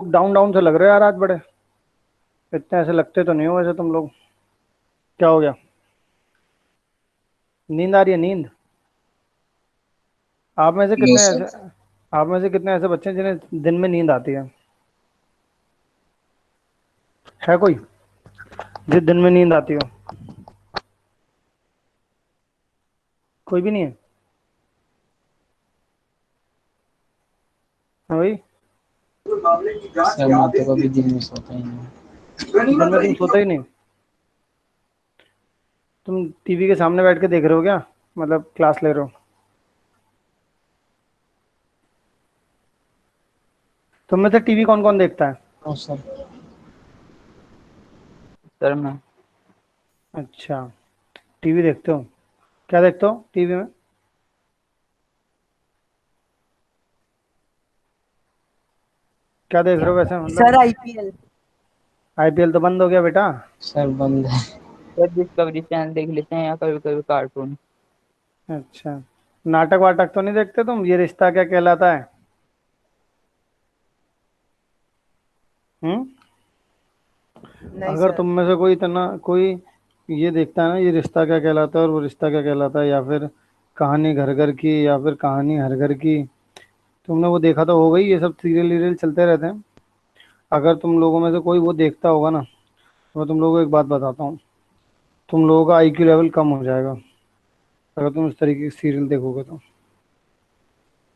Down down से लग रहे हो यार आज बड़े। इतने ऐसे लगते तो नहीं हो वैसे तुम लोग। क्या हो गया? नींद आ रही है नींद? आप में से नो कितने सर। ऐसे आप में से कितने ऐसे बच्चे हैं जिन्हें दिन में नींद आती है कोई जिस दिन में नींद आती हो? कोई भी नहीं है? हाँ भाई। सर मैं तो कभी दिन में सोता ही दिन में तुम नहीं। सोते ही नहीं? तुम टीवी के सामने बैठ के देख रहे हो क्या? मतलब क्लास ले रहे हो? तुम में से टीवी कौन कौन देखता है? No sir. सर मैं अच्छा, टीवी देखते हो। क्या देखते हो टीवी में? क्या देख रहे हो वैसे मतलब? Sir IPL. आईपीएल तो बंद हो गया बेटा। सर बंद है। सर डिस्कवरी चैनल देख लेते हैं या कभी कभी कार्टून। अच्छा, नाटक वाटक तो नहीं देखते तुम? ये रिश्ता क्या कहलाता है? हम्म। नहीं अगर सर। तुम में से कोई इतना कोई ये देखता है ना, ये रिश्ता क्या कहलाता है और वो रिश्ता क्या कहलाता है, या फिर कहानी घर घर की, या फिर कहानी हर घर की, तुमने वो देखा तो होगा ही। ये सब सीरियल वीरियल चलते रहते हैं। अगर तुम लोगों में से कोई वो देखता होगा ना, तो मैं तुम लोगों को एक बात बताता हूँ। तुम लोगों का आईक्यू लेवल कम हो जाएगा अगर तुम इस तरीके की सीरियल देखोगे तो।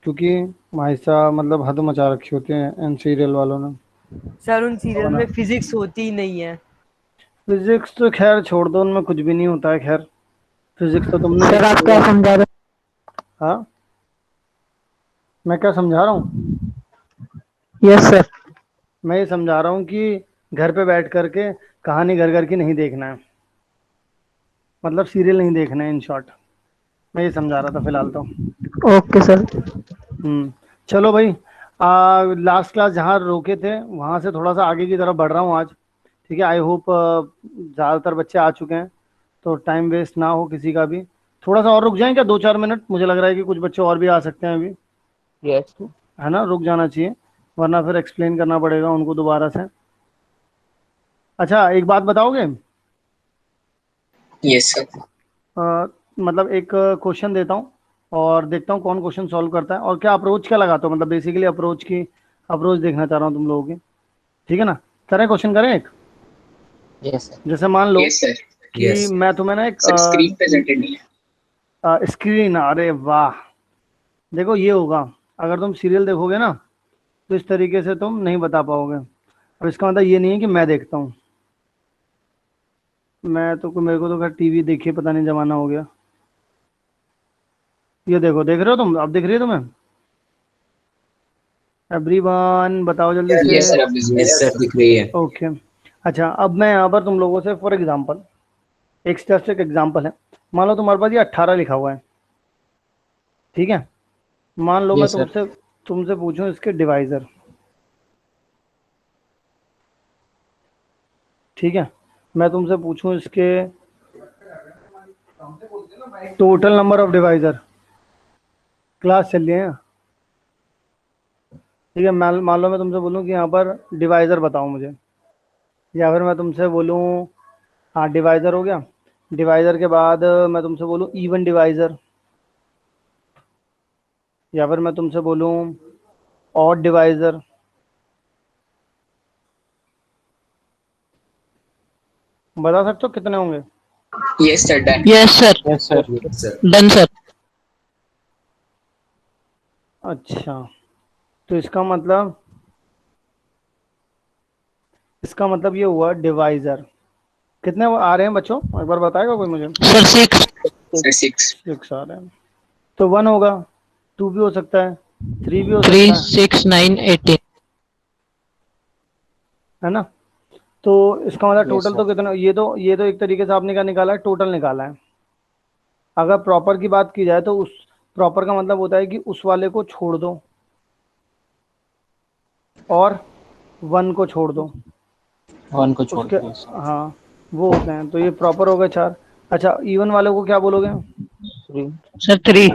क्योंकि भाई साहब मतलब हद मचा रखी होती है इन सीरियल वालों ने। सर उन सीरियल वरना में फिजिक्स होती ही नहीं है। फिजिक्स तो खैर छोड़ दो, उनमें कुछ भी नहीं होता है। खैर, फिजिक्स तो तुमने सर आप क्या वो। समझा रहे हाँ, मैं क्या समझा रहा हूँ? हो? Yes sir. मैं ये समझा रहा हूँ कि घर पे बैठ करके कहानी घर घर की नहीं देखना है। मतलब सीरियल नहीं देखना है इन शॉर्ट। मैं ये समझा रहा था फिलहाल तो। Okay sir. चलो भाई। लास्ट क्लास जहाँ रोके थे वहाँ से थोड़ा सा आगे की तरफ बढ़ रहा हूँ आज। ठीक है, आई होप ज़्यादातर बच्चे आ चुके हैं, तो टाइम वेस्ट ना हो किसी का भी। थोड़ा सा और रुक जाएं क्या, 2-4 मिनट? मुझे लग रहा है कि कुछ बच्चे और भी आ सकते हैं अभी। यस। है ना, रुक जाना चाहिए, वरना फिर एक्सप्लेन करना पड़ेगा उनको दोबारा से। अच्छा, एक बात बताओगे? Yes sir. अ, मतलब एक क्वेश्चन देता हूँ और देखता हूँ कौन क्वेश्चन सॉल्व करता है, और क्या अप्रोच क्या लगाता हूँ, मतलब बेसिकली अप्रोच देखना चाह रहा हूँ तुम लोगों की। ठीक है ना? करें, क्वेश्चन करें एक। Yes sir. जैसे मान लो यस सर। कि यस मैं तुम्हें ना एक सर। स्क्रीन प्रेजेंटेड नहीं है। स्क्रीन, अरे वाह। देखो ये होगा, अगर तुम सीरियल देखोगे ना तो इस तरीके से तुम नहीं बता पाओगे। अब इसका मतलब ये नहीं है कि मैं देखता हूँ। मैं तो मेरे को तो खैर टीवी देखिए पता नहीं जमाना हो गया। ये देखो, देख रहे हो तुम? अब दिख रही है तुम्हें? एवरीवन बताओ जल्दी से। Yes sir. अब यस सर दिख रही है। ओके। अच्छा, अब मैं यहाँ पर तुम लोगों से फॉर एग्जांपल, एक जस्ट एक एग्जांपल है। मान लो तुम्हारे पास ये 18 लिखा हुआ है। ठीक है, मान लो मैं यस सर। तुमसे तुमसे पूछूं इसके डिवाइजर। ठीक है, मैं तुमसे पूछूं इसके total number of divisor. Class चल रही है यहाँ। ठीक है, मान लो मैं तुमसे बोलूं कि यहाँ पर डिवाइजर बताओ मुझे, या फिर मैं तुमसे बोलूं, हाँ डिवाइजर हो गया। डिवाइजर के बाद मैं तुमसे बोलूं इवन डिवाइजर, या फिर मैं तुमसे बोलूं ऑड डिवाइजर। बता सकते हो कितने होंगे? Yes sir done. Yes sir. Yes sir. Yes sir. Done sir. अच्छा, तो इसका मतलब ये हुआ डिवाइजर। कितने वो आ रहे हैं बच्चों, एक बार बताएगा कोई मुझे? Sir six. Sir six. 6 आ रहे हैं। तो 1 होगा, 2 भी हो सकता है, 3 भी हो थ्री सकता है। Six nine 18। है ना? तो इसका मतलब यस टोटल तो सर। कितना, ये तो एक तरीके से आपने क्या निकाला है, टोटल निकाला है। अगर प्रॉपर की बात की जाए तो उस प्रॉपर का मतलब होता है कि उस वाले को छोड़ दो और 1 को छोड़ दो। वन को छोड़ उसके, दो यस सर। हाँ, वो होते हैं, तो ये प्रॉपर हो गए 4। अच्छा, इवन वाले को क्या बोलोगे? थ्री। Sir three.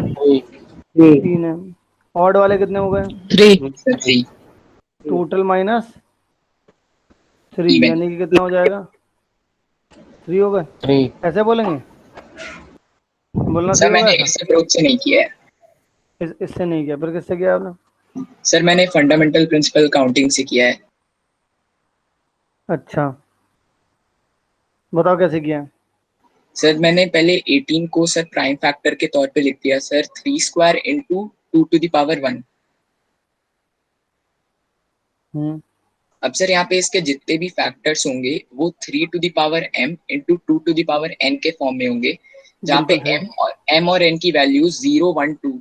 3 है। ऑड वाले कितने हो गए? Three. Sir three. Total minus 3 even. यानी कि कितना हो जाएगा? 3 हो गए। 3। ऐसे बोलेंगे, बोलना सही सर होगा मैंने ऐसा। इस अप्रोच से नहीं किया है। इससे नहीं किया, फिर किससे किया आपने? सर मैंने फंडामेंटल प्रिंसिपल काउंटिंग से किया है। अच्छा, बताओ कैसे किया है? सर मैंने पहले 18 को सर प्राइम फैक्टर के तौर पे लिख दिया sir, 3 square into 2 to the power 1। हम्म। अब सर यहाँ पे इसके जितने भी फैक्टर्स होंगे वो 3 to the power m into 2 to the power n के फॉर्म में होंगे, जहाँ पे बिल्कुल सही। m और n की वैल्यू 0 1 2,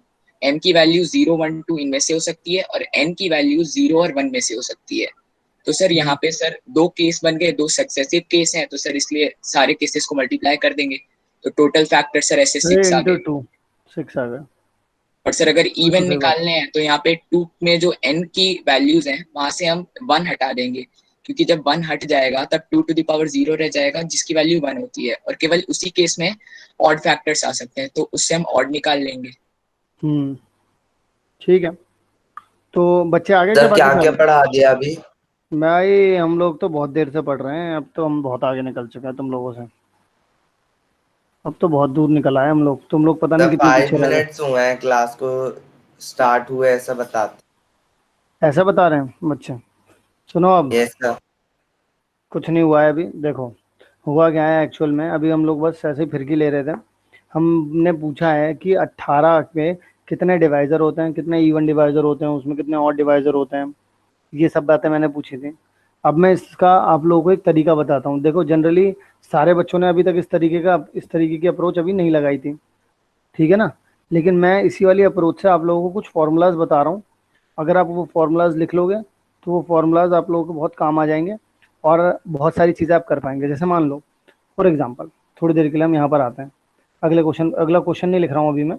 m की वैल्यू 0 1 2 इनमें से हो सकती है और n की वैल्यू 0 और 1 में से हो सकती है। तो सर यहाँ हम्म। पे सर दो केस बन गए, दो सक्सेसिव केस हैं, तो सर इसलिए सारे केसेस को मल्टीप्लाई कर देंगे, तो टोटल फैक्टर सर ऐसे 3 6 आ इंटू गए। 2 6 आ गए। और सर अगर बिल्कुल इवन सही बात। निकालने हैं तो यहाँ पे 2 में जो n की वैल्यूज हैं वहां से हम 1 हटा देंगे, क्योंकि जब 1 हट जाएगा तब 2 to the power 0 रह जाएगा जिसकी वैल्यू 1 होती है, और केवल उसी केस में ऑड फैक्टर्स आ सकते हैं, तो उससे हम ऑड निकाल लेंगे। हम्म। ठीक है, तो बच्चे आ गए क्या सर बाकी क्या क्या सारे? पढ़ा दिया अभी? भाई हम लोग तो बहुत देर से पढ़ रहे हैं, अब तो हम बहुत आगे निकल चुके हैं तुम लोगों से। अब तो बहुत दूर निकल आए हम लोग, तुम लोग पता नहीं सर कितने पीछे फाइव रह गए। मिनट्स हुए हैं क्लास को स्टार्ट हुए ऐसा बताते। ऐसा बता रहे हैं बच्चे। सुनो अब, यस सर। कुछ नहीं हुआ है अभी, देखो हुआ क्या है एक्चुअल में। अभी हम लोग बस ऐसे ही फिरकी ले रहे थे। हमने पूछा है कि 18 पे कितने डिवाइज़र होते हैं, कितने इवन डिवाइज़र होते हैं, उसमें कितने ऑड डिवाइज़र होते हैं, ये सब बातें मैंने पूछी थी। अब मैं इसका आप लोगों को एक तरीका बताता हूँ। देखो जनरली सारे बच्चों ने अभी तक इस तरीके की अप्रोच अभी नहीं लगाई थी, ठीक है ना। लेकिन मैं इसी वाली अप्रोच से आप लोगों को कुछ फार्मूलाज बता रहा हूँ। अगर आप वो फार्मूलाज लिख लोगे तो वो फार्मूलाज आप लोगों को बहुत काम आ जाएंगे और बहुत सारी चीज़ें आप कर पाएंगे। जैसे मान लो फॉर एग्जांपल, थोड़ी देर के लिए हम यहाँ पर आते हैं। अगला क्वेश्चन नहीं लिख रहा हूँ अभी मैं,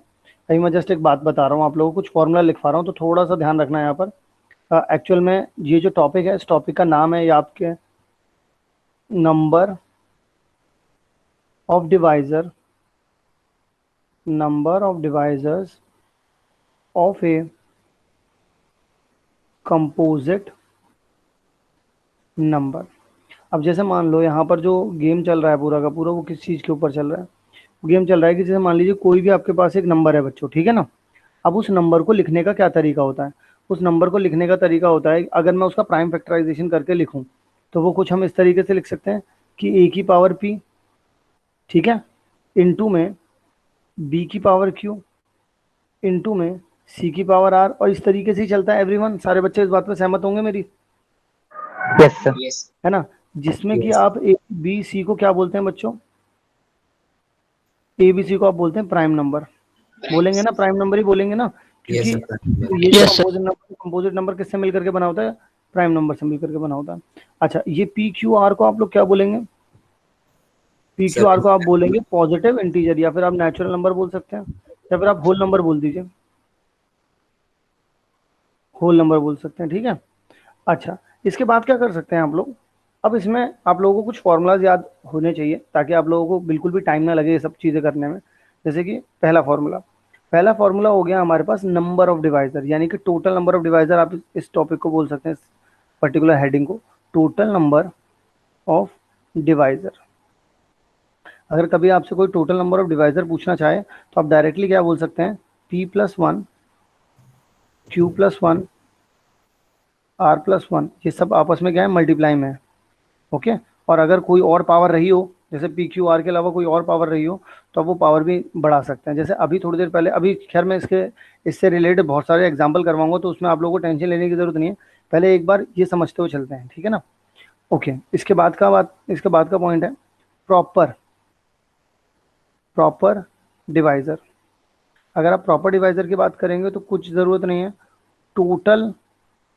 अभी मैं जस्ट एक बात बता रहा हूँ आप लोगों को, कुछ फार्मूला लिखवा रहा हूँ, तो थोड़ा सा ध्यान रखना है यहाँ पर। एक्चुअल में ये जो टॉपिक है, इस टॉपिक का नाम है ये आपके number of divisor, number of divisors of a composite number. अब जैसे मान लो यहाँ पर जो गेम चल रहा है पूरा का पूरा, वो किस चीज़ के ऊपर चल रहा है? गेम चल रहा है कि जैसे मान लीजिए कोई भी आपके पास एक नंबर है बच्चों, ठीक है ना। अब उस नंबर को लिखने का क्या तरीका होता है? उस नंबर को लिखने का तरीका होता है, अगर मैं उसका प्राइम फैक्टराइजेशन करके लिखूं तो वो कुछ हम इस तरीके से लिख सकते हैं कि ए की पावर पी, ठीक है, इनटू में बी की पावर क्यू, इनटू में सी की पावर आर, और इस तरीके से ही चलता है। एवरीवन, सारे बच्चे इस बात में सहमत होंगे मेरी, यस सर। यस। है ना। जिसमें कि यस। आप ए बी सी को क्या बोलते हैं बच्चों? ए बी सी को आप बोलते हैं प्राइम नंबर, बोलेंगे ना, प्राइम नंबर ही बोलेंगे ना, यस क्योंकि सर। ये जो यस सर। कंपोजिट नंबर किससे मिल करके बना होता है? प्राइम नंबर से मिल करके बना होता है। अच्छा, ये पी क्यू आर को आप लोग क्या बोलेंगे? पी क्यू आर सर को आप बोलेंगे पॉजिटिव इंटीजर, या फिर आप नेचुरल नंबर बोल सकते हैं, या फिर आप होल नंबर बोल दीजिए, होल नंबर बोल सकते हैं, ठीक है। अच्छा, इसके बाद क्या कर सकते हैं आप लोग? अब इसमें आप लोगों को कुछ फार्मूलाज याद होने चाहिए ताकि आप लोगों को बिल्कुल भी टाइम ना लगे ये सब चीज़ें करने में। जैसे कि पहला फार्मूला हो गया हमारे पास नंबर ऑफ डिवाइजर, यानी कि टोटल नंबर ऑफ डिवाइजर। आप इस टॉपिक को बोल सकते हैं, इस पर्टिकुलर हेडिंग को, टोटल नंबर ऑफ डिवाइजर। अगर कभी आपसे कोई टोटल नंबर ऑफ डिवाइजर पूछना चाहे तो आप डायरेक्टली क्या बोल सकते हैं? P+1, Q+1, R+1, ये सब आपस में क्या है? मल्टीप्लाई में है, ओके। और अगर कोई और पावर रही हो, जैसे पी क्यू आर के अलावा कोई और पावर रही हो, तो आप वो पावर भी बढ़ा सकते हैं। जैसे अभी थोड़ी देर पहले, अभी खैर मैं इससे रिलेटेड बहुत सारे एग्जाम्पल करवाऊंगा, तो उसमें आप लोगों को टेंशन लेने की जरूरत नहीं है। पहले एक बार ये समझते हुए चलते हैं, ठीक है ना। ओके, इसके बाद का पॉइंट है प्रॉपर प्रॉपर डिवाइजर। अगर आप प्रॉपर डिवाइजर की बात करेंगे तो कुछ ज़रूरत नहीं है, टोटल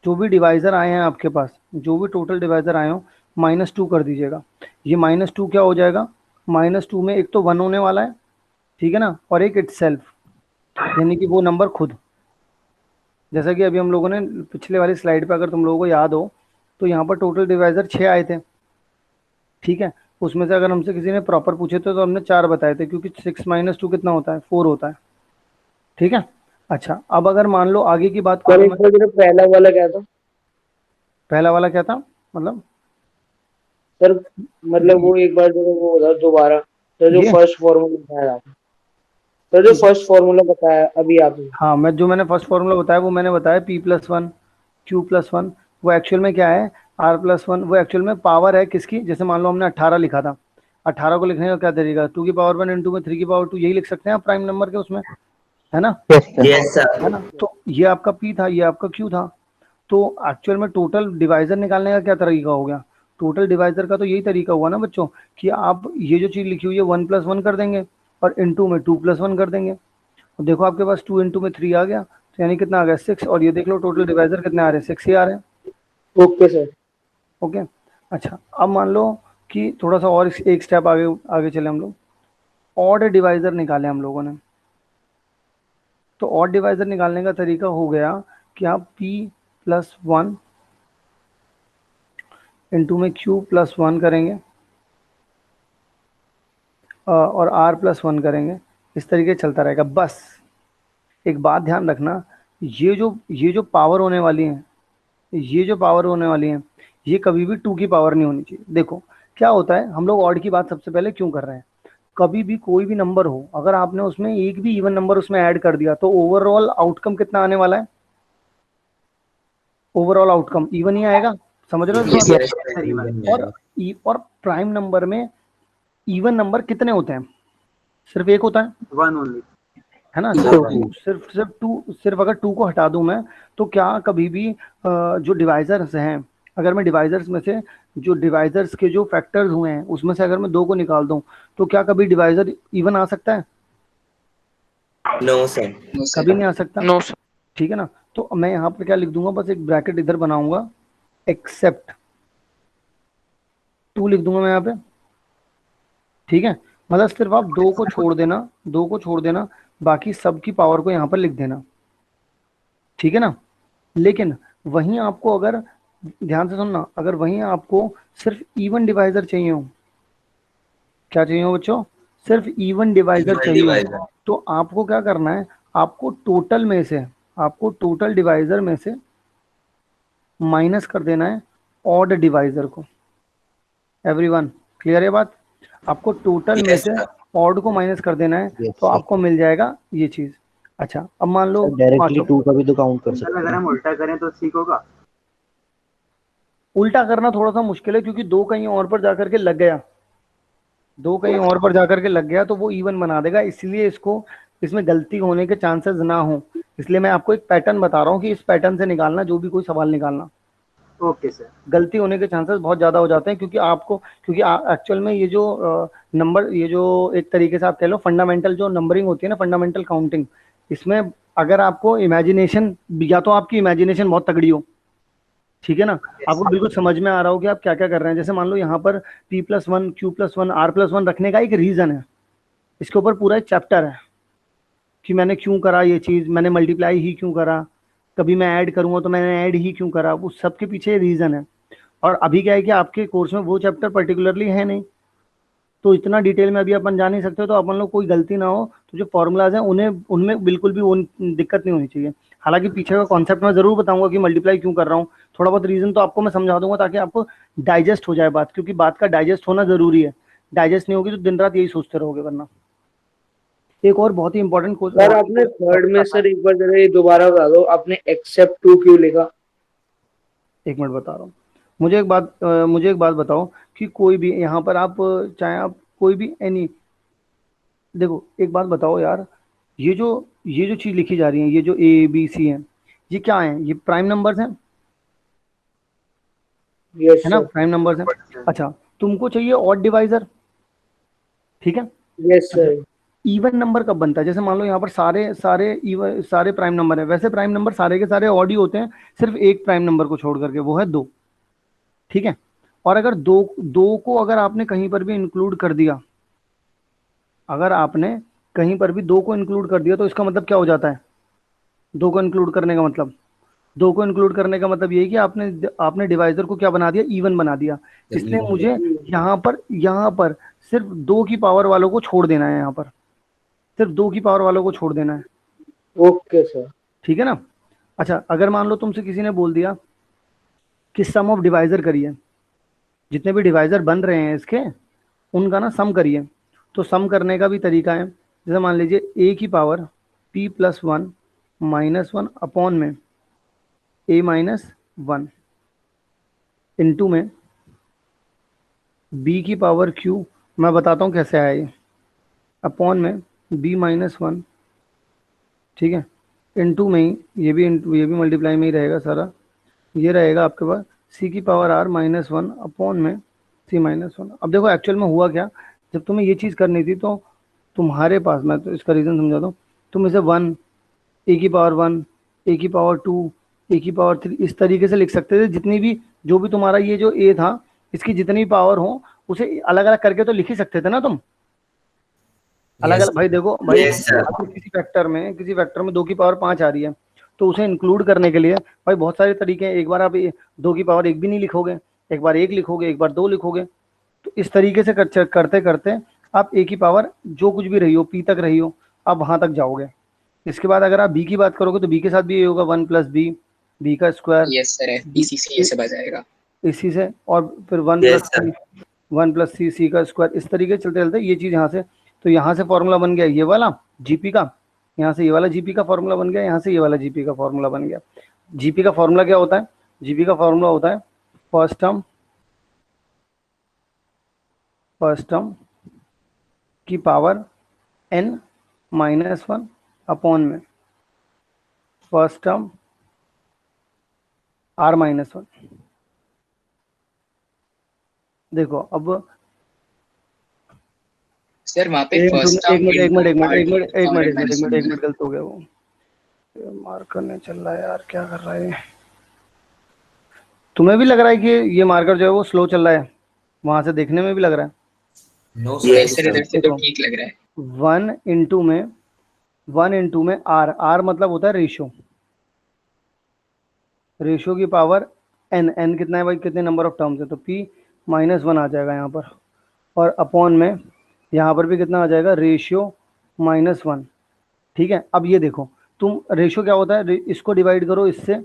जो भी डिवाइज़र आए हैं आपके पास, जो भी टोटल डिवाइज़र आए हो, -2 कर दीजिएगा। ये -2 क्या हो जाएगा? -2 में एक तो 1 होने वाला है, ठीक है ना, और एक इटसेल्फ, यानी कि वो नंबर खुद। जैसा कि अभी हम लोगों ने पिछले वाली स्लाइड पे, अगर तुम लोगों को याद हो, तो यहाँ पर टोटल डिवाइज़र 6 आए थे, ठीक है। उसमें से अगर हमसे किसी ने प्रॉपर पूछे थे तो हमने 4 बताए थे, क्योंकि 6 - 2 कितना होता है? 4 होता है, ठीक है। अच्छा, अब अगर मान लो आगे की बात सर करूँ एक मैं, बार जरा पहला वाला क्या था? पहला वाला क्या था मतलब? सर मतलब वो एक बार जो वो होता दोबारा, तो जो ये फर्स्ट फॉर्मूला बताया आपने, तो जो फर्स्ट फॉर्मूला बताया अभी आपने, हाँ, मैंने फर्स्ट फॉर्मूला बताया वो मैंने बताया P+1 Q+1। वो एक्चुअल में क्या है? R+1। वो एक्चुअल में पावर है किसकी? जैसे मान लो हमने 18 लिखा था, 18 को लिखने का क्या तरीका? 2 की पावर 1 इंटू में 3 की पावर 2, यही लिख सकते हैं आप प्राइम नंबर के उसमें, है ना? Yes sir. यस है सर। ना? तो ये आपका P था, ये आपका Q था। तो एक्चुअल में टोटल डिवाइजर निकालने का क्या तरीका हो गया? टोटल डिवाइजर का तो यही तरीका हुआ ना बच्चों, कि आप ये जो चीज लिखी हुई है 1+1 कर देंगे और इंटू में 2+1 कर देंगे। और देखो आपके पास 2 इंटू में 3 आ गया, तो यानी कितना आ गया? 6। और ये देख लो टोटल डिवाइजर कितने आ रहे हैं? 6 ही आ रहे हैं। Okay sir. ओके। अच्छा, अब मान लो कि थोड़ा सा और एक स्टेप आगे आगे चले हम लोग, ऑड डिवाइजर निकाले हम लोगों ने। तो ऑड डिवाइजर निकालने का तरीका हो गया कि आप P+1 इंटू में Q+1 करेंगे और R+1 करेंगे। इस तरीके से चलता रहेगा। बस एक बात ध्यान रखना, ये जो पावर होने वाली है, ये जो पावर होने वाली है, ये कभी भी 2 की पावर नहीं होनी चाहिए। देखो क्या होता है, हम लोग ऑड की बात सबसे पहले क्यों कर रहे हैं? कभी भी कोई भी नंबर हो, अगर आपने उसमें एक भी इवन नंबर उसमें ऐड कर दिया तो ओवरऑल आउटकम कितना आने वाला है? ओवरऑल आउटकम इवन ही आएगा। समझ रहे हो इस यस बात सर। को? और प्राइम नंबर में इवन नंबर कितने होते हैं? सिर्फ एक होता है, 1 ओनली। है ना? सिर्फ अगर 2 को हटा दूं मैं, तो क्या कभी भी जो डिवाइजर्स हैं, अगर मैं डिवाइजर्स में से जो डिवाइजर्स के जो फैक्टर्स हुए हैं उसमें से अगर मैं 2 को निकाल दूं, तो क्या कभी डिवाइजर इवन आ सकता है? No sir. कभी नहीं आ सकता। No sir. ठीक है ना? तो मैं यहाँ पर क्या लिख दूंगा? बस एक ब्रैकेट इधर बनाऊंगा, एक्सेप्ट 2 लिख दूंगा मैं यहाँ पे। ठीक है, मतलब सिर्फ आप 2 को छोड़ देना, 2 को छोड़ देना, बाकी सब की पावर को यहाँ पर लिख देना। ठीक है ना? लेकिन वहीं आपको अगर ध्यान से सुनना, अगर वहीं आपको सिर्फ इवन डिवाइजर चाहिए हो, क्या चाहिए हो बच्चों? सिर्फ इवन डिवाइजर चाहिए हो, तो आपको क्या करना है? आपको टोटल में से, आपको टोटल डिवाइजर में से माइनस कर देना है ऑड डिवाइजर को। एवरीवन क्लियर है बात? आपको टोटल में यस से सर। ऑड को माइनस कर देना है, Yes, तो sir. आपको मिल जाएगा ये चीज। अच्छा, अब मान लो डायरेक्टली पांचों 2 का भी तो काउंट कर सर सकते अगर हैं। हम उल्टा करें तो ठीक होगा? उल्टा करना थोड़ा सा मुश्किल है, क्योंकि 2 कहीं और पर जाकर के लग गया, 2 कहीं और पर जाकर के लग गया तो वो इवन बना देगा। इसलिए इसको, इसमें गलती होने के चांसेस ना हो, इसलिए मैं आपको एक पैटर्न बता रहा हूँ कि इस पैटर्न से निकालना, जो भी कोई सवाल निकालना। Okay sir. गलती होने के चांसेस बहुत ज़्यादा हो जाते हैं, क्योंकि एक्चुअल में ये जो नंबर, ये जो एक तरीके से आप कह लो फंडामेंटल जो नंबरिंग होती है ना, फंडामेंटल काउंटिंग, इसमें अगर आपको इमेजिनेशन, या तो आपकी इमेजिनेशन बहुत तगड़ी हो, ठीक है ना, आपको बिल्कुल समझ में आ रहा हो कि आप क्या क्या कर रहे हैं। जैसे मान लो यहाँ पर P+1 Q+1 R+1 रखने का एक रीज़न है, इसके ऊपर पूरा एक चैप्टर है कि मैंने क्यों करा ये चीज़, मैंने मल्टीप्लाई ही क्यों करा, कभी मैं ऐड करूँगा तो मैंने ऐड ही क्यों करा, उस सब के पीछे रीज़न है। और अभी क्या है कि आपके कोर्स में वो चैप्टर पर्टिकुलरली है नहीं, तो इतना डिटेल में अभी अपन जा नहीं सकते। तो अपन लोग कोई गलती ना हो, तो जो फॉर्मूलाज हैं उन्हें, उनमें बिल्कुल भी वो दिक्कत नहीं होनी चाहिए। हालांकि पीछे का कॉन्सेप्ट मैं जरूर बताऊंगा कि मल्टीप्लाई क्यों कर रहा हूँ, थोड़ा बहुत रीजन तो आपको मैं समझा दूंगा, ताकि आपको डाइजेस्ट हो जाए बात, क्योंकि बात का डाइजेस्ट होना जरूरी है। डाइजेस्ट नहीं होगी तो दिन रात यही सोचते रहोगे। वरना एक और बहुत ही इंपॉर्टेंट सर आपने थर्ड में सर एक बार जरा ये दोबारा बता दो, आपने एक्सेप्ट 2 क्यों लिखा? एक मिनट बता रहा हूँ। मुझे एक बात बताओ कि कोई भी यहाँ पर आप, चाहे आप कोई भी एनी, देखो एक बात बताओ यार, ये जो चीज लिखी जा रही है, ये जो A B C है, ये क्या है? ये प्राइम नंबर्स हैं, यस है ना? सर। प्राइम नंबर्स हैं। अच्छा, तुमको चाहिए ऑड डिवाइजर, ठीक है? Yes sir. इवन नंबर कब बनता है? जैसे मान लो यहाँ पर सारे सारे इवन सारे प्राइम नंबर है, वैसे प्राइम नंबर सारे के सारे ऑड ही होते हैं, सिर्फ एक प्राइम नंबर को छोड़ करके, वो है 2। ठीक है? और अगर दो को अगर आपने कहीं पर भी इंक्लूड कर दिया, अगर आपने कहीं पर भी 2 को इंक्लूड कर दिया, तो इसका मतलब क्या हो जाता है? 2 को इंक्लूड करने का मतलब, 2 को इंक्लूड करने का मतलब ये है कि आपने डिवाइजर को क्या बना दिया? इवन बना दिया। इसलिए मुझे यहाँ पर सिर्फ 2 की पावर वालों को छोड़ देना है, यहाँ पर सिर्फ 2 की पावर वालों को छोड़ देना है। Okay sir. ठीक है ना? अच्छा, अगर मान लो तुमसे किसी ने बोल दिया कि सम ऑफ डिवाइजर करिए, जितने भी डिवाइजर बन रहे हैं इसके उनका ना सम करिए। तो सम करने का भी तरीका है, जैसे मान लीजिए ए की power p plus 1 minus 1 upon में a माइनस 1 इंटू में b की पावर q, मैं बताता हूँ कैसे आया ये, अपॉन में b माइनस 1, ठीक है, इंटू में ही ये भी मल्टीप्लाई में ही रहेगा सारा, ये रहेगा आपके पास c की पावर r माइनस 1 अपॉन में c माइनस 1। अब देखो एक्चुअल में हुआ क्या, जब तुम्हें ये चीज़ करनी थी तो तुम्हारे पास, मैं तो इसका रीज़न समझाता हूँ, तुम इसे 1 a की पावर 1 a की पावर 2 a की पावर 3 इस तरीके से लिख सकते थे। जितनी भी जो भी तुम्हारा ये जो a था इसकी जितनी भी पावर हो उसे अलग अलग करके तो लिख ही सकते थे ना तुम, अलग Yes, अलग। भाई देखो भाई, yes, sir. आपको किसी फैक्टर में 2 की पावर 5 आ रही है तो उसे इंक्लूड करने के लिए भाई बहुत सारे तरीके हैं। एक बार आप 2 की पावर 1 भी नहीं लिखोगे, एक बार 1 लिखोगे, एक बार 2 लिखोगे, तो इस तरीके से करते करते आप a की पावर जो कुछ भी रही हो p तक रही हो आप वहां तक जाओगे। इसके बाद अगर आप b की बात करोगे तो b के साथ भी ये होगा 1 प्लस b का स्क्वायर, यस सर, FPCC ये सब आ जाएगा। इसी से, और फिर 1 Yes, प्लस c का स्क्वायर, इस तरीके से चलते चलते ये चीज़ यहाँ से, तो यहाँ से फॉर्मूला बन गया ये वाला जीपी का, यहाँ से ये वाला जीपी का फॉर्मूला बन गया, यहाँ से ये वाला जीपी का फॉर्मूला बन गया। जीपी का फॉर्मूला क्या होता है, जीपी का फॉर्मूला होता है फर्स्ट टर्म की पावर n माइनस 1 अपॉन में फर्स्ट टर्म r माइनस 1। देखो अब सर वहाँ पे एक फर्स्ट मिनट गलत हो गया, वो मार्कर नहीं चल रहा है यार, क्या कर रहा है। तुम्हें भी लग रहा है कि ये मार्कर जो है वो स्लो चल रहा है, वहां से देखने में भी लग रहा है। No, Yes, sir. सर इधर से तो ठीक लग रहा है। 1 इंटू में r मतलब होता है रेशियो की पावर n कितना है भाई, कितने नंबर ऑफ टर्म्स है, तो p माइनस 1 आ जाएगा यहाँ पर, और अपॉन में यहाँ पर भी कितना आ जाएगा, रेशियो माइनस 1। ठीक है, अब ये देखो तुम, रेशियो क्या होता है, इसको डिवाइड करो इससे,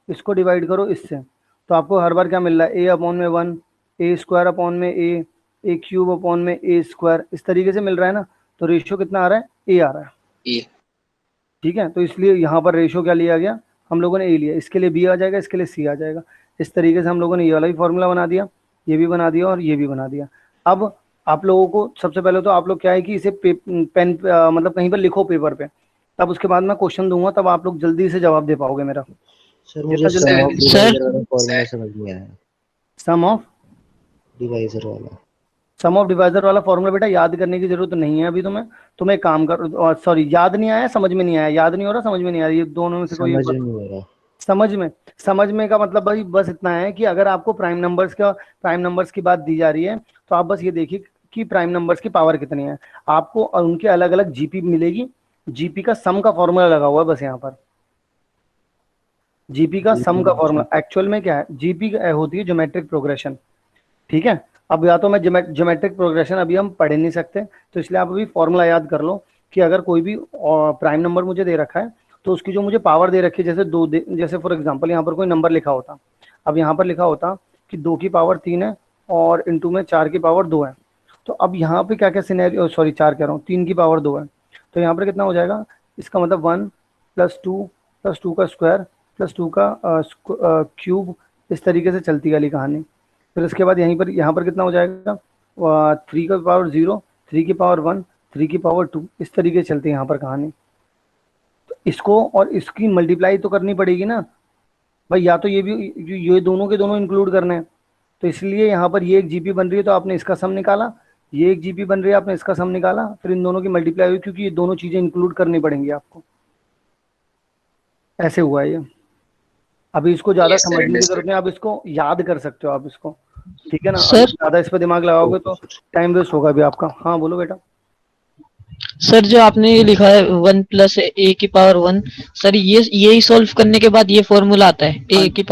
इसको डिवाइड करो इससे, तो आपको हर बार क्या मिल रहा है, a अपॉन में 1, a स्क्वायर अपॉन में a क्यूब अपॉन में a स्क्वायर, इस तरीके से मिल रहा है ना। तो रेशियो कितना आ रहा है, a आ रहा है। ए ठीक है, तो इसलिए यहाँ पर रेशियो क्या लिया गया, हम लोगों ने a लिया, इसके लिए b आ जाएगा, इसके लिए c आ जाएगा। इस तरीके से हम लोगों ने ये वाला भी फॉर्मूला बना दिया, ये भी बना दिया और ये भी बना दिया। अब आप लोगों को सबसे पहले तो आप लोग क्या है कि इसे पेन मतलब कहीं पर लिखो पेपर पे, तब उसके बाद मैं क्वेश्चन दूंगा, तब आप लोग जल्दी से जवाब दे पाओगे मेरा। सर मुझे जितना सम ऑफ जल्दी डिवाइजर वाला फॉर्मूला समझ नहीं आया। सम ऑफ डिवाइजर वाला सम ऑफ डिवाइजर वाला फॉर्मूला बेटा याद करने की जरूरत नहीं है अभी तुम्हें एक काम कर, सॉरी याद नहीं आया, समझ में नहीं आया, याद नहीं हो रहा, समझ में नहीं आ रहा, ये दोनों में से कोई समझ नहीं हो रहा। समझ में का मतलब भाई बस इतना है कि अगर आपको प्राइम नंबर्स की बात दी जा रही है तो आप बस ये देखिए कि प्राइम नंबर्स की पावर कितनी है आपको, और उनके अलग अलग जीपी मिलेगी। जीपी का सम का फॉर्मूला लगा हुआ है बस यहाँ पर, जीपी का सम का फॉर्मूला। एक्चुअल में क्या है, जीपी होती है ज्योमेट्रिक प्रोग्रेशन। ठीक है, अब या तो मैं ज्योमेट्रिक प्रोग्रेशन अभी हम पढ़ नहीं सकते, तो इसलिए आप अभी फॉर्मूला याद कर लो कि अगर कोई भी प्राइम नंबर मुझे दे रखा है तो उसकी जो मुझे पावर दे रखी है, जैसे जैसे फॉर एग्जांपल यहाँ पर कोई नंबर लिखा होता, अब यहाँ पर लिखा होता कि 2 की पावर 3 है और इंटू में 4 की पावर 2 है, तो अब यहाँ पे क्या क्या सिनेरियो, सॉरी 4 कह रहा हूँ, 3 की पावर 2 है, तो यहाँ पर कितना हो जाएगा, इसका मतलब 1 + 2 का स्क्वायर + 2 का क्यूब, इस तरीके से चलती वाली कहानी। फिर इसके बाद यहाँ पर कितना हो जाएगा, 3 की पावर 0, 3 की पावर 1, 3 की पावर 2, इस तरीके से चलती है यहाँ पर कहानी। तो इसको और इसकी मल्टीप्लाई तो करनी पड़ेगी ना भाई, या तो ये दोनों के दोनों इंक्लूड करने हैं, तो इसलिए यहाँ पर ये एक जीपी बन रही है तो आपने इसका सम निकाला, ये एक जीपी बन रही है आपने इसका सम निकाला, फिर इन दोनों की मल्टीप्लाई हुई, क्योंकि ये दोनों चीजें इंक्लूड करनी पड़ेंगी आपको। ऐसे हुआ है ये। अभी इसको ज्यादा Yes, sir, समझने की understood. जरूरत नहीं, आप इसको याद कर सकते हो आप इसको, ठीक है ना। सर- अगर ज्यादा इस पर दिमाग लगाओगे तो टाइम वेस्ट होगा भी आपका। हाँ बोलो बेटा। सर जो आपने ये लिखा है 1 + a⁻1, सर ये ही सॉल्व करने के बाद ये फॉर्मूला आता है a⁻p +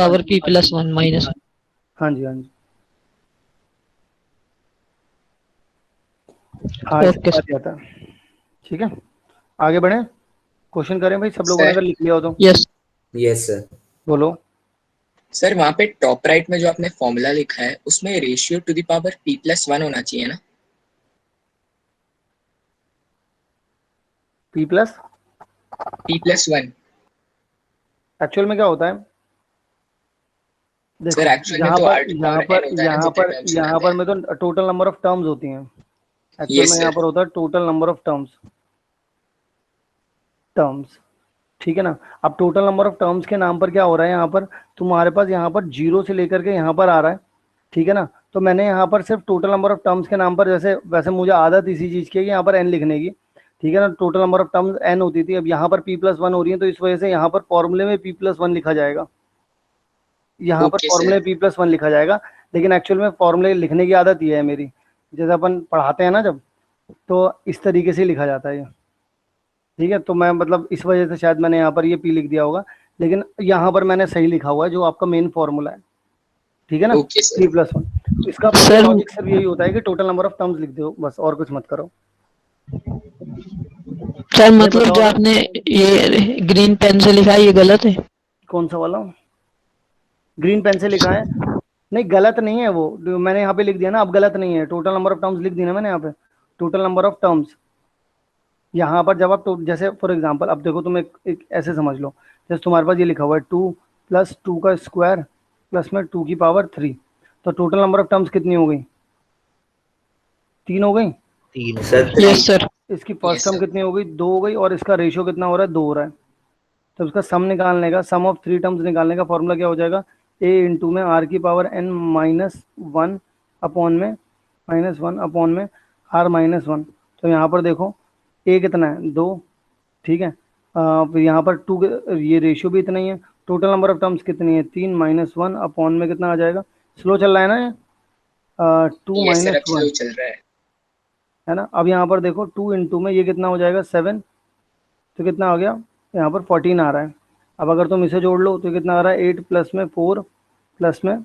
1 -1। हाँ जी हाँ, इसके ओके बाद ही आता है। ठीक है, आगे बढ़े, क्वेश्चन करें भाई, सब लोगों ने Sir. अगर लिख लिया हो तो यस। Yes, sir. बोलो। सर वहाँ पे टॉप राइट में जो आपने फॉर्मूला लिखा है उसमें ratio two the power p+1 होना चाहिए ना? p+, p+1 एक्चुअल में क्या होता है, सर देखो एक्चुअल में तो r टू पावर n होता है ना जितने टर्म्स में यहाँ आते पर हैं। में तो टोटल नंबर ऑफ टर्म्स होती हैं। एक्चुअल यस में यहाँ सर। पर होता है टोटल नंबर ऑफ टर्म्स, ठीक है ना। अब टोटल नंबर ऑफ टर्म्स के नाम पर क्या हो रहा है, यहाँ पर तुम्हारे पास यहाँ पर 0 से लेकर के यहाँ पर आ रहा है, ठीक है ना। तो मैंने यहाँ पर सिर्फ टोटल नंबर ऑफ टर्म्स के नाम पर, जैसे वैसे मुझे आदत इसी चीज़ की है कि यहाँ पर n लिखने की, ठीक है ना। Total number of terms n होती थी, अब यहाँ पर p+1 हो रही है, तो इस वजह से यहाँ पर फॉर्मूले में p+1 लिखा जाएगा, यहाँ पर ओके फॉर्मूले सर। p+1 लिखा जाएगा। लेकिन एक्चुअल में फॉर्मूले लिखने की आदत ये है मेरी, जैसे अपन पढ़ाते हैं ना जब, तो इस तरीके से लिखा जाता है ये, ठीक है। तो मैं मतलब इस वजह से शायद मैंने यहाँ पर ये p लिख दिया होगा, लेकिन यहाँ पर मैंने सही लिखा हुआ है जो आपका मेन फॉर्मूला है, ठीक है ना, ओके सर। p+1। इसका सर लॉजिक सिर्फ यही होता है कि टोटल नंबर ऑफ टर्म्स लिख दो बस, और कुछ मत करो। सर ये मतलब जो बताओ ना, आपने ये ग्रीन पेन से लिखा है ये गलत है? कौन सा वाला ग्रीन पेन से लिखा है? नहीं गलत नहीं है वो, जो मैंने यहाँ पे लिख दिया ना, अब गलत नहीं है। टोटल नंबर ऑफ टर्म्स लिख दी ना मैंने यहाँ पे, टोटल नंबर ऑफ टर्म्स। यहाँ पर जब आप जैसे फॉर एग्जांपल अब देखो, तुम एक ऐसे समझ लो, जैसे तुम्हारे पास ये लिखा हुआ है 2 + 2 का स्क्वायर प्लस में 2 की पावर 3, तो टोटल नंबर ऑफ टर्म्स कितनी हो गई? 3 हो गई। 3 सर यस सर। इसकी फर्स्ट यस टर्म सर। कितनी हो गई? 2 हो गई, और इसका रेशियो कितना हो रहा है? 2 हो रहा है। तो उसका सम निकालने का, सम ऑफ 3 टर्म्स निकालने का फॉर्मूला क्या हो जाएगा? a इंटू में r⁻n -1 r-1। तो यहाँ पर देखो a कितना है? 2, ठीक है। फिर यहाँ पर 2, ये रेशियो भी इतना ही है। टोटल नंबर ऑफ टर्म्स कितनी है? 3 -1 में कितना आ जाएगा? स्लो चल रहा है ना ये, 2 यस सर अब -1 स्लो चल रहा है। है ना। अब यहाँ पर देखो 2 इंटू में ये कितना हो जाएगा? 7, तो कितना आ गया? यहाँ पर 14 आ रहा है। अब अगर तुम इसे जोड़ लो तो कितना आ रहा है? 8 प्लस में 4 प्लस में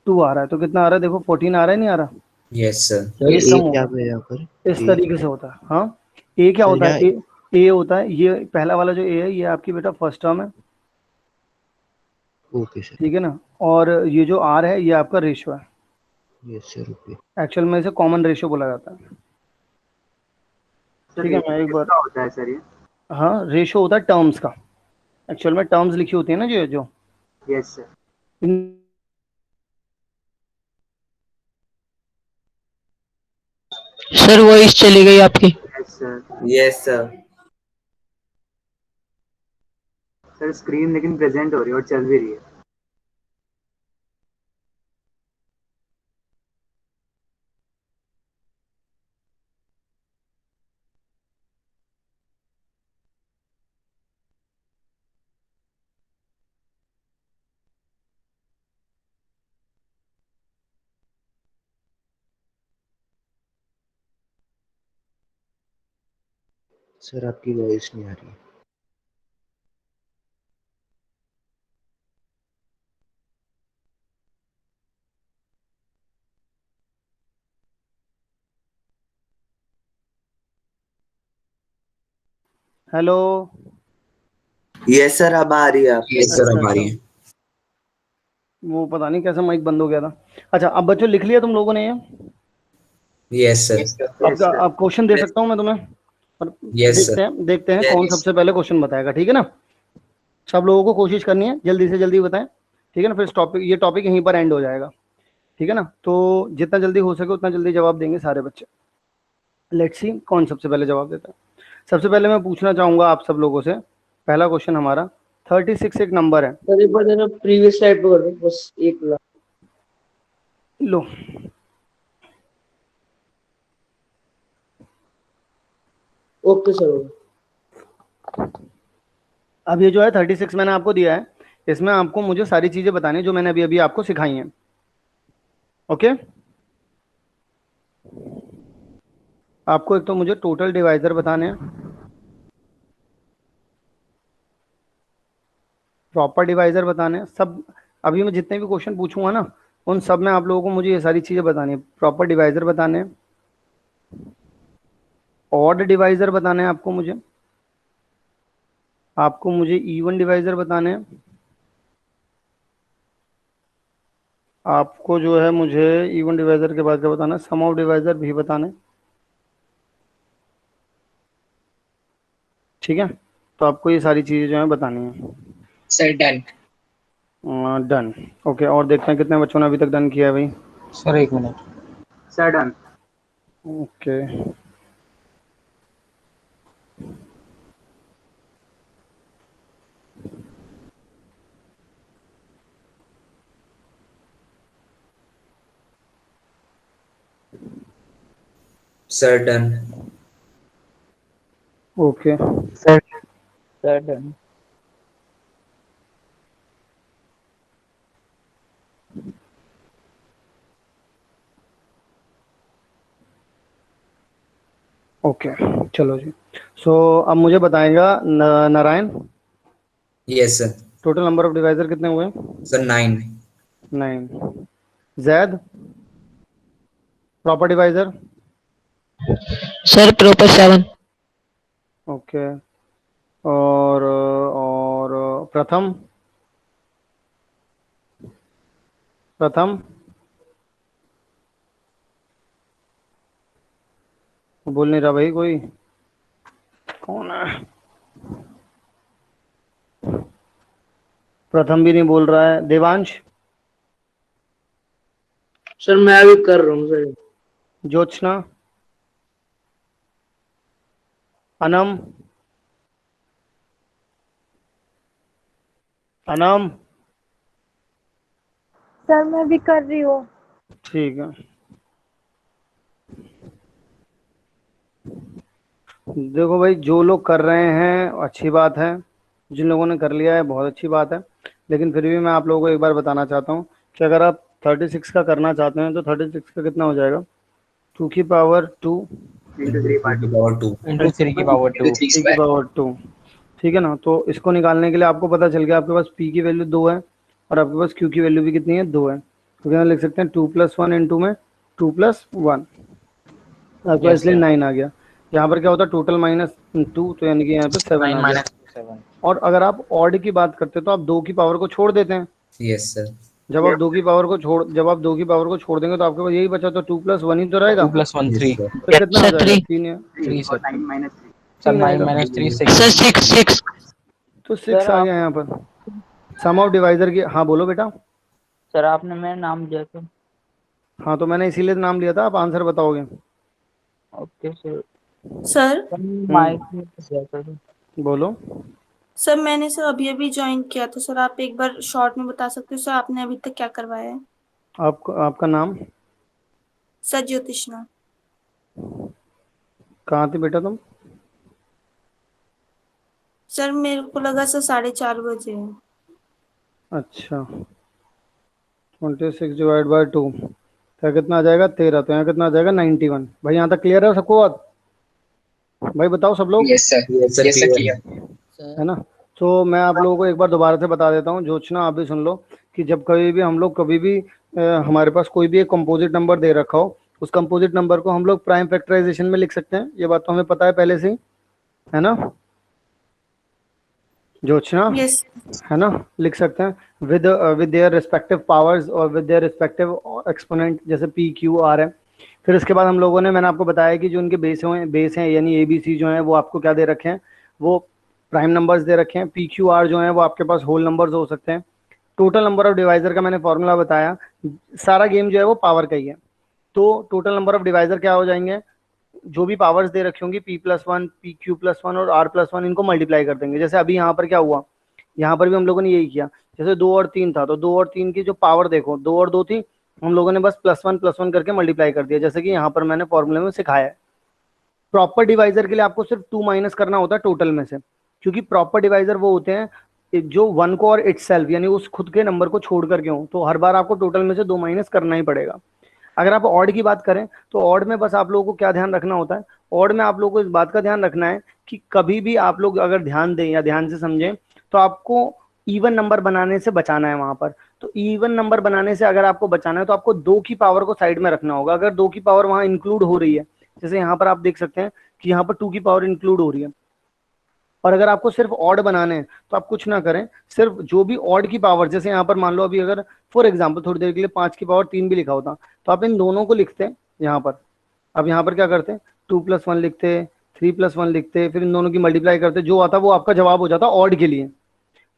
2 आ रहा है, तो कितना आ रहा है? देखो 14 आ रहा है, नहीं आ रहा? Yes sir. सर ये ए सम क्या होगा, पे है यहाँ पर? इस ए तरीके से होता है। हाँ, ए क्या सर होता यहाँ है? ए होता है, ये पहला वाला जो ए है, ये आपकी बेटा फर्स्ट टर्म है, ओके सर। ठीक है ना। और ये जो आर है, ये आपका रेशियो है। Yes sir okay. एक्चुअल में इसे कॉमन रेशियो बोला जाता है, सर ठीक है। मैं एक बार, किसका होता है सर ये? हाँ, रेशियो होता है टर्म्स का। एक्चुअल में टर्म्स लिखी होती है ना जो जो यस सर। इन- सर वॉइस चली गई आपकी। Yes sir. Yes sir. Sir screen लेकिन प्रेजेंट हो रही है और चल भी रही है। सर आपकी वॉइस नहीं आ रही। हेलो। यस सर अब आ रही है आपकी। यस सर अच्छा अब आ अच्छा, रही है। वो पता नहीं कैसे माइक बंद हो गया था। अच्छा, अब बच्चों लिख लिया तुम लोगों ने ये? Yes sir. अब क्वेश्चन दे सकता हूँ मैं तुम्हें, और यस देखते सर। हैं देखते हैं कौन यस सबसे पहले क्वेश्चन बताएगा, ठीक है ना। सब लोगों को कोशिश करनी है जल्दी से जल्दी बताएं, ठीक है ना। फिर ये टॉपिक यहीं पर एंड हो जाएगा, ठीक है ना। तो जितना जल्दी हो सके उतना जल्दी जवाब देंगे सारे बच्चे। लेट्स सी कौन सबसे पहले जवाब देता है। सबसे पहले मैं पूछना चाहूंगा आप सब लोगों से, पहला क्वेश्चन हमारा 36 एक नंबर है। सर एक बार जरा प्रीवियस स्लाइड पे कर दो बस एक मिनट। लो, ओके सर ओके। अब ये जो है 36 मैंने आपको दिया है, इसमें आपको मुझे सारी चीजें बतानी है जो मैंने अभी अभी आपको सिखाई हैं, ओके। आपको एक तो मुझे टोटल डिवाइजर बताने हैं, प्रॉपर डिवाइजर बताने हैं, सब। अभी मैं जितने भी क्वेश्चन पूछूंगा ना, उन सब में आप लोगों को मुझे ये सारी चीजें बतानी है। प्रॉपर डिवाइजर बताने हैं, ऑड डिवाइजर बताने हैं आपको मुझे इवन डिवाइजर बताने हैं, आपको जो है मुझे इवन डिवाइजर के बाद क्या बताना है, सम ऑफ डिवाइजर भी बताना है। ठीक है, तो आपको ये सारी चीजें जो है बतानी है। Sir done. डन। ओके, और देखते हैं कितने बच्चों ने अभी तक डन किया है भाई। Sir 1 minute. Sir done. Okay, sir done. Okay, sir done. Okay, चलो जी। सो अब मुझे बताएगा Narayan, yes sir. Total number of divisor कितने हुए? Sir 9। 9। Zaid, proper divisor? Sir proper 7। Okay, और प्रथम? प्रथम बोल नहीं रहा भाई, कोई कौन है? प्रथम भी नहीं बोल रहा है। देवांश? सर मैं अभी कर रहा हूँ सर। ज्योत्सना? अनम? अनम? सर मैं भी कर रही हूँ। ठीक है, देखो भाई, जो लोग कर रहे हैं अच्छी बात है, जिन लोगों ने कर लिया है बहुत अच्छी बात है, लेकिन फिर भी मैं आप लोगों को एक बार बताना चाहता हूँ कि अगर आप 36 का करना चाहते हैं तो 36 का कितना हो जाएगा? 2 की पावर 2 इंटू 3 पार्ट 2 इंटू 3 की पावर 2। 3 की पावर 2। ठीक है ना, तो इसको निकालने के लिए आपको पता चल गया आपके पास p की वैल्यू 2 है और आपके पास q की वैल्यू भी कितनी है? 2 है। तो क्या लिख सकते हैं 2+1 इंटू में 2+1, आपके पास इसलिए 9 आ गया। यहाँ पर क्या होता है टोटल -2, तो यानी कि यहाँ पे 7 आ गया। 7। और अगर आप ऑड की बात करते हैं तो आप 2 की पावर को छोड़ देते हैं। Yes sir. जब आप 2 की पावर को छोड़ देंगे तो आपके पास यही बचा, तो 2+1 ही तो रहेगा। 2 + 1 3। तो कितना आ सर, जाएगा? 3। 3 है। 3 और सर। 9 माइनस 3। सर 3 9 आएगा। - 3 सर 6। 6। तो 6 आ गया यहाँ पर। सम ऑफ डिवाइजर की, हाँ बोलो बेटा। सर आपने मेरा नाम दिया था। हाँ, तो मैंने इसीलिए नाम लिया था, आप आंसर बताओगे। Okay sir. सर माइक में दिया था सर। बोलो। सर मैंने सर अभी अभी ज्वाइन किया था सर, आप एक बार शॉर्ट में बता सकते हो सर आपने अभी तक क्या करवाया है? आपका नाम? सर ज्योतिष्ना। कहाँ थी बेटा तुम? सर मेरे को लगा सर 4:30 बजे है। अच्छा, 26 डिवाइड बाई 2 तो कितना आ जाएगा? 13। तो यहाँ कितना आ जाएगा? 91। भाई यहाँ तक क्लियर है सबको बात? भाई बताओ सब लोग। Yes sir. Yes sir yes sir clear. Clear. है ना? तो मैं आप लोगों को एक बार दोबारा से बता देता हूँ, ज्योत्सना आप भी सुन लो, कि जब कभी भी हम लोग हमारे पास कोई भी एक कंपोजिट नंबर दे रखा हो, उस कंपोजिट नंबर को हम लोग प्राइम फैक्टराइजेशन में लिख सकते हैं। ये बात तो हमें पता है पहले से ही, है ना ज्योत्सना? यस। है ना? लिख सकते हैं विद देयर रिस्पेक्टिव पावर्स और विद देयर रिस्पेक्टिव एक्सपोनेंट, जैसे पी क्यू आर है। फिर उसके बाद हम लोगों ने, मैंने आपको बताया कि जो उनके बेस हैं यानी ABC जो हैं वो आपको क्या दे रखे हैं? वो प्राइम नंबर्स दे रखे हैं। पी क्यू आर जो हैं वो आपके पास होल नंबर्स हो सकते हैं। टोटल नंबर ऑफ डिवाइजर का मैंने फॉर्मूला बताया। सारा गेम जो है वो पावर का ही है। तो टोटल नंबर ऑफ डिवाइजर क्या हो जाएंगे? जो भी पावर्स दे रखी होंगी P+1, PQ+1 और R+1, इनको मल्टीप्लाई कर देंगे। जैसे अभी यहाँ पर क्या हुआ, यहाँ पर भी हम लोगों ने यही किया। जैसे 2 और 3 था, तो 2 और 3 की जो पावर देखो, 2 और 2 थी, हम लोगों ने बस +1 करके मल्टीप्लाई कर दिया, जैसे कि यहाँ पर मैंने फॉर्मूले में सिखाया है। प्रॉपर डिवाइजर के लिए आपको सिर्फ 2 माइनस करना होता है टोटल में से, क्योंकि प्रॉपर डिवाइजर वो होते हैं जो 1 को और इटसेल्फ यानी उस खुद के नंबर को छोड़ करके हो, तो हर बार आपको टोटल में से 2 माइनस करना ही पड़ेगा। अगर आप ऑड की बात करें तो ऑड में बस आप लोगों को क्या ध्यान रखना होता है? ऑड में आप लोगों को इस बात का ध्यान रखना है कि कभी भी आप लोग अगर ध्यान दें या ध्यान से समझें तो आपको इवन नंबर बनाने से बचाना है वहां पर। तो इवन नंबर बनाने से अगर आपको बचाना है तो आपको 2 की पावर को साइड में रखना होगा। अगर 2 की पावर वहां इंक्लूड हो रही है, जैसे यहाँ पर आप देख सकते हैं कि यहाँ पर 2 की पावर इंक्लूड हो रही है, और अगर आपको सिर्फ ऑड बनाने हैं तो आप कुछ ना करें, सिर्फ जो भी ऑड की पावर, जैसे यहाँ पर मान लो अभी अगर फॉर एग्जाम्पल थोड़ी देर के लिए 5 की पावर 3 भी लिखा होता, तो आप इन दोनों को लिखते हैं यहाँ पर। अब यहाँ पर क्या करते हैं, 2+1 लिखते, 3+1 लिखते, फिर इन दोनों की मल्टीप्लाई करते, जो आता वो आपका जवाब हो जाता ऑड के लिए।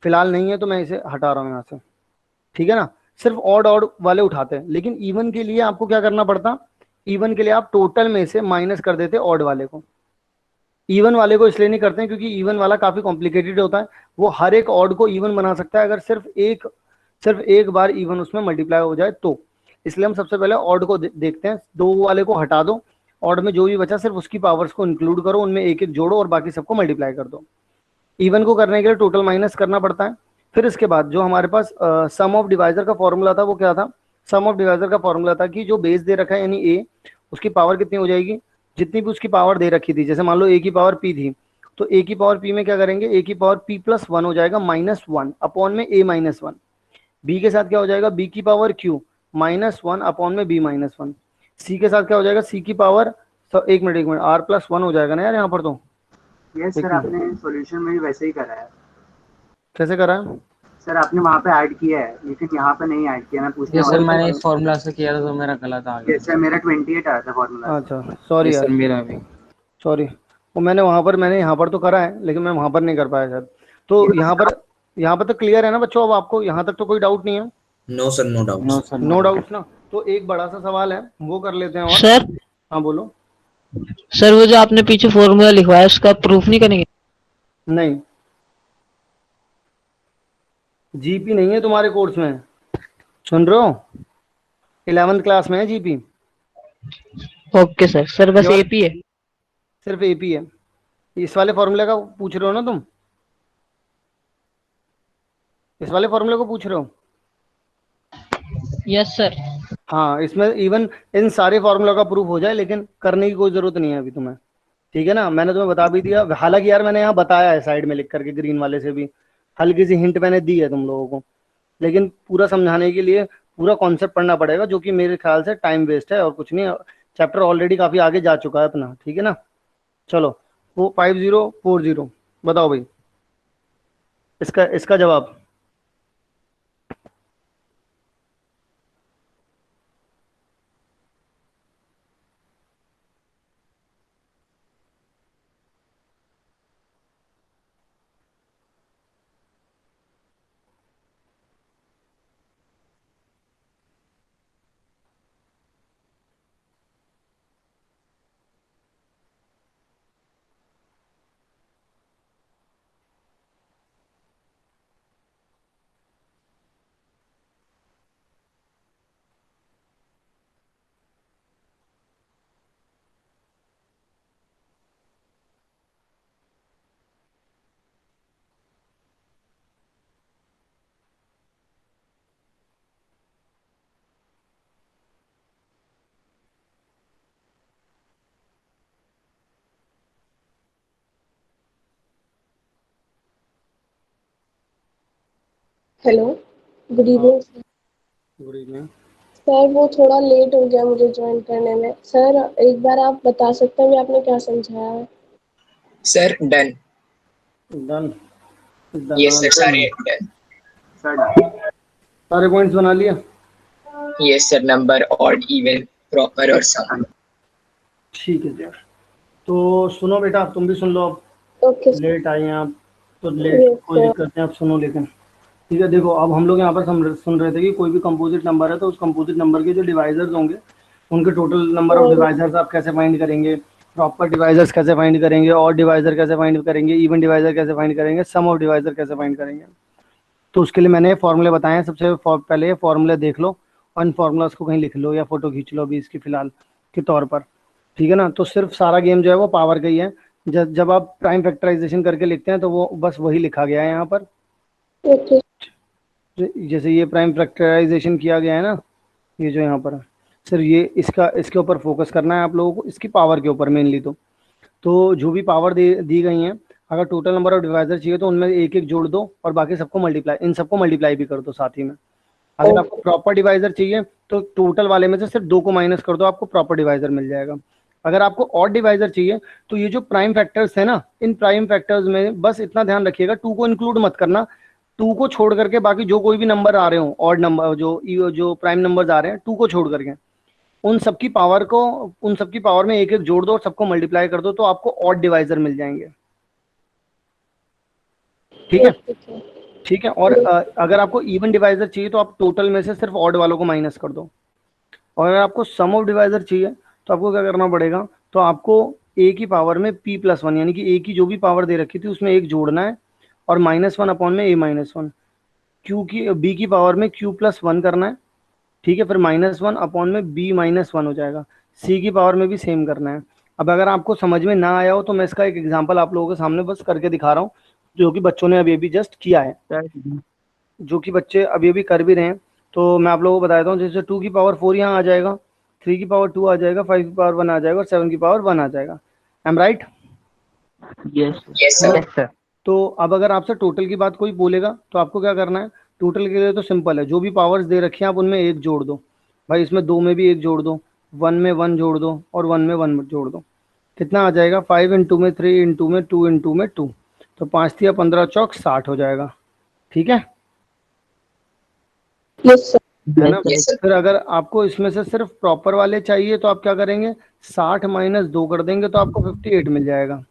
फिलहाल नहीं है तो मैं इसे हटा रहा हूँ यहाँ से, ठीक है ना। सिर्फ ऑड ऑड वाले उठाते हैं, लेकिन इवन के लिए आपको क्या करना पड़ता, इवन के लिए आप टोटल में से माइनस कर देते ऑड वाले को। इवन वाले को इसलिए नहीं करते हैं क्योंकि इवन वाला काफी कॉम्प्लिकेटेड होता है, वो हर एक ऑड को इवन बना सकता है अगर सिर्फ एक बार इवन उसमें मल्टीप्लाई हो जाए तो। इसलिए हम सबसे पहले ऑड को देखते हैं, 2 वाले को हटा दो, ऑड में जो भी बचा सिर्फ उसकी पावर्स को इंक्लूड करो, उनमें एक एक जोड़ो और बाकी सबको मल्टीप्लाई कर दो। इवन को करने के लिए टोटल माइनस करना पड़ता है। फिर इसके बाद जो हमारे पास सम ऑफ डिवाइजर का फॉर्मूला था वो क्या था, सम ऑफ डिवाइजर का फॉर्मूला था कि जो बेस दे रखा है यानी ए, उसकी पावर कितनी हो जाएगी, जितनी भी उसकी पावर दे रखी थी। जैसे मान लो ए की पावर पी थी, तो ए की पावर पी में क्या करेंगे, ए की पावर p+1 हो जाएगा -1 अपॉन में a-1। बी के साथ क्या हो जाएगा, बी की पावर q -1 अपॉन में b-1। सी के साथ क्या हो जाएगा, सी की पावर, एक मिनट r+1 हो जाएगा ना यार यहाँ पर। तो यस सर, आपने सॉल्यूशन में भी वैसे ही करा है। कैसे करा है सर? आपने वहाँ पे ऐड किया है लेकिन यहाँ पे नहीं ऐड किया। मैं पूछने सर मैंने इस फॉर्मूला से किया था तो मेरा गलत आ गया। यस सर, मेरा 28 आया था फॉर्मूला। अच्छा सॉरी यार, मेरा भी सॉरी, वो मैंने यहाँ पर तो करा है लेकिन मैं वहां पर नहीं कर पाया सर। तो यहाँ पर तो क्लियर है ना बच्चों, अब आपको यहाँ तक तो कोई डाउट नहीं है? No sir, no doubt. No doubt ना। तो एक बड़ा सा सवाल है वो कर लेते हैं। और सर, हाँ बोलो। सर वो जो आपने पीछे फॉर्मूला लिखवाया उसका प्रूफ नहीं करेंगे? नहीं, जीपी नहीं है तुम्हारे कोर्स में, सुन रहे हो? 11th क्लास में है जीपी। ओके सर, सर बस एपी है, सिर्फ एपी है। इस वाले फॉर्मूले का पूछ रहे हो ना तुम, इस वाले फॉर्मूले को पूछ रहे हो? Yes sir. हाँ, इसमें इवन इन सारे फॉर्मूला का प्रूफ हो जाए लेकिन करने की कोई जरूरत नहीं है अभी तुम्हें, ठीक है ना। मैंने तुम्हें बता भी दिया, हालांकि यार मैंने यहाँ बताया है साइड में लिख करके ग्रीन वाले से भी, हल्की सी हिंट मैंने दी है तुम लोगों को, लेकिन पूरा समझाने के लिए पूरा कॉन्सेप्ट पढ़ना पड़ेगा, जो कि मेरे ख्याल से टाइम वेस्ट है और कुछ नहीं। चैप्टर ऑलरेडी काफी आगे जा चुका है अपना, ठीक है ना। चलो, वो 5040 बताओ भाई इसका जवाब। Hello, good evening. Good evening sir, वो थोड़ा लेट हो गया मुझे ज्वाइन करने में। सर एक बार आप बता सकते हैं आपने क्या समझाया है? Sir done. Done, yes sir, सारे डन। सारे पॉइंट्स बना लिया? Yes sir, number odd even proper और सम। ठीक है यार, तो सुनो बेटा, तुम भी सुन लो। अब ओके लेट आए हैं आप तो लेट, कोई दिक्कत नहीं, आप सुनो। लेकिन ठीक है, देखो अब हम लोग यहाँ पर सुन रहे थे कि कोई भी कंपोजिट नंबर है तो उस कंपोजिट नंबर के जो डिवाइजर्स होंगे उनके टोटल नंबर ऑफ डिवाइजर्स आप कैसे फाइंड करेंगे, प्रॉपर डिवाइजर्स कैसे फाइंड करेंगे, ऑड डिवाइजर कैसे फाइंड करेंगे, इवन डिवाइजर कैसे फाइंड करेंगे, सम ऑफ डिवाइजर कैसे फाइंड करेंगे। तो उसके लिए मैंने फॉर्मूले बताए हैं। सबसे पहले फॉर्मूले देख लो और इन फॉर्मूलाज को कहीं लिख लो या फोटो खींच लो अभी इसकी फिलहाल के तौर पर, ठीक है ना। तो सिर्फ सारा गेम जो है वो पावर का ही है। जब आप प्राइम फैक्टराइजेशन करके लिखते हैं तो वो बस वही लिखा गया है यहाँ पर। जैसे ये प्राइम फैक्टराइजेशन किया गया है ना, ये जो यहाँ पर है, सिर्फ ये इसके ऊपर फोकस करना है आप लोगों को, इसकी पावर के ऊपर मेनली। तो जो भी पावर दी गई है, अगर टोटल नंबर ऑफ डिवाइजर चाहिए तो उनमें एक एक जोड़ दो और बाकी सबको मल्टीप्लाई, इन सबको मल्टीप्लाई भी कर दो साथ ही में। अगर आपको प्रॉपर डिवाइजर चाहिए तो टोटल वाले में से सिर्फ 2 को माइनस कर दो, आपको प्रॉपर डिवाइजर मिल जाएगा। अगर आपको ऑड डिवाइजर चाहिए तो ये जो प्राइम फैक्टर्स है ना, इन प्राइम फैक्टर्स में बस इतना ध्यान रखिएगा, 2 को इंक्लूड मत करना। 2 को छोड़ करके बाकी जो कोई भी नंबर आ रहे हो, ऑड नंबर जो प्राइम नंबर्स आ रहे हैं 2 को छोड़ करके, उन सबकी पावर में एक एक जोड़ दो और सबको मल्टीप्लाई कर दो, तो आपको ऑड डिवाइजर मिल जाएंगे। ठीक है, ठीक है। और अगर आपको इवन डिवाइजर चाहिए तो आप टोटल में से सिर्फ ऑड वालों को माइनस कर दो। और अगर आपको सम ऑफ डिवाइजर चाहिए तो आपको क्या करना पड़ेगा, तो आपको a की पावर में p+1 यानी कि a की जो भी पावर दे रखी थी उसमें एक जोड़ना है, और -1 अपॉन में a-1, q की b की पावर में q+1 करना है। ठीक है, फिर -1 अपॉन में b-1 हो जाएगा। c की पावर में भी सेम करना है। अब अगर आपको समझ में ना आया हो तो मैं इसका एक एग्जांपल आप लोगों के सामने बस करके दिखा रहा हूँ, जो कि बच्चों ने अभी जस्ट किया है, जो कि बच्चे अभी कर भी रहे हैं। तो मैं आप लोगों को बता देता हूँ, जैसे 2 की पावर 4 यहाँ आ जाएगा, 3 की पावर 2 आ जाएगा, 5 की पावर 1 आ जाएगा और 7 की पावर 1 आ जाएगा। Am right? Yes sir. तो अब अगर आपसे टोटल की बात कोई बोलेगा तो आपको क्या करना है, टोटल के लिए तो सिंपल है, जो भी पावर्स दे रखी हैं आप उनमें एक जोड़ दो। भाई इसमें 2 में भी एक जोड़ दो, 1 में 1 जोड़ दो और 1 में 1 जोड़ दो। कितना आ जाएगा, 5 इंटू में 3 इंटू में 2 इंटू में 2, तो 5 तिया 15 चौक 60 हो जाएगा। ठीक है, है ना? फिर अगर आपको इसमें से सिर्फ प्रॉपर वाले चाहिए तो आप क्या करेंगे, 60 - 2 कर देंगे तो आपको 58 मिल जाएगा।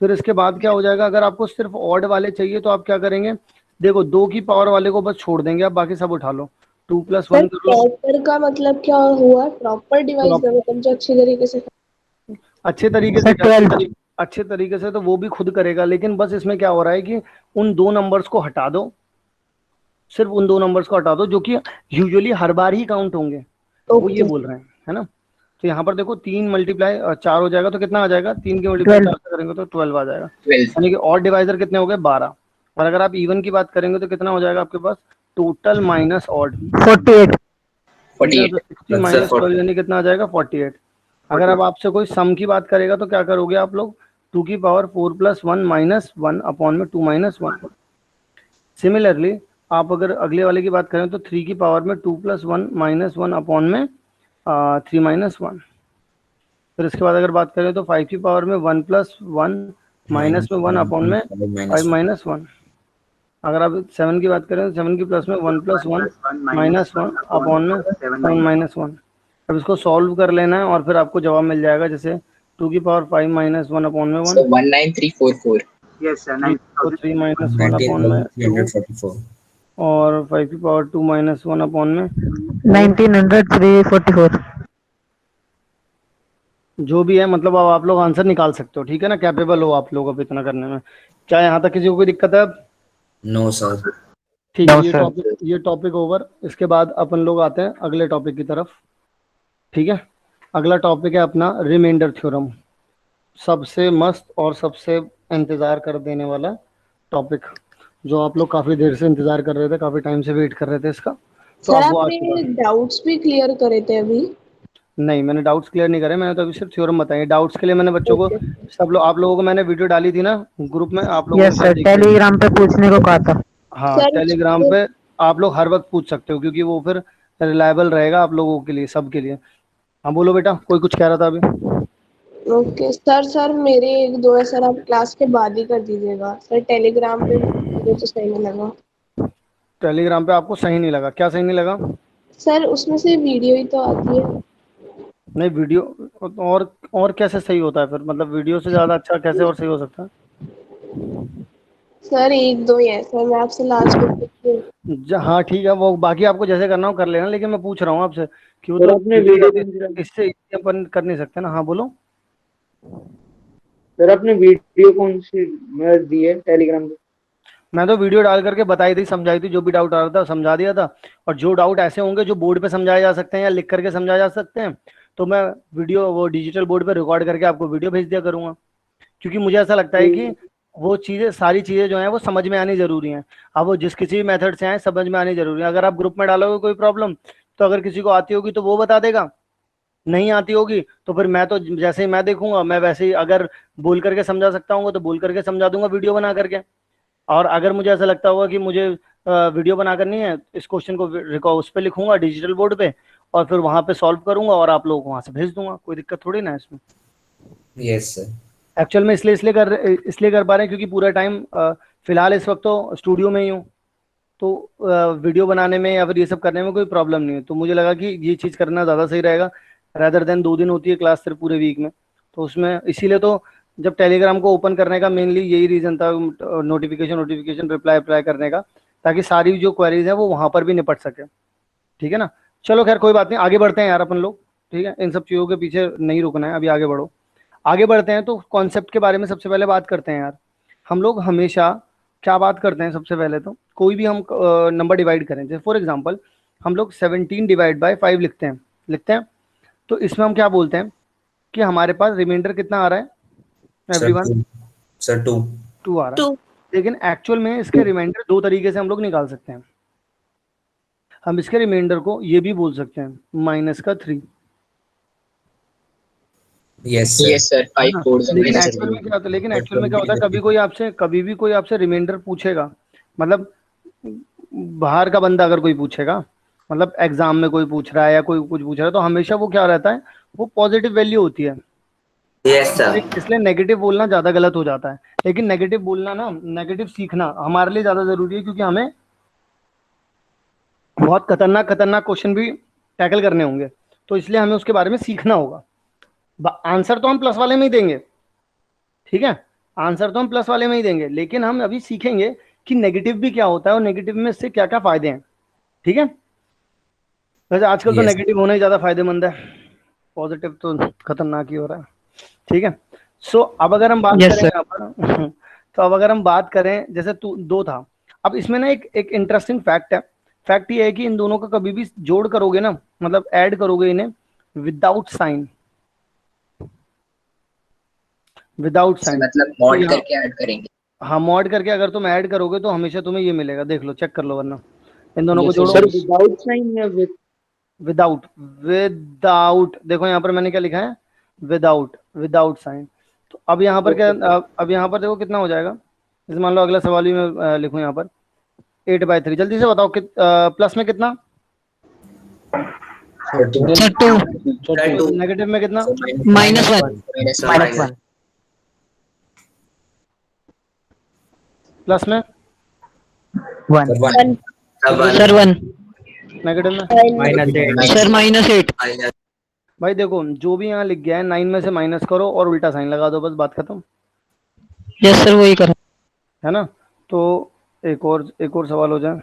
फिर इसके बाद क्या हो जाएगा, अगर आपको सिर्फ ऑड वाले चाहिए तो आप क्या करेंगे, देखो 2 की पावर वाले को बस छोड़ देंगे, आप बाकी सब उठा लो, 2+1 कर लो। प्रॉपर का मतलब क्या हुआ? प्रॉपर डिवाइस का मतलब जो अच्छे तरीके से अच्छे तरीके से तो वो भी खुद करेगा, लेकिन बस इसमें क्या हो रहा है कि उन 2 नंबर्स को हटा दो, सिर्फ उन 2 नंबर्स को हटा दो जो कि यूजुअली हर बार ही काउंट होंगे। वो ये बोल रहे हैं, है ना? तो यहाँ पर देखो 3 × 4 हो जाएगा तो कितना आ जाएगा, 3 के मल्टीप्लाई 4 से करेंगे तो 12 आ जाएगा। यानी कि ऑड डिवाइजर कितने हो गए, 12। और अगर आप इवन की बात करेंगे तो कितना हो जाएगा आपके पास, टोटल माइनस ऑड 48। 60 - 12 यानी कितना आ जाएगा, 48। अगर अब आपसे कोई सम की बात करेगा तो क्या करोगे आप लोग, 2 की पावर 4+1 -1 अपॉन में 2 - 1। सिमिलरली आप अगर अगले वाले की बात करें तो 3 की पावर में 2+1 -1 अपॉन में 3 - 1। फिर इसके बाद अगर बात करें तो 5 की पावर में 1+1 -1 अपॉन में 5 - 1। अगर आप 7 की बात करें तो 7 की प्लस में 1+1 -1 अपॉन में 7 - 1। अब इसको सॉल्व कर लेना है और फिर आपको जवाब मिल जाएगा, जैसे 2 की पावर 5 - 1 अपॉन में 1, 19344। यस सर, 3 - 1 अपॉन में 2 और 5 की पावर 2 - 1 अपॉन में 1900 जो भी है, मतलब अब आप लोग आंसर निकाल सकते हो। ठीक है ना, कैपेबल हो आप लोग अब इतना करने में। क्या यहाँ तक किसी को कोई दिक्कत है अब? No sir. ठीक है, ये टॉपिक ओवर। इसके बाद अपन लोग आते हैं अगले टॉपिक की तरफ। ठीक है, अगला टॉपिक है अपना रिमाइंडर थ्योरम, सबसे मस्त और सबसे इंतजार कर देने वाला टॉपिक, जो आप लोग काफी देर से इंतजार कर रहे थे, काफी टाइम से वेट कर रहे थे इसका। तो सर आपको आपने डाउट्स भी क्लियर करे थे अभी? नहीं, मैंने डाउट्स क्लियर नहीं करे, मैंने तो अभी सिर्फ थ्योरम बताए। डाउट्स के लिए मैंने बच्चों को आप लोगों को मैंने वीडियो डाली थी ना ग्रुप में, आप लोगों यस सर, टेलीग्राम पे पूछने को कहा था। हाँ, टेलीग्राम पे आप लोग हर वक्त पूछ सकते हो, क्योंकि वो फिर रिलायबल रहेगा आप लोगों के लिए, सबके लिए। हाँ बोलो बेटा, कोई कुछ कह रहा था अभी? ओके सर मेरे 1-2 है सर, आप क्लास के बाद ही कर दीजिएगा सर। टेलीग्राम पे मुझे तो सही नहीं लगा। टेलीग्राम पे आपको सही नहीं लगा? क्या सही नहीं लगा सर? उसमें से वीडियो ही तो आती है। नहीं, वीडियो और कैसे सही होता है फिर, मतलब वीडियो से ज्यादा अच्छा कैसे और सही हो सकता है? सर 1-2 ही है सर, मैं आपसे लास्ट हाँ ठीक है, वो बाकी आपको जैसे करना हो कर लेना, लेकिन मैं पूछ रहा हूँ आपसे कि वो तो इससे अपन कर नहीं सकते ना। हाँ बोलो सर, आपने वीडियो कौन सी दी है टेलीग्राम पे? मैं तो वीडियो डाल करके बताई थी, समझाई थी, जो भी डाउट आ रहा था समझा दिया था। और जो डाउट ऐसे होंगे जो बोर्ड पे समझाए जा सकते हैं या लिख करके समझाए जा सकते हैं, तो मैं वीडियो वो डिजिटल बोर्ड पे रिकॉर्ड करके आपको वीडियो भेज दिया करूंगा, क्योंकि मुझे ऐसा लगता है कि वो चीज़ें, सारी चीज़ें जो हैं वो समझ में आनी जरूरी हैं। अब वो जिस किसी भी मेथड से आए समझ में आनी जरूरी है। अगर आप ग्रुप में डालोगे कोई प्रॉब्लम, तो अगर किसी को आती होगी तो वो बता देगा, नहीं आती होगी तो फिर मैं तो जैसे ही मैं देखूंगा, मैं वैसे ही अगर बोल करके समझा सकता हूँ तो बोल करके समझा दूंगा वीडियो बना करके। और अगर मुझे ऐसा लगता होगा कि मुझे वीडियो बना करनी है, इस क्वेश्चन को उस पर लिखूंगा डिजिटल बोर्ड पे, और फिर वहां पे सॉल्व करूंगा और आप लोगों को वहां से भेज दूंगा, कोई दिक्कत थोड़ी ना है इसमें। Yes sir. एक्चुअल में इसलिए कर पा रहे हैं क्योंकि पूरा टाइम फिलहाल इस वक्त तो स्टूडियो में ही हूँ, तो वीडियो बनाने में या फिर ये सब करने में कोई प्रॉब्लम नहीं है, तो मुझे लगा कि ये चीज़ करना ज़्यादा सही रहेगा रादर देन 2 दिन होती है क्लास सिर्फ पूरे वीक में। तो उसमें इसीलिए तो जब टेलीग्राम को ओपन करने का मेनली यही रीज़न था, नोटिफिकेशन रिप्लाई करने का, ताकि सारी जो क्वेरीज हैं वो वहाँ पर भी निपट सके। ठीक है ना, चलो खैर कोई बात नहीं, आगे बढ़ते हैं यार अपन लोग। ठीक है, इन सब चीज़ों के पीछे नहीं रुकना है, अभी आगे बढ़ो। आगे बढ़ते हैं तो कॉन्सेप्ट के बारे में सबसे पहले बात करते हैं यार। हम लोग हमेशा क्या बात करते हैं, सबसे पहले तो कोई भी हम नंबर डिवाइड करें, जैसे फॉर एग्जांपल हम लोग 17 डिवाइड बाय 5 लिखते हैं, तो इसमें हम क्या बोलते हैं कि हमारे पास रिमाइंडर कितना आ रहा है एवरीवन? सर 2 आ रहा है। लेकिन एक्चुअल में इसके रिमाइंडर 2 तरीके से हम लोग निकाल सकते हैं। हम इसके रिमाइंडर को ये भी बोल सकते हैं -3। यस सर 5 4 लेकिन एक्चुअल में क्या होता है, कभी भी कोई आपसे रिमाइंडर पूछेगा, मतलब बाहर का बंदा अगर कोई पूछेगा, मतलब एग्जाम में कोई पूछ रहा है या कोई कुछ पूछ रहा है, तो हमेशा वो क्या रहता है, वो पॉजिटिव वैल्यू होती है। Yes sir. इसलिए नेगेटिव बोलना ज्यादा गलत हो जाता है। लेकिन नेगेटिव बोलना ना, नेगेटिव सीखना हमारे लिए ज्यादा जरूरी है, क्योंकि हमें बहुत खतरनाक क्वेश्चन भी टैकल करने होंगे, तो इसलिए हमें उसके बारे में सीखना होगा। आंसर तो हम प्लस वाले में ही देंगे, ठीक है, आंसर तो हम प्लस वाले में ही देंगे, लेकिन हम अभी सीखेंगे कि नेगेटिव भी क्या होता है और नेगेटिव में से क्या क्या फायदे हैं। ठीक है, वैसे आजकल तो नेगेटिव होना ही ज्यादा फायदेमंद है, पॉजिटिव तो खतरनाक ही हो रहा है। ठीक है, सो अब अगर हम बात करें यहाँ पर तो अब अगर हम बात करें, जैसे 2 था, अब इसमें ना एक इंटरेस्टिंग फैक्ट है। फैक्ट ये है कि इन दोनों का कभी भी जोड़ करोगे ना, मतलब ऐड करोगे इन्हें विदाउट साइन, मतलब मॉड करके ऐड करेंगे। हाँ, मॉड करके अगर तुम ऐड करोगे तो हमेशा तुम्हें ये मिलेगा, देख लो, चेक कर लो, वरना इन दोनों को जोड़ो। सर विदाउट साइन या विदाउट देखो यहाँ पर मैंने क्या लिखा है, विदाउट साइन। तो अब यहाँ पर क्या, अब यहाँ पर देखो कितना हो जाएगा। जैसे मान लो अगला सवाल भी मैं लिखूँ यहाँ पर 8/3, जल्दी से बताओ प्लस में कितना, नेगेटिव में कितना, -1 प्लस में 1 सर 1 नेगेटिव में सर -8। भाई देखो जो भी यहाँ लिख गया है 9 में से माइनस करो और उल्टा साइन लगा दो, बस बात खत्म। यस सर, वही करो, है ना। तो एक और सवाल हो जाए।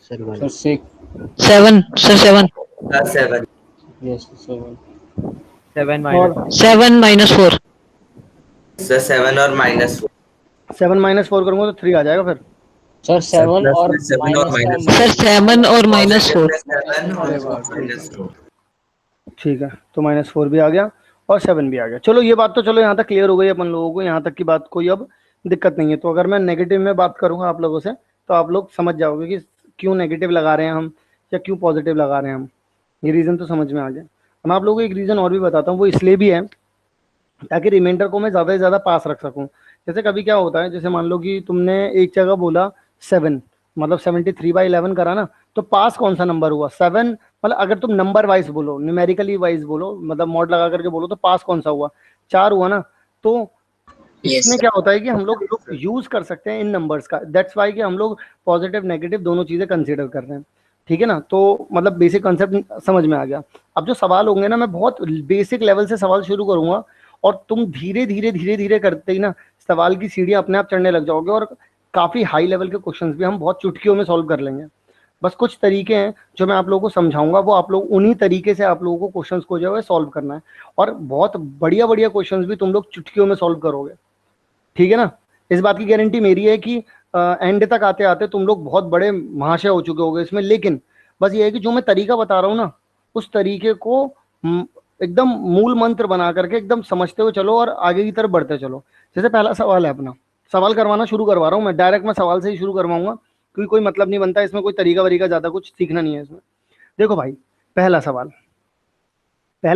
सर 7 सर 7 7 यस 7 7 -4 सर 7 और -4 7 -4 करूंगा तो 3 आ जाएगा फिर। सर 7 और सर 7 और -4। ठीक है, तो -4 भी आ गया और 7 भी आ गया। चलो ये बात तो चलो यहाँ तक क्लियर हो गई अपन लोगों को, यहाँ तक की बात कोई अब दिक्कत नहीं है। तो अगर मैं नेगेटिव में बात करूंगा आप लोगों से तो आप लोग समझ जाओगे कि क्यों नेगेटिव लगा रहे हैं हम या क्यों पॉजिटिव लगा रहे हैं हम, ये रीज़न तो समझ में आ गया। मैं आप लोगों को एक रीज़न और भी बताता हूँ, वो इसलिए भी है ताकि रिमाइंडर को मैं ज़्यादा से ज़्यादा पास रख सकूँ। जैसे कभी क्या होता है, जैसे मान लो कि तुमने एक जगह बोला 7, मतलब 73/11 करा ना, तो पास कौन सा नंबर हुआ 7, मतलब अगर तुम नंबर वाइज बोलो, न्यूमेरिकली वाइज बोलो, मतलब मॉड लगा करके बोलो, तो पास कौन सा हुआ, 4 हुआ ना। तो इसमें क्या होता है कि हम लोग यूज कर सकते हैं इन नंबर्स का, दैट्स वाई कि हम लोग पॉजिटिव नेगेटिव दोनों चीजें कंसीडर कर रहे हैं। ठीक है ना, तो मतलब बेसिक कंसेप्ट समझ में आ गया। अब जो सवाल होंगे ना, मैं बहुत बेसिक लेवल से सवाल शुरू करूंगा और तुम धीरे धीरे करते ही ना सवाल की सीढ़ियां अपने आप चढ़ने लग जाओगे और काफी हाई लेवल के क्वेश्चंस भी हम बहुत चुटकियों में सॉल्व कर लेंगे। बस कुछ तरीके हैं जो मैं आप लोगों को समझाऊंगा, वो आप लोग उन्हीं तरीके से आप लोगों को क्वेश्चंस को जो है सॉल्व करना है, और बहुत बढ़िया क्वेश्चंस भी तुम लोग चुटकियों में सॉल्व करोगे। ठीक है ना, इस बात की गारंटी मेरी है कि एंड तक आते आते तुम लोग बहुत बड़े महाशय हो चुके होगे इसमें। लेकिन बस ये है कि जो मैं तरीका बता रहा हूँ ना, उस तरीके को एकदम मूल मंत्र बना करके एकदम समझते हुए चलो और आगे की तरफ बढ़ते चलो। जैसे पहला सवाल है अपना, सवाल करवाना शुरू करवा रहा हूँ मैं, डायरेक्ट मैं सवाल से ही शुरू करवाऊंगा, क्योंकि कोई मतलब नहीं बनता इसमें, कोई तरीका वरीका ज़्यादा कुछ सीखना नहीं है इसमें। देखो भाई, पहला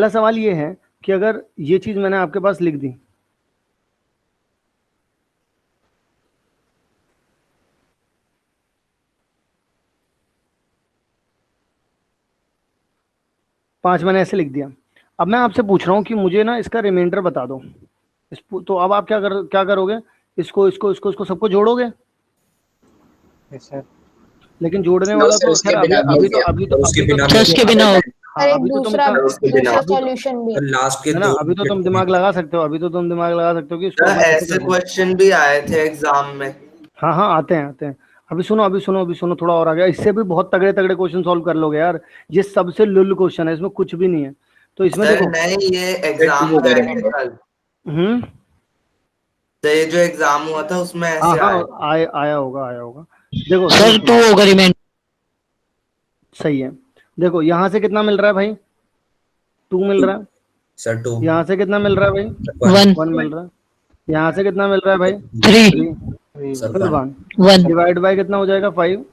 सवाल ये है कि अगर ये चीज़ मैंने आपके पास लिख दी, 5 मैंने ऐसे लिख दिया। अब मैं आपसे पूछ रहा हूँ कि मुझे ना इसका रिमाइंडर बता दो। तो अब आप क्या करोगे, इसको सबको जोड़ोगे, लेकिन जोड़ने वाला तो सर अभी तो उसके बिना हो हाँ, सर एक अभी तो तुम दूसरा इतना सॉल्यूशन भी लास्ट के है ना, दो अभी तो तुम दिमाग लगा सकते हो, कि इसको सर, अपन ऐसे ऐसे करें। क्वेश्चन भी आए थे एग्जाम में। हाँ हाँ आते हैं। अभी सुनो थोड़ा और आ गया, इससे भी बहुत तगड़े तगड़े क्वेश्चन सॉल्व कर लोगे यार। ये सबसे लुल क्वेश्चन है, इसमें कुछ भी नहीं है। तो इसमें सर देखो नहीं, ये एग्जाम में आए थे कल। तो ये जो एग्जाम हुआ था उसमें हाँ ऐसे हाँ आए। आया होगा। देखो सर सुनो, 2 होगा रिमाइंडर। सही है। देखो यहाँ से कितना मिल रहा है भाई, 2 मिल रहा है। सर 2। यहाँ से कितना मिल रहा है भाई, 1 1 मिल रहा है। यहाँ से कितना मिल रहा है भाई, 3 3 फिर 1 1 डिवाइड बाय कितना हो जाएगा 5।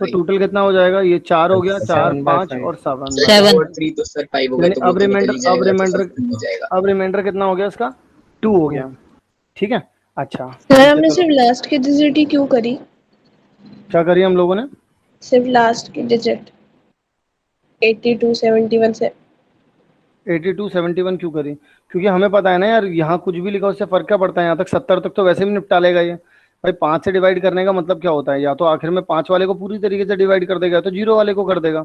तो टोटल कितना हो जाएगा, ये 4 हो गया, 4 5 और 7 7 और 3 तो सर 5 हो गया, यानी तो वो अब तो निकल ही जाएगा, तो रिमाइंडर सब हो जाएगा। अब रिमाइंडर कितना हो गया इसका, 2 हो गया। ठीक है, अच्छा सर हमने सिर्फ लास्ट की डिजिट ही क्यों करी? क्या करिए हम लोगों ने, सिर्फ लास्ट की डिजिट 82 71 से 82 71 क्यों करी, क्योंकि हमें पता है ना यार, यहाँ कुछ भी लिखा उससे फर्क क्या पड़ता है, यहाँ तक 70 तक तो वैसे भी निपटा लेगा ये भाई। 5 से डिवाइड करने का मतलब क्या होता है, या तो आखिर में 5 वाले को पूरी तरीके से डिवाइड कर देगा, तो 0 वाले को कर देगा।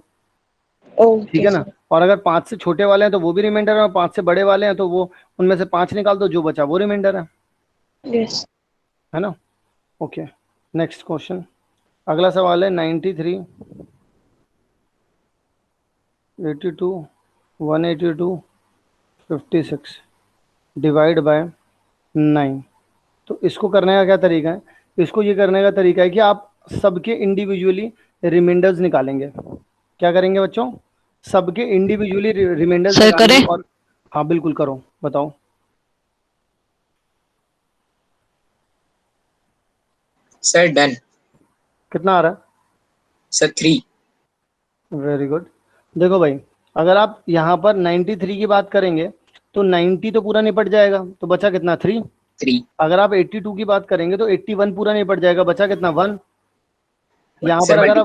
ठीक है ना, और अगर 5 से छोटे वाले हैं तो वो भी रिमाइंडर है, और 5 से बड़े वाले हैं तो वो उनमें से 5 निकाल दो, जो बचा वो रिमाइंडर है। यस है ना, ओके। नेक्स्ट क्वेश्चन, अगला सवाल है 93 82 182 56 डिवाइड बाय 9। तो इसको करने का क्या तरीका है, इसको ये करने का तरीका है कि आप सबके इंडिविजुअली रिमाइंडर्स निकालेंगे। क्या करेंगे बच्चों, सबके इंडिविजुअली रिमाइंडर्स सर निकालेंगे। करें? और हाँ बिल्कुल करो, बताओ। Sir done. कितना आ रहा है सर 3। Very good. देखो भाई, अगर आप यहाँ पर 93 की बात करेंगे तो 90 तो पूरा निपट जाएगा, तो बचा कितना 3। अगर आप 82 की बात करेंगे तो 81 पूरा निपट जाएगा, बचा कितना 1। यहाँ पर अगर आप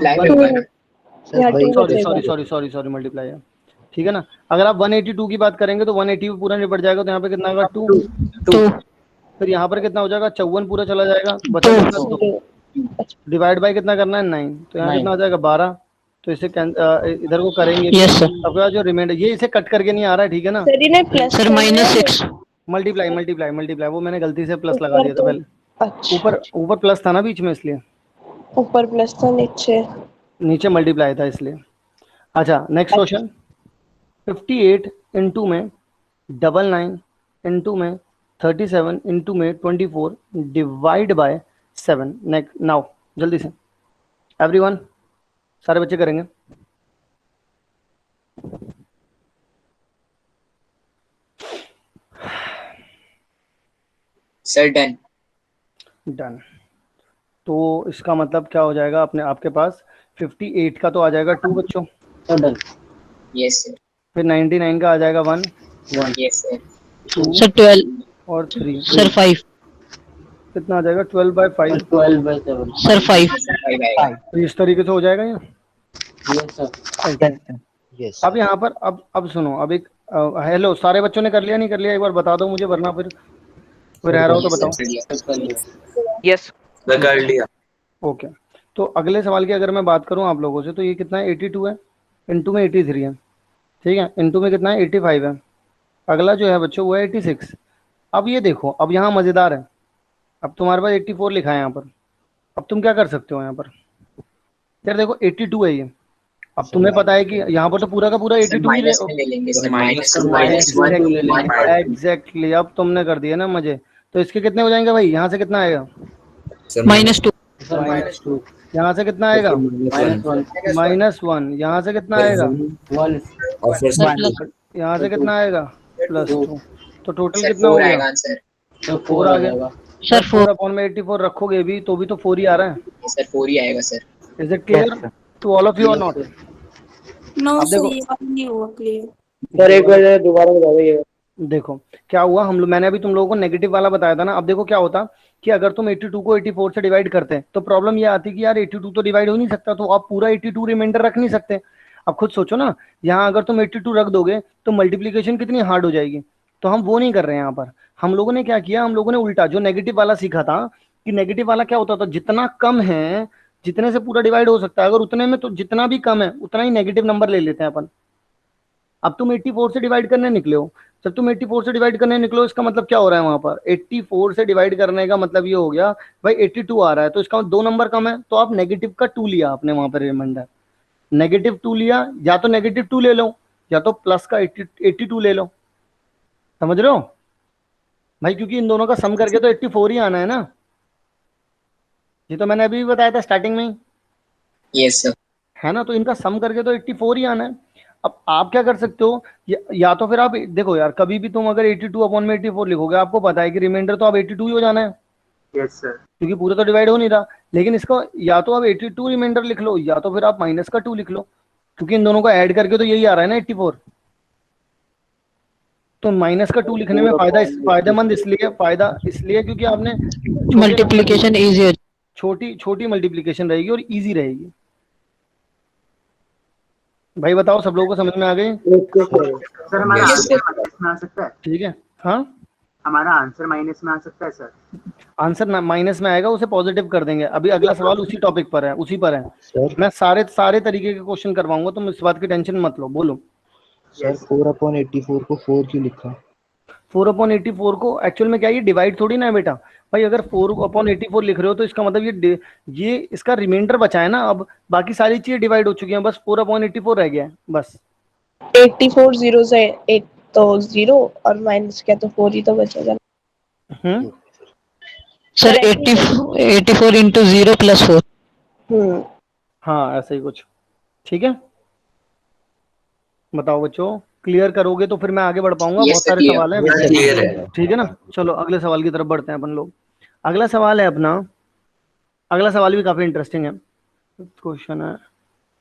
सॉरी मल्टीप्लाई है, ठीक है ना। अगर आप 182 की बात करेंगे तो 180 पूरा निपट जाएगा, तो यहाँ पे कितना आएगा 2। फिर यहाँ पर कितना हो जाएगा 54 पूरा चला जाएगा, बचा कितना 2। डिवाइड बाय कितना करना है 9, तो यहाँ कितना आ जाएगा 12। तो इसे इधर को करेंगे। अब जो रिमाइंडर ये इसे कट करके नहीं आ रहा है, ठीक है ना सर -6 मल्टीप्लाई वो मैंने गलती से प्लस लगा दिया था पहले। ऊपर प्लस था ना बीच में, इसलिए ऊपर प्लस था नीचे मल्टीप्लाई था इसलिए। अच्छा नेक्स्ट क्वेश्चन, 58 इंटू में 99 इंटू में 37 इंटू में 24 डिवाइड बाय 7। नाउ जल्दी से एवरीवन, सारे बच्चे करेंगे। Sir done. डन। तो इसका मतलब क्या हो जाएगा, अपने आपके पास 58 का तो आ जाएगा 2 बच्चों। डन। Yes sir. फिर 99 का आ जाएगा 1। Yes sir. 2 सर 12 और 3 सर 5 कितना आ जाएगा 12 बाय 5 12/7 सर 5 तो इस तरीके से हो जाएगा ये। Yes sir. यस अब यहाँ पर अब सुनो, अब एक हेलो, सारे बच्चों ने कर लिया नहीं कर लिया, एक बार बता दो मुझे, वरना फिर रह रहा हो तो बताओ। यस कर लिया। ओके, तो अगले सवाल की अगर मैं बात करूं आप लोगों से, तो ये कितना है 82 है, इंटू में 83 है, ठीक है, इंटू में कितना है 85 है, अगला जो है बच्चों वो है 86। अब ये देखो, अब यहाँ मज़ेदार है, अब तुम्हारे पास 84 लिखा है यहाँ पर, अब तुम क्या कर सकते हो यहाँ पर, यार देखो 82 है ये, अब तुम्हें पता है कि यहाँ पर तो पूरा का पूरा 82 ही एग्जैक्टली। अब तुमने कर दिया ना मजे, तो इसके कितने हो जाएंगे भाई, यहाँ से कितना आएगा -2 यहाँ से कितना आएगा -1, यहाँ से कितना आएगा यहाँ से कितना आएगा +2, तो टोटल कितना हो गया सर 4 आ गया। सर 4 अपॉन में 84 रखोगे भी तो 4 ही आ रहा है। सर 4 ही आएगा sir. Is it clear to all of you और नॉट? नो अब सर देखो, ये वाला नहीं हुआ क्लियर। सर एक बार दोबारा बता दीजिए। देखो क्या हुआ, मैंने अभी तुम लोगों को नेगेटिव वाला बताया था ना। अब देखो क्या होता कि अगर तुम 82 को 84 से डिवाइड करते हैं तो प्रॉब्लम ये आती कि यार 82 तो डिवाइड हो नहीं सकता, तो आप पूरा 82 रिमाइंडर रख नहीं सकते। अब खुद सोचो ना, यहाँ अगर तुम 82 रख दोगे तो मल्टीप्लीकेशन कितनी हार्ड हो जाएगी। तो हम वो नहीं कर रहे हैं यहाँ पर। हम लोगों ने क्या किया, हम लोगों ने उल्टा जो नेगेटिव वाला सीखा था कि नेगेटिव वाला क्या होता था, जितना कम है जितने से पूरा डिवाइड हो सकता है, अगर उतने में तो जितना भी कम है उतना ही नेगेटिव नंबर ले लेते हैं अपन। अब तुम 84 से डिवाइड करने निकले हो, जब तुम 84 से डिवाइड करने निकलो इसका मतलब क्या हो रहा है, वहां पर 84 से डिवाइड करने का मतलब ये हो गया भाई 82 आ रहा है, तो इसका दो नंबर कम है, तो आप नेगेटिव का 2 लिया आपने वहां पर रिमाइंडर, नेगेटिव 2 लिया, या तो नेगेटिव 2 ले लो या तो प्लस का 82 ले लो। समझ रहे हो भाई, क्योंकि इन दोनों का सम करके तो 84 ही आना है ना, ये तो मैंने अभी भी बताया था स्टार्टिंग में ही। Yes sir. है ना, तो इनका सम करके तो 84 ही आना है। अब आप क्या कर सकते हो, या तो फिर आप देखो यार, कभी भी तुम अगर 82 अपॉन में 84 लिखोगे आपको पता है कि रिमाइंडर तो आप 82 ही हो जाना है। Yes sir. क्योंकि पूरा तो डिवाइड हो नहीं रहा, लेकिन इसको या तो आप 82 रिमाइंडर लिख लो या तो फिर आप माइनस का 2 लिख लो, क्योंकि इन दोनों को ऐड करके तो यही आ रहा है ना 84। तो माइनस का 2 लिखने में फायदेमंद इसलिए क्योंकि आपने मल्टीप्लीकेशन इजी है, छोटी मल्टीप्लीकेशन रहेगी और इजी रहेगी। भाई बताओ सब लोगों को समझ में आ गई? सर हमारा आंसर माइनस में आ सकता है? ठीक है, हाँ हमारा आंसर माइनस में आ सकता है सर? आंसर माइनस में आएगा, उसे पॉजिटिव कर देंगे। अभी अगला सवाल उसी टॉपिक पर है, उसी पर है। सर मैं सारे तरीके के क्वेश्चन करवाऊंगा, तुम इस बात की टेंशन मत लो। बोलो सर 4/84 को 4 क्यों लिखा? 4/84 को एक्चुअल में क्या है, ये डिवाइड थोड़ी ना है बेटा भाई। अगर 4/84 लिख रहे हो तो इसका मतलब ये इसका रिमाइंडर बचा है ना, अब बाकी सारी चीजें डिवाइड हो चुकी हैं, बस 4/84 रह गया है बस। 84 जीरो से 8 तो 0 और माइनस क्या तो 4 ही तो बचेगा। Sir 84 into 0 plus 4। हाँ ऐसा ही कुछ। ठीक है, बताओ बच्चों, क्लियर करोगे तो फिर मैं आगे बढ़ पाऊंगा, बहुत सारे सवाल हैं। क्लियर है। ठीक है ना, चलो अगले सवाल की तरफ बढ़ते हैं अपन लोग। अगला सवाल है अपना, अगला सवाल भी काफी इंटरेस्टिंग है। क्वेश्चन है,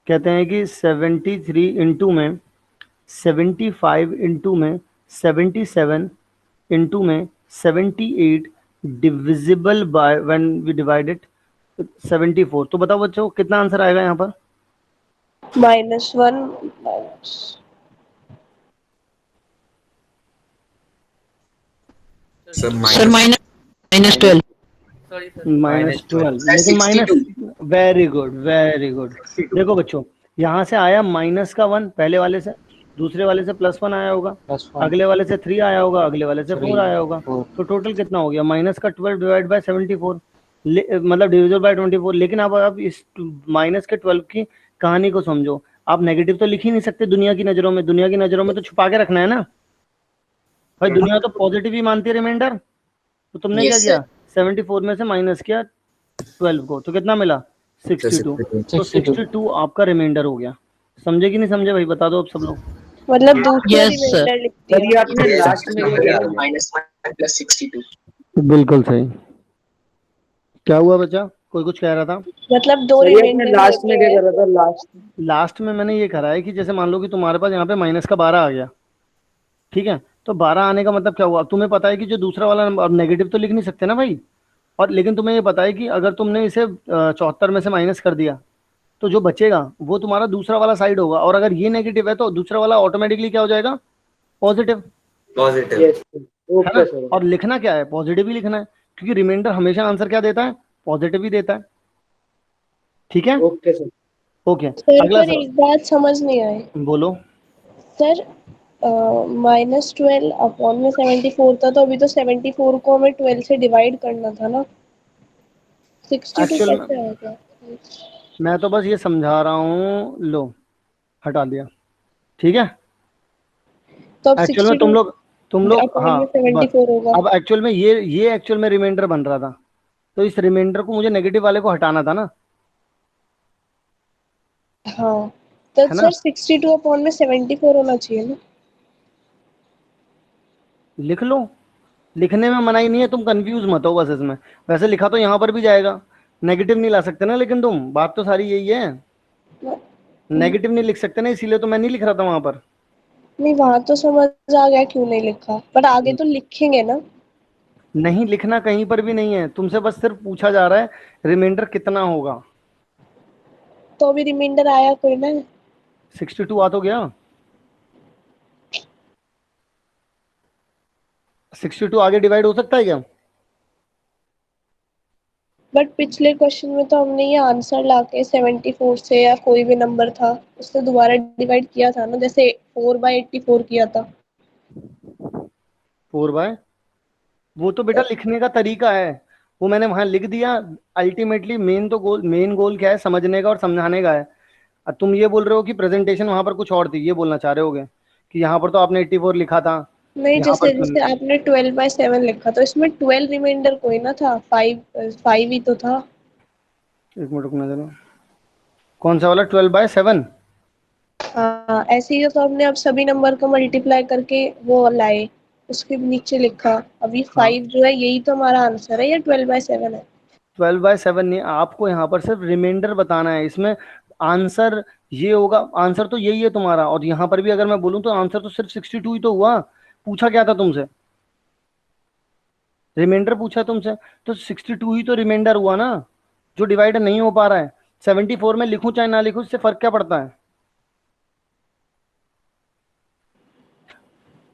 कहते हैं कि 73 इंटू में 75 इंटू में 77 इंटू में 78 divisible by when we divided 74। तो बताओ बच्चों कितना आंसर आएगा यहाँ पर? -1 सर -12। -12, लेकिन माइनस, वेरी गुड। देखो बच्चों, यहाँ से आया माइनस का 1 पहले वाले से, दूसरे वाले से +1 आया होगा, अगले वाले से 3 आया होगा, अगले वाले से 4 आया होगा, तो टोटल कितना हो गया? माइनस का 12 डिवाइड बाय 74, मतलब डिविजिबल बाय 24। लेकिन अब आप इस माइनस के 12 की कहानी को समझो। आप नेगेटिव तो लिख ही नहीं सकते दुनिया की नजरों में, दुनिया की नजरों में तो छुपा के रखना है ना भाई। दुनिया तो पॉजिटिव ही मानती है रिमाइंडर। तो तुमने क्या किया, 74 में से माइनस किया 12 को, तो कितना मिला? 62। तो 62 आपका रिमाइंडर हो गया। समझे कि नहीं समझे भाई, बता दो अब सब लोग। मतलब दूसरा रिमाइंडर लिखते हैं। ये आपने लास्ट में क्या किया? -1 + 62। बिल्कुल सही। क्या हुआ बच्चा, कोई कुछ कह रहा था? मतलब दो रिमाइंडर लास्ट में क्या कर रहा था? लास्ट में मैंने ये करा है कि जैसे मान लो कि तुम्हारे पास यहाँ पे माइनस का 12 आ गया, ठीक है, तो 12 आने का मतलब क्या हुआ? तुम्हें पता है कि जो दूसरा वाला नंबर, अब नेगेटिव तो लिख नहीं सकते ना भाई, और लेकिन तुम्हें ये पता है कि अगर तुमने इसे 74 में से माइनस कर दिया तो जो बचेगा वो तुम्हारा दूसरा वाला साइड होगा, और अगर ये नेगेटिव है तो दूसरा वाला ऑटोमेटिकली क्या हो जाएगा? पॉजिटिव। ओके है ना? सर। और लिखना क्या है? पॉजिटिव ही लिखना है, क्योंकि रिमाइंडर हमेशा आंसर क्या देता है? पॉजिटिव ही देता है। ठीक है, ओके सर। ओके। सर अगला पर एक बात समझ नहीं आई। बोलो। सर -12 अपॉन में 74 था, तो अभी तो 74 को हमें 12 से डिवाइड करना था ना, 62 एक्चुअल कैसे आ गया? मैं तो बस ये समझा रहा हूँ, लो हटा दिया। ठीक है, तो अब एक्चुअल में तुम लोग हाँ, 74 होगा। अब एक्चुअल में ये एक्चुअल में रिमाइंडर बन रहा था, तो इस रिमाइंडर को मुझे नेगेटिव वाले को हटाना था ना। हाँ, तो है ना? सर 62 अपॉन में 74 होना चाहिए ना। लिख लो, लिखने में मनाही नहीं है, तुम कंफ्यूज मत हो बस इसमें। वैसे लिखा तो यहाँ पर भी जाएगा, नेगेटिव नहीं ला सकते ना, लेकिन तुम, बात तो सारी यही है, नेगेटिव नहीं लिख सकते ना, इसीलिए तो मैं नहीं लिख रहा था वहां पर। नहीं, वहां तो समझ आ गया क्यों नहीं लिखा, पर आगे तो लिखेंगे ना। नहीं लिखना कहीं पर भी नहीं है, तुमसे बस सिर्फ पूछा जा रहा है रिमाइंडर कितना होगा। तो अभी रिमाइंडर आया कोई ना। 62 आ तो गया। 62 आगे डिवाइड हो सकता है क्या? बट पिछले क्वेश्चन में तो हमने ये आंसर लाके 74 से या कोई भी नंबर था उससे दोबारा डिवाइड किया था ना, जैसे 4/84 किया था। 4 बाय, वो तो बेटा लिखने का तरीका है, वो मैंने वहां लिख दिया। अल्टीमेटली मेन गोल क्या है, समझने का और समझाने का है। अब तुम ये बोल रहे हो कि प्रेजेंटेशन वहां पर कुछ और थी, ये बोलना चाह रहे होगे कि यहाँ पर तो आपने 84 लिखा था, नहीं, यहाँ पर जैसे जैसे आपने 12/7 लिखा तो इसमें 12 रिमाइंडर कोई ना था, 5 ही तो था। एक मिनट रुकना जरा, कौन सा वाला 12/7? हाँ, ऐसे ही तो हमने अब सभी नंबर को मल्टीप्लाई करके वो लाए, उसके नीचे लिखा। अभी हाँ 5 जो है यही तो हमारा आंसर है, या 12/7 है? 12/7 नहीं, आपको यहाँ पर सिर्फ रिमाइंडर बताना है, इसमें आंसर ये होगा, आंसर तो यही है तुम्हारा। और यहाँ पर भी अगर मैं बोलूँ तो आंसर तो सिर्फ 62 ही तो हुआ। पूछा क्या था तुमसे? रिमाइंडर पूछा तुमसे, तो 62 ही तो रिमाइंडर हुआ ना, जो डिवाइड नहीं हो पा रहा है। 74 में लिखूं चाहे ना लिखूं, इससे फर्क क्या पड़ता है?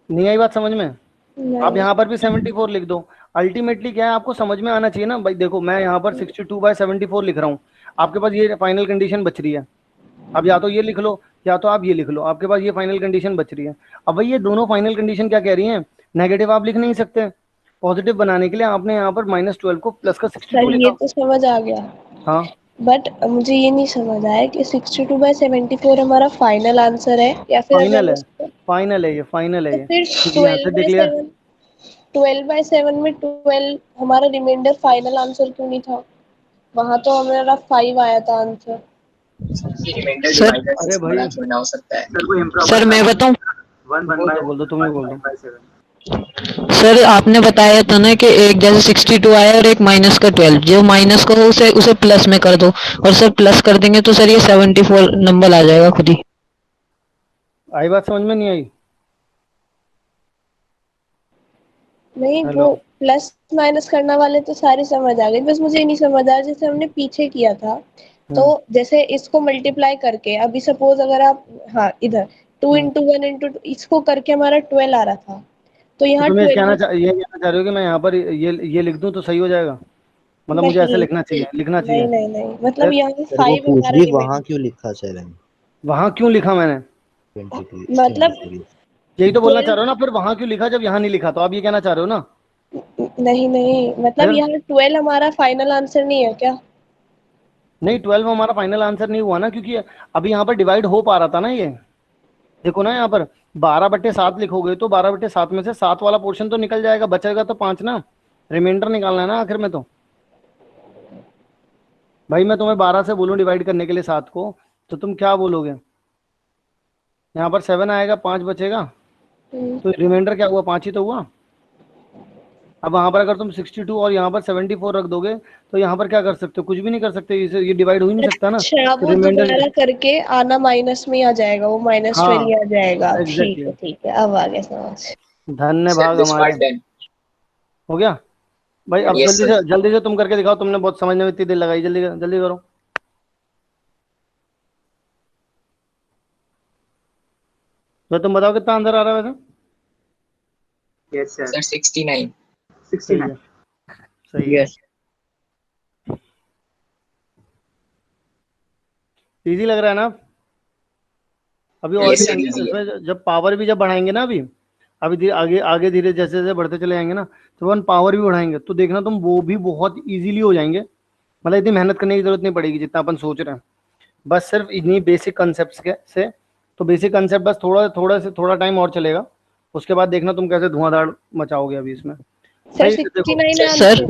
नहीं आई बात समझ में? आप नहीं। यहाँ पर भी 74 लिख दो। अल्टीमेटली क्या है, आपको समझ में आना चाहिए ना भाई। देखो मैं यहाँ पर 62/74 लिख रहा हूँ, आपके पास ये फाइनल कंडीशन बच रही है। अब या तो ये लिख लो या तो आप ये लिख लो, आपके पास ये फाइनल कंडीशन बच रही है। अब भाई ये दोनों फाइनल कंडीशन क्या कह रही हैं? नेगेटिव आप लिख नहीं सकते, पॉजिटिव बनाने के लिए आपने यहाँ पर -12 को प्लस का 62 सर ये लिखा। तो समझ आ गया, हाँ बट मुझे ये नहीं समझ आया कि 62/74 हमारा फाइनल आंसर है या फिर अगर फाइनल हम है, उसको फाइनल है, ये फाइनल है तो ये, फिर क्योंकि यहाँ से डिक्लेयर 12/7 में 12 हमारा रिमाइंडर फाइनल आंसर क्यों नहीं था? वहां तो हमारा 5 आया था आंसर। रिमाइंडर सर डिवाइडर से अरे भाई बड़ा थोड़ा हो सकता है। सर वो इम्प्रॉपर सर मैं बताऊं, बोल दो तुम ही बोल दो। 1/7। सर आपने बताया था ना कि एक जैसे 62 आया और एक माइनस का 12, जो माइनस का हो उसे उसे प्लस में कर दो, और सर प्लस कर देंगे तो सर ये 74 नंबर आ जाएगा खुद ही। आई बात समझ में नहीं आई? नहीं, हेलो। वो प्लस माइनस करने वाले तो सारे समझ आ गए, बस मुझे ये नहीं समझ आया जैसे हमने पीछे किया था। तो जैसे इसको मल्टीप्लाई करके अभी सपोज अगर आप, हाँ इधर 2 × 1 × 2 इसको करके हमारा 12 आ रहा था, तो तो यहाँ तुम्हें ये 12 कहना चाह रहे हो कि मैं यहाँ पर ये लिख दूं तो सही हो जाएगा? मतलब मुझे ऐसे नहीं लिखना चाहिए, लिखना चाहिए? नहीं नहीं नहीं, मतलब फिर यहाँ सर वो 5 पूछ हमारा रही रिमाइंडर, वहां क्यों लिखा 7? वहां क्यों लिखा मैंने? 22 मतलब इसके यही तो बोलना चाह 12 रहे हो ना, फिर वहां क्यों लिखा जब यहाँ नहीं लिखा? तो आप ये कहना चाह रहे हो ना? नहीं नहीं, मतलब फिर यहाँ 12 हमारा फाइनल आंसर नहीं है क्या? नहीं, 12 हमारा फाइनल आंसर नहीं हुआ ना, क्योंकि अभी यहाँ पर डिवाइड हो पा रहा था ना ये। देखो ना यहाँ पर 12/7 लिखोगे तो 12/7 में से 7 वाला पोर्शन तो निकल जाएगा, बचेगा तो 5 ना। रिमाइंडर निकालना है ना आखिर में। तो भाई मैं तुम्हें 12 से बोलूं डिवाइड करने के लिए 7 को, तो तुम क्या बोलोगे? यहाँ पर 7 आएगा, 5 बचेगा, तो रिमाइंडर क्या हुआ? 5 ही तो हुआ। अब वहां पर अगर तुम 62 और यहाँ पर 74 रख दोगे तो यहाँ पर क्या कर सकते हो? कुछ भी नहीं कर सकते, इसे ये डिवाइड हो ही नहीं सकता ना। अच्छा, तो वो रिमाइंडर, दोबारा करके आना माइनस में ही आ जाएगा, वो -12 हाँ ही आ जाएगा। एग्जैक्टली। ठीक है, अब आगे समझ। धन्य सर भाग दिस हमारे। Part done. हो गया भाई? अब यस सर। जल्दी से तुम करके दिखाओ, तुमने बहुत समझने में इतनी देर लगाई, जल्दी जल्दी करो। तो तुम बताओ कितना आंसर आ रहा है वैसे? Yes sir. सर 69। सही है, 69। सही है। यस इजी लग रहा है ना? अभी और यस भी सर इजी है। इसमें जब पावर भी जब बढ़ाएंगे ना, अभी आगे आगे धीरे जैसे जैसे बढ़ते चले जाएंगे ना, तो वन पावर भी बढ़ाएंगे तो देखना तुम वो भी बहुत इजीली हो जाएंगे। मतलब इतनी मेहनत करने की जरूरत नहीं पड़ेगी जितना अपन सोच रहे हैं, बस सिर्फ इन्हीं बेसिक कंसेप्ट के से। तो बेसिक कंसेप्ट बस थोड़ा टाइम और चलेगा, उसके बाद देखना तुम कैसे धुआंधार मचाओगे अभी इसमें। सर भाई देखो, 69 है सर आंसर। आप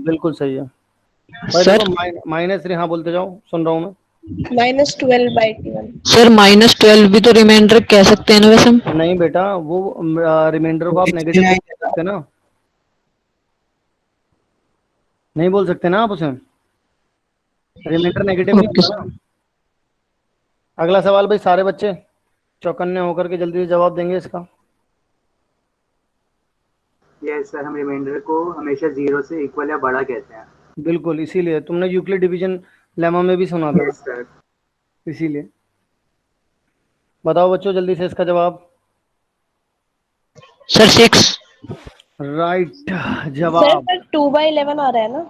बिल्कुल सही है भाई। सर देखो -3, हाँ बोलते जाओ, सुन रहा हूँ मैं। -12/81। सर -12 भी तो रिमाइंडर कह सकते हैं ना वैसे हम? नहीं बेटा, वो रिमाइंडर को आप नेगेटिव नहीं कह सकते ना, नहीं बोल सकते ना आप उसे, रिमाइंडर नेगेटिव नहीं ओके होता ना। अगला सवाल भाई, सारे बच्चे चौकन्ने होकर के जल्दी से जवाब देंगे इसका। यस सर, हम रिमाइंडर को हमेशा 0 से इक्वल या बड़ा कहते हैं। बिल्कुल, इसीलिए तुमने यूक्लिड डिवीजन लेमा में भी सुना था, यस सर। इसीलिए। बताओ बच्चों जल्दी से इसका जवाब। सर 6। राइट सर जवाब। पर 2/11 आ रहा है ना?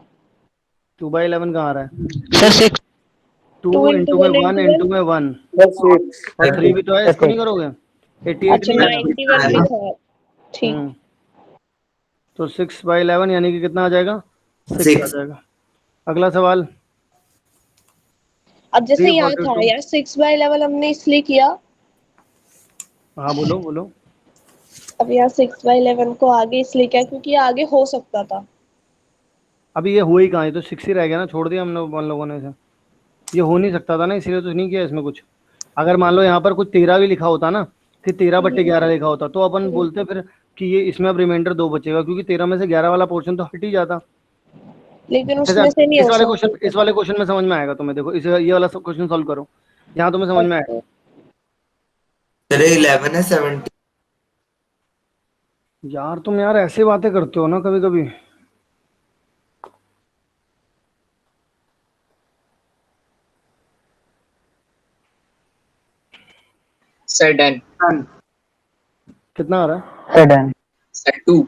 2/11 कहाँ आ रहा है? सर 6। 2 2 into इंटू में 1 1 into 1। इंटू में 1 बस 6। और 3 भी तो है, इसको नहीं करोगे? 88 अच्छा नहीं आएगा? 91 भी था। ठीक। तो 6/11 यानी कि कितना आ जाएगा? 6 आ 6 जाएगा। अगला सवाल। अब जैसे यहाँ था 342। यार 6/11 हमने इसलिए किया। हाँ बोलो बोलो। अब यहाँ 6/11 को आगे इसलिए किया क्योंकि ये आगे हो सकता था। अभी ये हुआ ही कहाँ है? तो 6 ही रह गया ना, छोड़ दिया हम लोगों ने इसे। ये हो नहीं सकता था ना, इसीलिए तो नहीं किया इसमें कुछ। अगर मान लो यहाँ पर कुछ 13 भी लिखा होता ना, कि 13/11 लिखा होता, तो अपन बोलते फिर कि ये इसमें अब रिमाइंडर 2 बचेगा, क्योंकि 13 में से 11 वाला पोर्शन तो हट ही जाता। लेकिन जैसे उसमें से नहीं हो सकता। इस वाले क्वेश्चन में समझ में आएगा तुम्हें। देखो इस ये वाला क्वेश्चन सॉल्व करो, यहाँ तुम्हें समझ में आएगा। सर 11 है 70। यार तुम यार ऐसे बातें करते हो ना कभी कभी। Sir done. कितना आ रहा है? Sir done. Sir 2।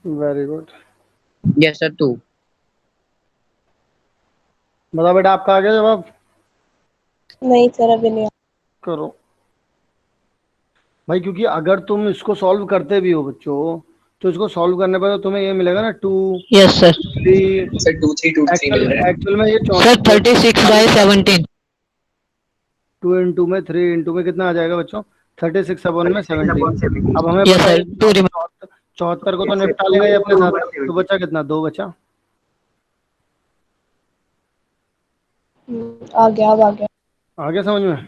Very good. Yes sir 2। बताओ बेटा आपका आ गया जवाब? नहीं सर अभी नहीं। करो भाई, क्योंकि अगर तुम इसको सॉल्व करते भी हो बच्चों, तो इसको सॉल्व करने पर तो तुम्हें ये मिलेगा ना 2 यस सर। 3। सर 2 3 2 3 मिल रहा है। एक्चुअल में ये सर 36/17। 2 इंटू में 3 इंटू में कितना आ जाएगा बच्चों? 36 अपन में 70। अब हमें यस पता है सर 2 74 को तो निपटा लेगा ये अपने साथ। तो बचा कितना? 2 बचा। आ गया, अब आ गया। आ गया समझ में?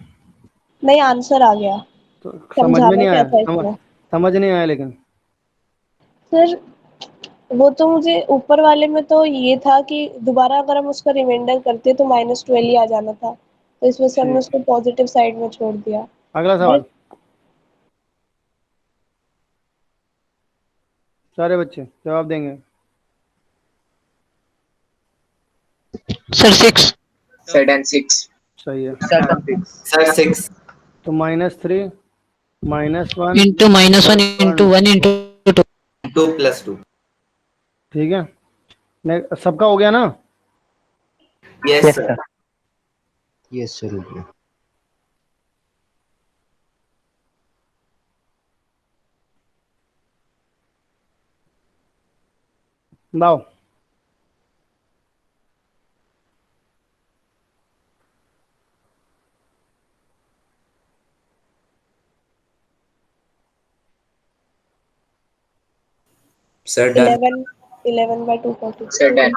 नहीं आंसर आ गया। तो समझ में समझाना नहीं क्या आया? था इसमें? समझ नहीं आया लेकिन। सर वो तो मुझे ऊपर वाले में तो ये था कि दोबारा अगर हम उसका रिमाइंडर करते तो -12 ही आ जाना था, तो इस वजह से हमने ठीक, उसको पॉजिटिव साइड में छोड़ दिया। अगला सवाल। सारे बच्चे जवाब देंगे। सर 6। Sir done 6। सही है। सर 6 तो -3 -1 इंटू -1 इंटू 1 इंटू 2। 2 + 2। ठीक है, सबका हो गया ना? Yes sir. यस सर हो गया। लाओ। Sir done. 11/240। Sir done.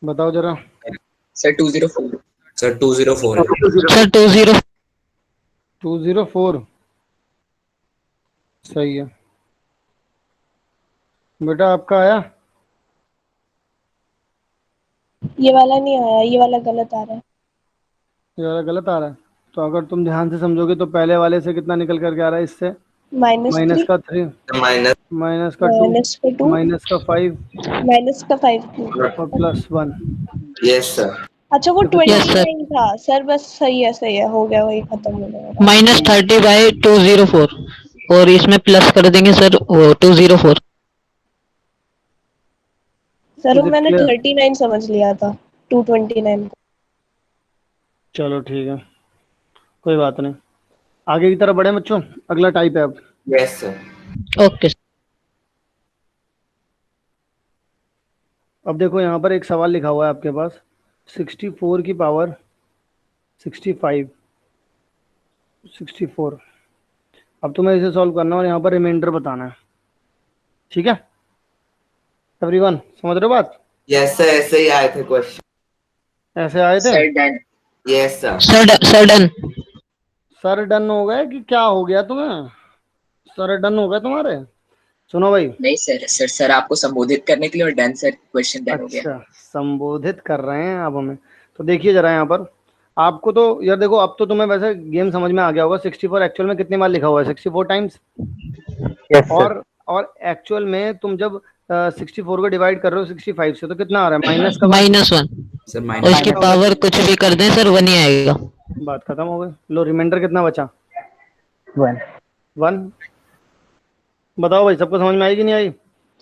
बताओ जरा। सर 204। सर 204 है। सर 20। 204 सही है। बेटा आपका आया? ये वाला नहीं आया, ये वाला गलत आ रहा है। ये वाला गलत आ रहा है? तो अगर तुम ध्यान से समझोगे तो पहले वाले से कितना निकल करके आ रहा है? इससे माइनस -3 का 3, माइनस माइनस का 2, -2 माइनस का 5 -5 और +1। Yes sir. अच्छा वो तो फिर Yes, sir. 29 था सर। बस सही है, हो गया, वही खत्म हो गया। -30/204 और इसमें प्लस कर देंगे सर वो 204। सर Is वो it मैंने clear? 39 समझ लिया था, 229 को। चलो ठीक है, कोई बात नहीं। आगे की तरफ बढ़े बच्चों, अगला टाइप है अब। Yes sir. ओके। अब देखो यहाँ पर एक सवाल लिखा हुआ है आपके पास, 64 की पावर 65 64। अब तुम्हें इसे सॉल्व करना है और यहाँ पर रिमाइंडर बताना है। ठीक है एवरीवन, समझ रहे हो बात? यस सर, ऐसे ही आए थे क्वेश्चन। ऐसे आए थे? Sir done. Yes sir. Sir done. Sir done हो गए कि क्या हो गया तुम्हें? सर डन हो गए तुम्हारे? सुनो भाई। नहीं सर, सर आपको संबोधित करने के लिए, और डन सर क्वेश्चन डन हो गया। अच्छा, संबोधित कर रहे हैं अब हमें। तो देखिए जरा यहाँ पर आपको तो यार देखो, अब तो तुम्हें वैसे गेम समझ में आ गया होगा। 64 एक्चुअल में कितनी बार लिखा हुआ है? 64 टाइम्स। और एक्चुअल में तुम जब 64 को डिवाइड कर रहे हो 65 से, तो कितना आ रहा है? -1। -1 सर और इसकी पावर कुछ भी कर दें सर 1 ही आएगा। बात खत्म हो गई। लो रिमाइंडर कितना बचा? 1। 1। बताओ भाई, सबको समझ में आई कि नहीं आई?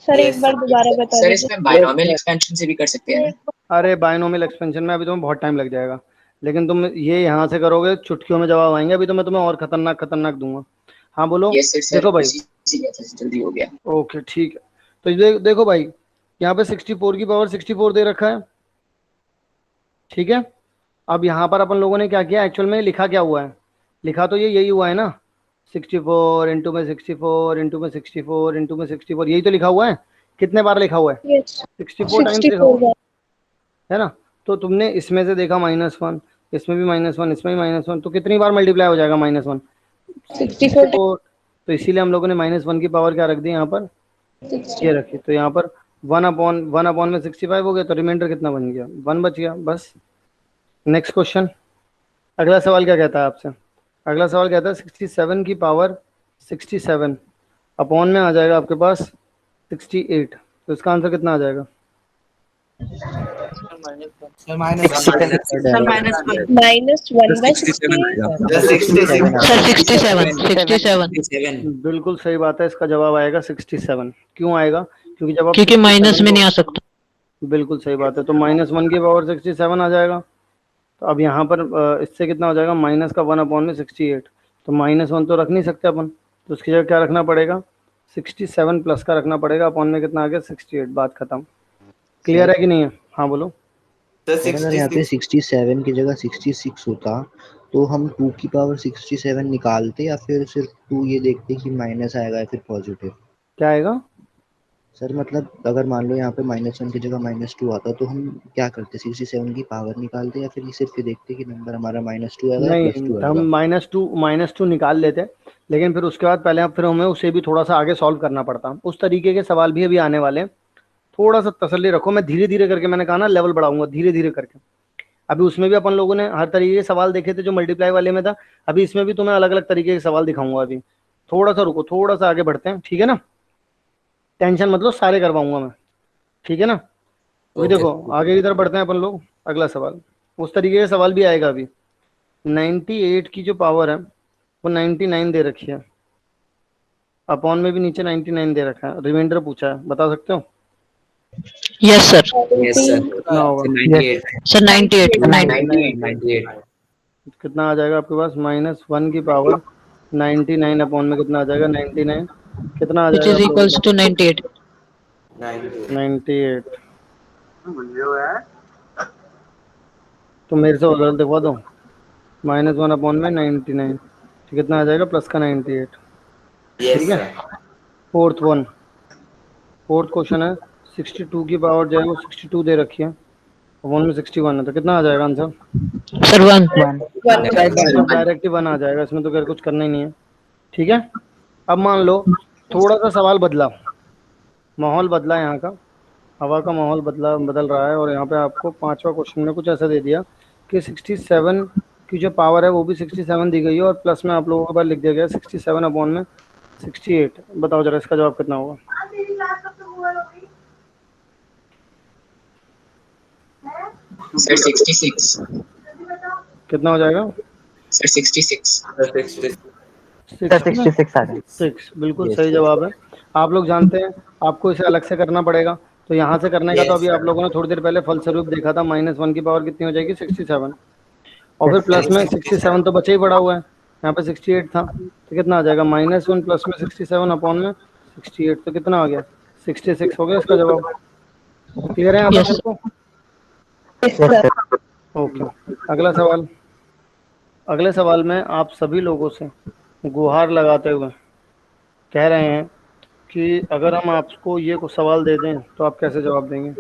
सर एक बार दोबारा बता सर दीजिए। इसमें बायनॉमियल एक्सपेंशन से भी कर सकते हैं ना? अरे बायनोमियल एक्सपेंशन में अभी तुम्हें बहुत टाइम लग जाएगा, लेकिन तुम ये यहाँ से करोगे चुटकियों में जवाब आएंगे। अभी तो मैं तुम्हें और खतरनाक खतरनाक दूंगा। हाँ बोलो। यस सर, देखो भाई, जल्दी हो गया। ओके ठीक है। तो देखो भाई, यहाँ पे 64 की पावर 64 दे रखा है, ठीक है। अब यहाँ पर अपन लोगों ने क्या किया, एक्चुअल में लिखा क्या हुआ है? लिखा तो यही हुआ है ना, 64 इंटू में 64 इंटू में 64 इंटू में 64, यही तो लिखा हुआ है। कितने बार लिखा हुआ है? 64 टाइम्स लिखा हुआ 64 है ना। तो तुमने इसमें से देखा -1, इसमें भी -1, इसमें भी -1, तो कितनी बार मल्टीप्लाई हो जाएगा -1? 64। तो इसीलिए हम लोगों ने -1 की पावर क्या रख दी यहाँ पर, ये रखी। तो यहाँ पर 1/1 में 65 हो गया, तो रिमाइंडर कितना बन गया? 1 बच गया, बस। नेक्स्ट क्वेश्चन, अगला सवाल क्या कहता है आपसे? अगला सवाल कहता है 67 की पावर 67 अपॉन में आ जाएगा आपके पास 68, तो इसका आंसर कितना आ जाएगा? सर -1 67। बिल्कुल सही बात है, इसका जवाब आएगा 67। क्यों आएगा? क्योंकि जब आप क्योंकि माइनस में नहीं आ सकता। बिल्कुल सही बात है, तो -1 की पावर 67 आ जाएगा। तो अब यहाँ पर इससे कितना हो जाएगा, माइनस का 1 अपॉन में 68, तो -1 तो रख नहीं सकते अपन, तो उसकी जगह क्या रखना पड़ेगा? 67 प्लस का रखना पड़ेगा, अपॉन में कितना आ गया? 68। बात खत्म। क्लियर है कि नहीं है? हाँ बोलो। अगर यहाँ पे 67 की जगह 66 होता तो हम 2 की पावर 67 निकालते या फिर सिर्फ 2 ये देखते कि माइनस आएगा या फिर पॉजिटिव? क्या आएगा सर मतलब अगर मान लो यहाँ पे -1 की जगह -2 आता तो हम क्या करते, 67 की पावर निकालते या फिर ये सिर्फ ये देखते कि नंबर हमारा -2 आएगा या नहीं, +2 हम आएगा? -2 निकाल लेते, लेकिन फिर उसके बाद पहले फिर हमें उसे भी थोड़ा सा आगे सॉल्व करना पड़ता। उस तरीके के सवाल भी अभी आने वाले हैं, थोड़ा सा तसल्ली रखो। मैं धीरे धीरे करके, मैंने कहा ना लेवल बढ़ाऊंगा धीरे धीरे करके। अभी उसमें भी अपन लोगों ने हर तरीके के सवाल देखे थे जो मल्टीप्लाई वाले में था, अभी इसमें भी तुम्हें अलग अलग तरीके के सवाल दिखाऊंगा। अभी थोड़ा सा रुको, थोड़ा सा आगे बढ़ते हैं, ठीक है ना। टेंशन मतलब सारे करवाऊंगा मैं, ठीक है ना। अभी देखो आगे की तरफ बढ़ते हैं अपन लोग। अगला सवाल उस तरीके का सवाल भी आएगा। अभी 98 की जो पावर है वो 99 दे रखी है, अपॉन में भी नीचे 99 दे रखा है, रिमाइंडर पूछा है, बता सकते हो? Yes sir. कितना होगा? सर 98। कितना आ जाएगा आपके पास? -1 की पावर 99 अपॉन में कितना आ जाएगा? 99। कितना आ विच जाएगा इज आप लोगों इक्वल्स टू 98। 98। तो मेरे से उधर दिखवा दो, -1 अपॉन में 99, तो कितना आ जाएगा? प्लस का 98, ठीक है। फोर्थ क्वेश्चन है 62 की पावर जो है वो 62 दे रखी है, अपॉन में 61 है, तो कितना आ जाएगा आंसर? सर 1। डायरेक्ट ही 1 आ जाएगा, इसमें तो कुछ करना ही नहीं है, ठीक है। अब मान लो थोड़ा सा सवाल बदला, माहौल बदला, यहाँ का हवा का माहौल बदल रहा है, और यहाँ पे आपको 5वां क्वेश्चन में कुछ ऐसा दे दिया कि 67 की जो पावर है वो भी 67 दी गई है, और प्लस में आप लोगों के पास लिख दिया गया 67 अपॉन में 68। बताओ जरा इसका जवाब कितना होगा? सर 66। कितना हो जाएगा? सर 66। 6 बिल्कुल सही जवाब है। आप लोग जानते हैं आपको इसे अलग से करना पड़ेगा, तो यहाँ से करने का तो अभी आप लोगों ने थोड़ी देर पहले फलस्वरूप देखा था। -1 की पावर कितनी हो जाएगी? 67, और फिर प्लस में 67 तो बचा ही पड़ा हुआ है, यहाँ पे 68 था, तो कितना आ जाएगा? -1 प्लस में 67 अपॉन में 68, तो कितना आ गया? 66 हो गया इसका जवाब। क्लियर है यहाँ पर सबको? ओके। अगला सवाल, अगले सवाल में आप सभी लोगों से गुहार लगाते हुए कह रहे हैं कि अगर हम आपको ये कुछ सवाल दे दें तो आप कैसे जवाब देंगे?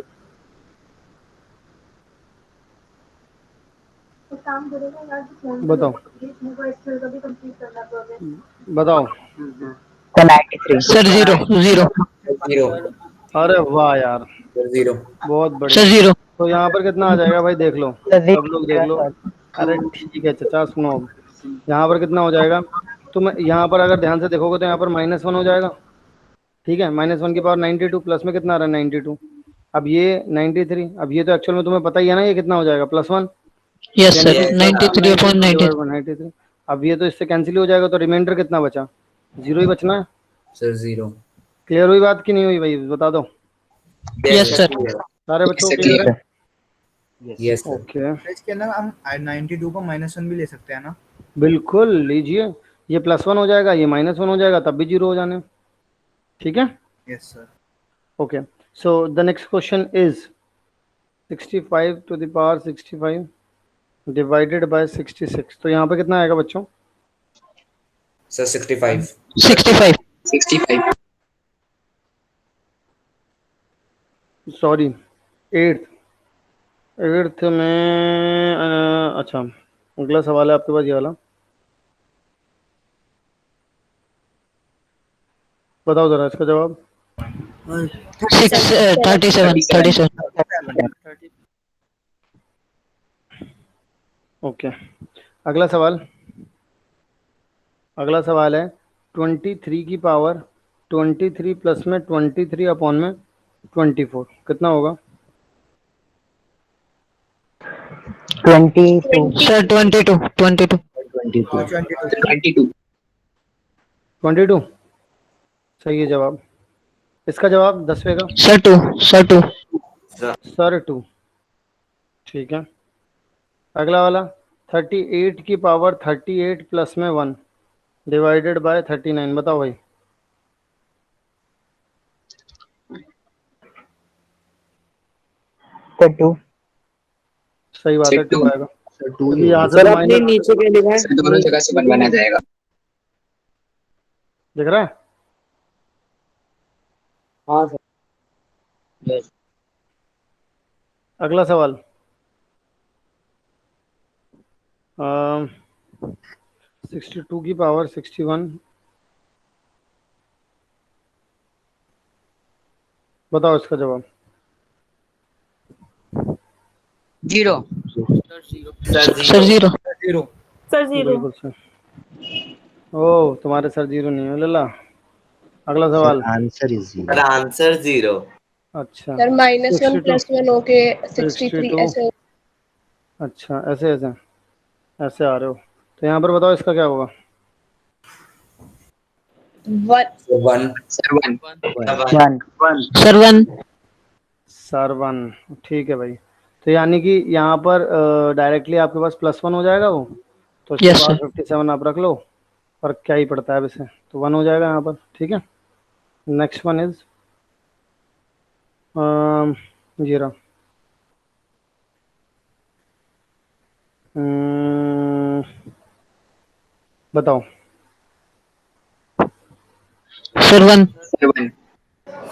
बताओ बताओ। सर 0। अरे वाह यार, 0। बहुत सर बढ़िया। 0। तो यहाँ पर कितना आ जाएगा भाई? देख लो, सब लोग देख लो। अरे ठीक है चाचा, सुनो, यहाँ पर कितना हो जाएगा? तो मैं यहाँ पर अगर ध्यान से देखोगे तो यहाँ पर -1 हो जाएगा, ठीक है। -1 की पावर 92, प्लस में कितना आ रहा है? 92। अब ये 93, अब ये तो एक्चुअल में तुम्हें पता ही है ना, ये कितना हो जाएगा? +1। यस यानी सर, कि 93 अपॉन 93। 93। अब ये तो इससे कैंसिल हो जाएगा, तो रिमाइंडर कितना बचा? 0 ही बचना है। सर 0। क्लियर हुई बात कि नहीं हुई भाई, बता दो। Yes sir. सारे बच्चों को Yes, क्लियर है? Yes sir. ओके, इसके अंदर हम 92 को -1 भी ले सकते हैं ना? बिल्कुल लीजिए। ये +1 हो जाएगा, ये -1 हो जाएगा, तब भी 0 हो जाने। ठीक है, yes sir. Okay. So the next question is 65 to the power 65 divided by 66। तो यहाँ पे कितना आएगा बच्चों? सर 65। 65। 65। सॉरी, एट्थ में अच्छा, अगला सवाल है आपके पास ये वाला, बताओ जरा इसका जवाब। 37। ओके, अगला सवाल है 23 की पावर 23 प्लस में 23 अपॉन में 24 कितना होगा? 22। सर 22। 22 सही है जवाब। इसका जवाब 10वें का सर 2। सर 2। ठीक है, अगला वाला 38 की पावर 38 प्लस में 1 डिवाइडेड बाय 39 बताओ भाई। सर 2। सही बात है, 2 आएगा। सर 2 क्योंकि ही यहाँ होगा। से सर तो अपने माइनस नीचे के लिखा है, सर दोनों जगह से 1 1 आ जाएगा। दिख रहा है। हाँ सर। अगला सवाल 62 की पावर 61 बताओ इसका जवाब। 0। सर 0। सर 0। बिल्कुल सर। ओ तुम्हारे सर 0 नहीं है लल्ला। अगला सवाल। Answer is 0। Sir answer 0। अच्छा, सर -1 62 +1 होके 63 62। ऐसे। अच्छा, ऐसे आ रहे हो, तो यहाँ पर बताओ इसका क्या होगा? 1। सर 1। 1। सर 1। सर 1। ठीक है भाई, तो यानी कि यहाँ पर डायरेक्टली आपके पास +1 हो जाएगा वो, तो इसके यस बाद सर। 57 आप रख लो, और क्या ही पड़ता है वैसे, तो 1 हो जाएगा यहाँ पर। ठीक है, नेक्स्ट वन इज 0। बताओ। सर 1। सर 1।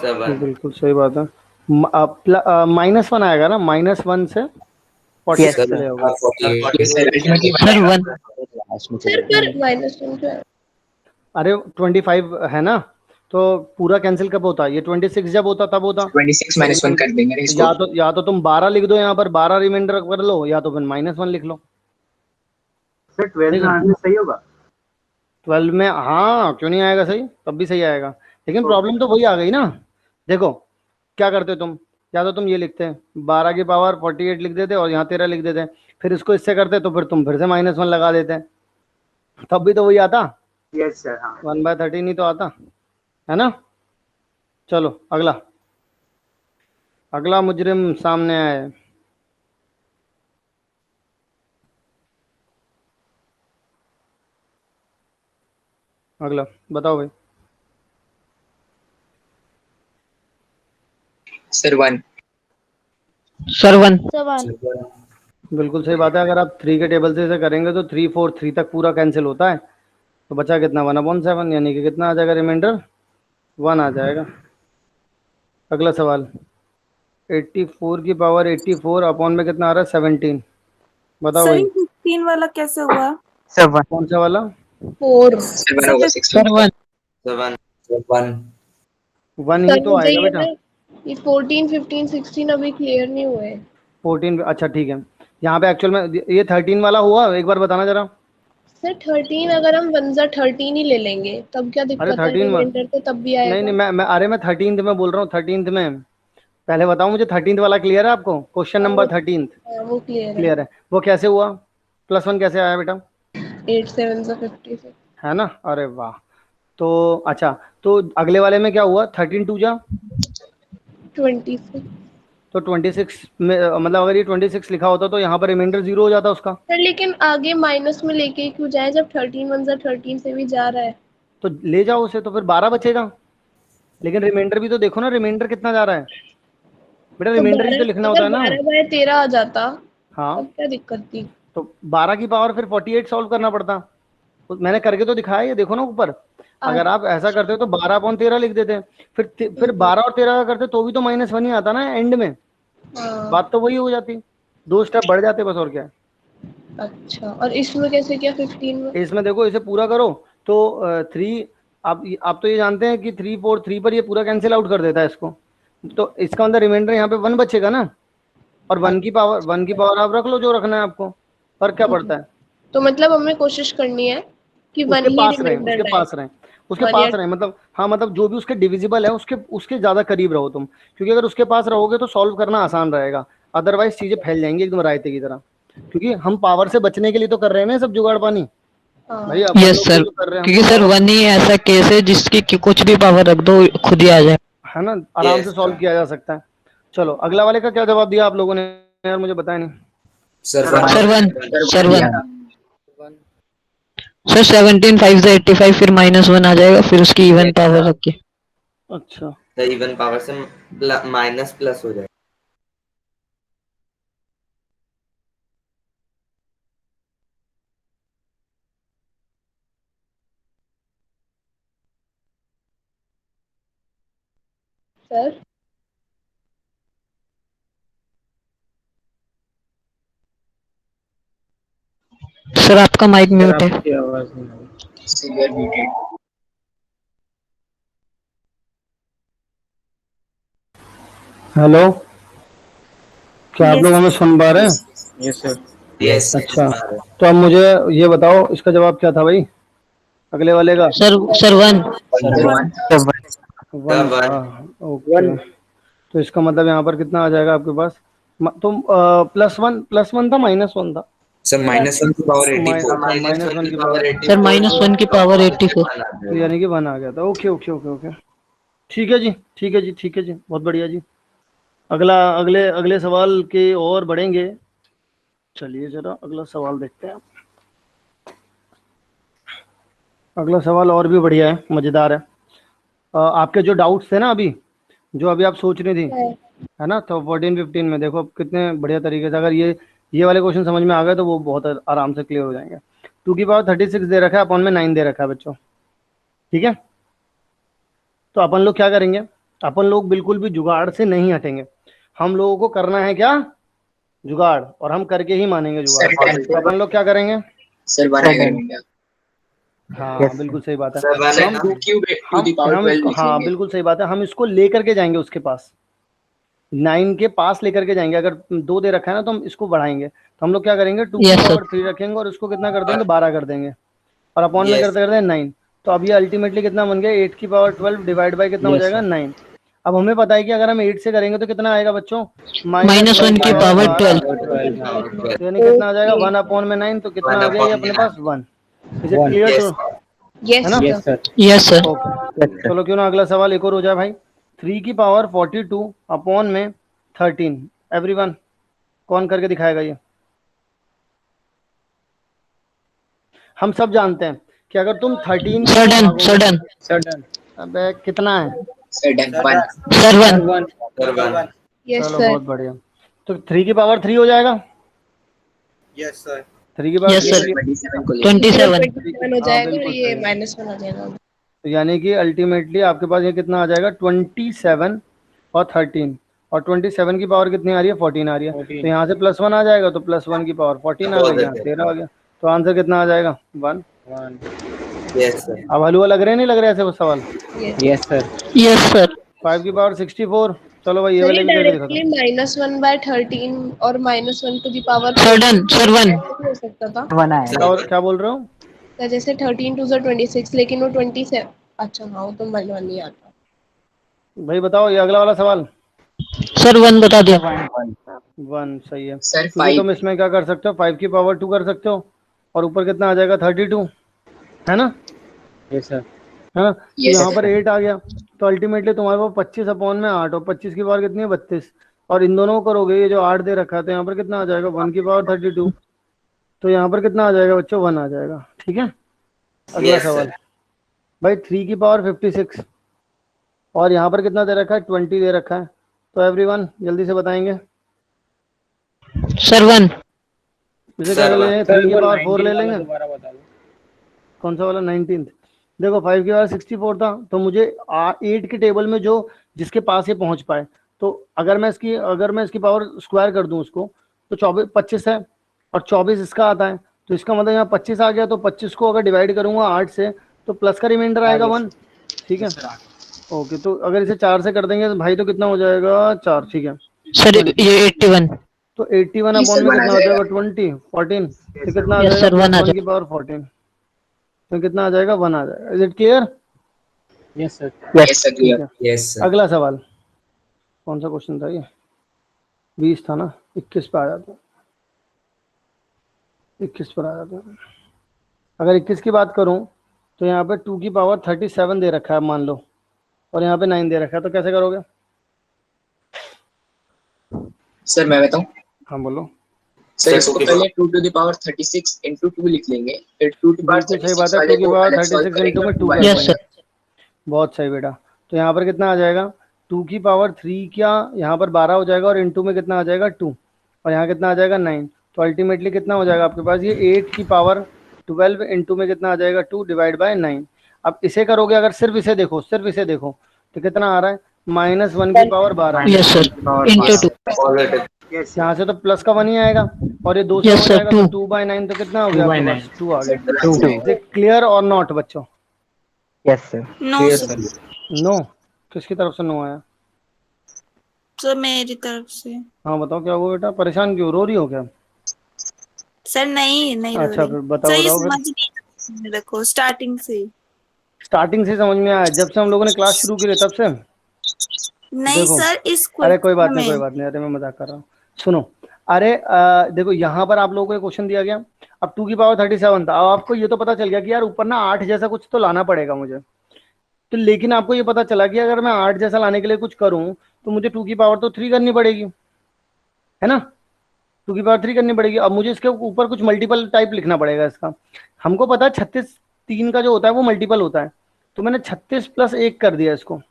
सर 1। बिल्कुल सही बात है। -1 आएगा ना, -1 से 48 सर चले होगा। 48 सर अल्टीमेटली 1 सर आएगा। 1। लास्ट में सर चले पर -1 क्यों है? अरे 25 है ना, तो पूरा कैंसिल कब होता है? ये 26 जब होता तब होता। 26 -1 कर देंगे ना इसको। या तो तुम 12 लिख दो यहाँ पर, 12 रिमाइंडर कर लो, या तो फिर -1 लिख लो। सर 12 में आंसर सही होगा? 12 में हाँ, क्यों नहीं आएगा सही? तब भी सही आएगा, लेकिन प्रॉब्लम तो वही आ गई ना। देखो क्या करते तुम, या तो तुम ये लिखते 12 की पावर 48 लिख देते और यहाँ 13 लिख देते, फिर इसको इससे करते तो फिर तुम फिर से -1 लगा देते, तब भी तो वही आता। Yes sir. हाँ 1/13 ही तो आता है ना। चलो अगला मुजरिम सामने आए। अगला बताओ भाई। सर 1। सर 1। बिल्कुल सही बात है, अगर आप 3 के टेबल से इसे करेंगे तो 3 4 3 तक पूरा कैंसिल होता है, तो बचा कितना 1/7, यानी कि कितना आ जाएगा रिमाइंडर? 1 आ जाएगा। अगला सवाल 84 की पावर 84 अपॉन में कितना आ रहा है? 17 बताओ सर भाई। 15 वाला कैसे हुआ? सर 1। कौन सा वाला? 4। सर 1 होगा 16। सर 1। सर 1। 1 ही सर तो मुझे आएगा ये बेटा। ना, ये 14 15 16 अभी क्लियर नहीं हुए। 14, अच्छा ठीक है, यहाँ पे एक्चुअल में ये 13 वाला हुआ, एक बार बताना जरा। सर 13 अगर हम 1/13 ही ले लेंगे तब क्या अरे दिक्कत है? 13 रिमाइंडर तो तब भी नहीं आएगा। मैं 13th में बोल रहा हूँ, 13th में पहले बताओ मुझे 13th वाला क्लियर है आपको? क्वेश्चन नंबर 13th वो क्लियर है। क्लियर है। वो कैसे हुआ? +1 कैसे आया बेटा? 8 7 56 है ना? अरे वाह। तो अच्छा, तो अगले वाले में क्या हुआ? 13 2 जा 26 तो 26 में मतलब अगर ये 26 लिखा होता तो यहाँ पर रिमाइंडर 0 हो जाता उसका। सर लेकिन आगे माइनस में लेके क्यों जाए जब 13 1 13 से भी जा रहा है। तो ले जाओ उसे, तो फिर 12 बचेगा। लेकिन रिमाइंडर भी तो देखो ना, रिमाइंडर कितना जा रहा है बेटा? तो रिमाइंडर भी 12 तो लिखना अगर होता है ना। 12/13 आ जाता हाँ, तब क्या दिक्कत थी। तो 12 की पावर फिर 48 सॉल्व करना पड़ता। तो मैंने करके तो दिखाया, ये देखो ना ऊपर। अगर आप ऐसा करते हो तो 12/13 लिख देते। फिर 12 और 13 का करते तो भी तो -1 ही आता ना एंड में। बात तो वही हो जाती, 2 स्टेप बढ़ जाते बस, और क्या है। अच्छा, और इसमें कैसे किया 15 में? इसमें देखो, इसे पूरा करो तो 3, आप तो ये जानते हैं कि 3 4 3 पर ये पूरा कैंसिल आउट कर देता है इसको। तो इसका अंदर रिमाइंडर यहाँ पे 1 बचेगा ना, और 1 की पावर आप रख लो जो रखना है आपको, फर्क क्या पड़ता है? तो मतलब हमें कोशिश करनी है कि उसके 1 ही पास रहे, रिमाइंडर उसके रहे। पास रहे, उसके One पास या- रहे, मतलब हाँ, मतलब जो भी उसके डिविजिबल है उसके ज्यादा करीब रहो तुम, क्योंकि अगर उसके पास रहोगे तो सॉल्व करना आसान रहेगा। अदरवाइज चीजें फैल जाएंगी एकदम रायते की तरह, क्योंकि हम पावर से बचने के लिए तो कर रहे हैं ना ये सब जुगाड़ पानी। भाई अपन यस लोग सर, भी तो कर रहे हैं, क्योंकि हमको सर power- 1 ही ऐसा केस है जिसकी कुछ भी पावर रख दो खुद ही आ जाए। है ना, आराम से सॉल्व किया जा सकता है। चलो अगला वाले का क्या जवाब दिया आप लोगों ने यार, मुझे बताया नहीं। सर 1 सर 1 सर 17 5 से 85 फिर -1 आ जाएगा, फिर उसकी इवन पावर रख के। अच्छा, तो इवन पावर से माइनस प्लस हो जाएगा। सर सर आपका माइक म्यूट है। हेलो, क्या आप यस लोग हमें सुन पा रहे हैं? Yes sir. यस। अच्छा, तो अब मुझे ये बताओ इसका जवाब क्या था भाई, अगले वाले का? सर 1 1 था। ओके, तो इसका मतलब यहाँ पर कितना आ जाएगा आपके पास? तो +1 था, -1 था? सर -1 की पावर 84। -1 की पावर सर -1 की पावर 84। तो यानी कि 1 आ गया था। ओके ओके ओके ओके, ठीक है जी, ठीक है जी, ठीक है जी, बहुत बढ़िया जी। अगले अगले सवाल के और बढ़ेंगे। चलिए जरा अगला सवाल देखते हैं। अगला सवाल और भी बढ़िया है, मज़ेदार है। आपके जो डाउट्स थे ना अभी, जो अभी आप सोच रही थी, है ना, तो 14 15 में देखो अब कितने बढ़िया तरीके से, अगर ये वाले क्वेश्चन समझ में आ गए तो वो बहुत आराम से क्लियर हो जाएंगे। 2 की पावर 36 दे रखा है, अपन में 9 दे रखा है बच्चों, ठीक है। तो अपन लोग क्या करेंगे? अपन लोग बिल्कुल भी जुगाड़ से नहीं हटेंगे। हम लोगों को करना है क्या? जुगाड़, और हम करके ही मानेंगे जुगाड़। तो अपन लोग क्या करेंगे? सर 1 आएगा रिमाइंडर। हाँ बिल्कुल सही बात है। सर तो हम 2 क्यूब टू द पावर 12 लिख हाँ लेंगे। बिल्कुल सही बात है, हम इसको लेकर के जाएंगे उसके पास, 9 के पास लेकर के जाएंगे। अगर 2 दे रखा है ना तो हम इसको बढ़ाएंगे। तो हम लोग क्या करेंगे? 2 की पावर 3 रखेंगे और इसको कितना कर देंगे? 12 कर देंगे, और अपॉन में करते करते 9। तो अब ये अल्टीमेटली कितना बन गया? 8 की पावर 12 डिवाइड बाई कितना हो जाएगा? 9। अब हमें पता है कि अगर हम 8 से करेंगे तो कितना आएगा बच्चों? -1 की पावर 12। तो यानी कितना आ जाएगा? 1 अपॉन में 9, तो कितना आ गया ये अपने पास? 1। Is it clear to? है ना? Yes sir. ओके, चलो क्यों ना अगला सवाल एक और हो जाए भाई। 3 की पावर 42 अपॉन में 13, एवरीवन कौन करके दिखाएगा ये? हम सब जानते हैं कि अगर तुम 13 सडन अबे कितना है? सर 1 चलो बहुत बढ़िया। तो 3 की पावर 3 हो जाएगा। Yes sir. 3 की पावर यस सर 27 हो जाएगा और ये -1 हो जाएगा। तो यानी कि अल्टीमेटली आपके पास ये कितना आ जाएगा? 27 और 13, और 27 की पावर कितनी आ रही है? 14 आ रही है। तो यहाँ से +1 आ जाएगा, तो +1 की पावर 14 आ गई, यहाँ 13 आ गया। तो आंसर कितना आ जाएगा? 1। Yes sir. अब हलवा लग रहे नहीं लग रहे ऐसे वो सवाल? Yes sir. यस सर 5 की पावर 64। चलो भाई ये वाले भी करके दिखाता हूँ। -1/13 और -1 टू द पावर सर 1 हो सकता था। 1 आएगा। और क्या बोल रहे हो? तो जैसे 13 2 26, लेकिन वो 27। अच्छा हाँ, वो तो 1 नहीं आता। भाई बताओ ये अगला वाला सवाल। सर 1 बता दिया। 1 सही है, सर क्योंकि 5 तुम इसमें क्या कर सकते हो, 5 की पावर 2 कर सकते हो, और ऊपर कितना आ जाएगा 32, है ना, यस सर। है ना। तो Yes, यहाँ sir. पर 8 आ गया, तो अल्टीमेटली तुम्हारे पास 25 अपॉन में 8, और 25 की पावर कितनी है 32, और इन दोनों को करोगे, ये जो 8 दे रखा है, तो यहाँ पर कितना आ जाएगा 1 की पावर 32, तो यहाँ पर कितना आ जाएगा बच्चों 1 आ जाएगा। ठीक है, अगला Yes, सवाल sir. भाई 3 की पावर 56, और यहाँ पर कितना दे रखा है 20 दे रखा है, तो एवरीवन जल्दी से बताएंगे। सर 1। इसे क्या ले लेंगे, 3 की पावर 4 ले लेंगे, दोबारा बता दो। कौन सा वाला 19। देखो 5 की पावर 64 था, तो मुझे 8 के टेबल में जो जिसके पास ये पहुंच पाए, तो अगर मैं इसकी पावर स्क्वायर कर दूं उसको, तो 25 है, और 24 इसका आता है, तो इसका मतलब यहाँ 25 आ गया, तो 25 को अगर डिवाइड करूंगा 8 से, तो प्लस का रिमाइंडर आएगा 1। ठीक है, ओके, तो अगर इसे 4 से कर देंगे तो भाई तो कितना हो जाएगा 4। ठीक है सर ये 81। तो 81 अपॉन में कितना हो जाएगा 20 14, तो कितना आ Yes, जाएगा sir, 1 आ 1 की पावर 14, तो कितना आ जाएगा 1 आ जाएगा। Is it clear? Yes sir. Yes, sir. ठीक है, Yes, sir. अगला सवाल कौन सा क्वेश्चन था ये, 20 था ना, 21 पे आ जाते हैं, 21 पर आ जाते हैं। अगर 21 की बात करूं, तो यहाँ पे 2 की पावर 37 दे रखा है मान लो, और यहाँ पे 9 दे रखा है, तो कैसे करोगे? सर मैं बताऊं, हाँ बोलो। सर इसको पहले 2 to the power 36 into 2 लिख लेंगे, फिर 2 to the power बिल्कुल सही 36 बात है, वाले 2 की को पावर अलग solve 36 इंटू में 2 करेंगे। कर Yes, देंगे। बहुत सही बेटा, तो यहाँ पर कितना आ जाएगा 2 की पावर 3 क्या, यहाँ पर 12 हो जाएगा, और इंटू में कितना आ जाएगा 2, और यहाँ कितना आ जाएगा 9, तो अल्टीमेटली कितना हो जाएगा आपके पास, ये 8 की पावर 12 इंटू में कितना आ जाएगा 2 डिवाइड बाय 9। अब इसे करोगे, अगर सिर्फ इसे देखो तो कितना आ रहा है -1 की power 12। Yes sir into 2। Positive. यहाँ से तो प्लस का 1 ही आएगा, और ये 2 से Yes, हो sir, जाएगा, तो 2. 2/9, तो कितना हो गया 2 आपके by पास 2 आ गया। 2 क्लियर और नॉट बच्चों? Yes sir. No Clear, sir. sir. No, किसकी तरफ से नो आया? सर मेरी तरफ से। हाँ बताओ क्या हुआ बेटा, परेशान क्यों, रो रही हो क्या? सर नहीं रो अच्छा रही। फिर बताओ सर ये बताओ फिर। समझ नहीं आया मेरे को स्टार्टिंग से। स्टार्टिंग से समझ में आया, जब से हम लोगों ने क्लास शुरू की थी तब से? नहीं देखो, सर इस अरे कोई बात क्वेश्चन नहीं, कोई में। बात नहीं, अरे मैं मजाक कर रहा हूँ। सुनो, अरे देखो यहाँ पर आप लोगों को क्वेश्चन दिया गया, अब 2 की पावर 37 था, अब आपको ये तो पता चल गया कि यार ऊपर ना 8 जैसा कुछ तो लाना पड़ेगा मुझे, तो लेकिन आपको ये पता चला कि अगर मैं 8 जैसा लाने के लिए कुछ करूँ, तो मुझे 2 की पावर तो 3 करनी पड़ेगी, है ना, 2 की पावर 3 करनी पड़ेगी। अब मुझे इसके ऊपर कुछ मल्टीपल टाइप लिखना पड़ेगा इसका। हमको पता है 36 3 का जो होता है वो मल्टीपल होता है, तो मैंने 36 + 1 कर दिया इसको,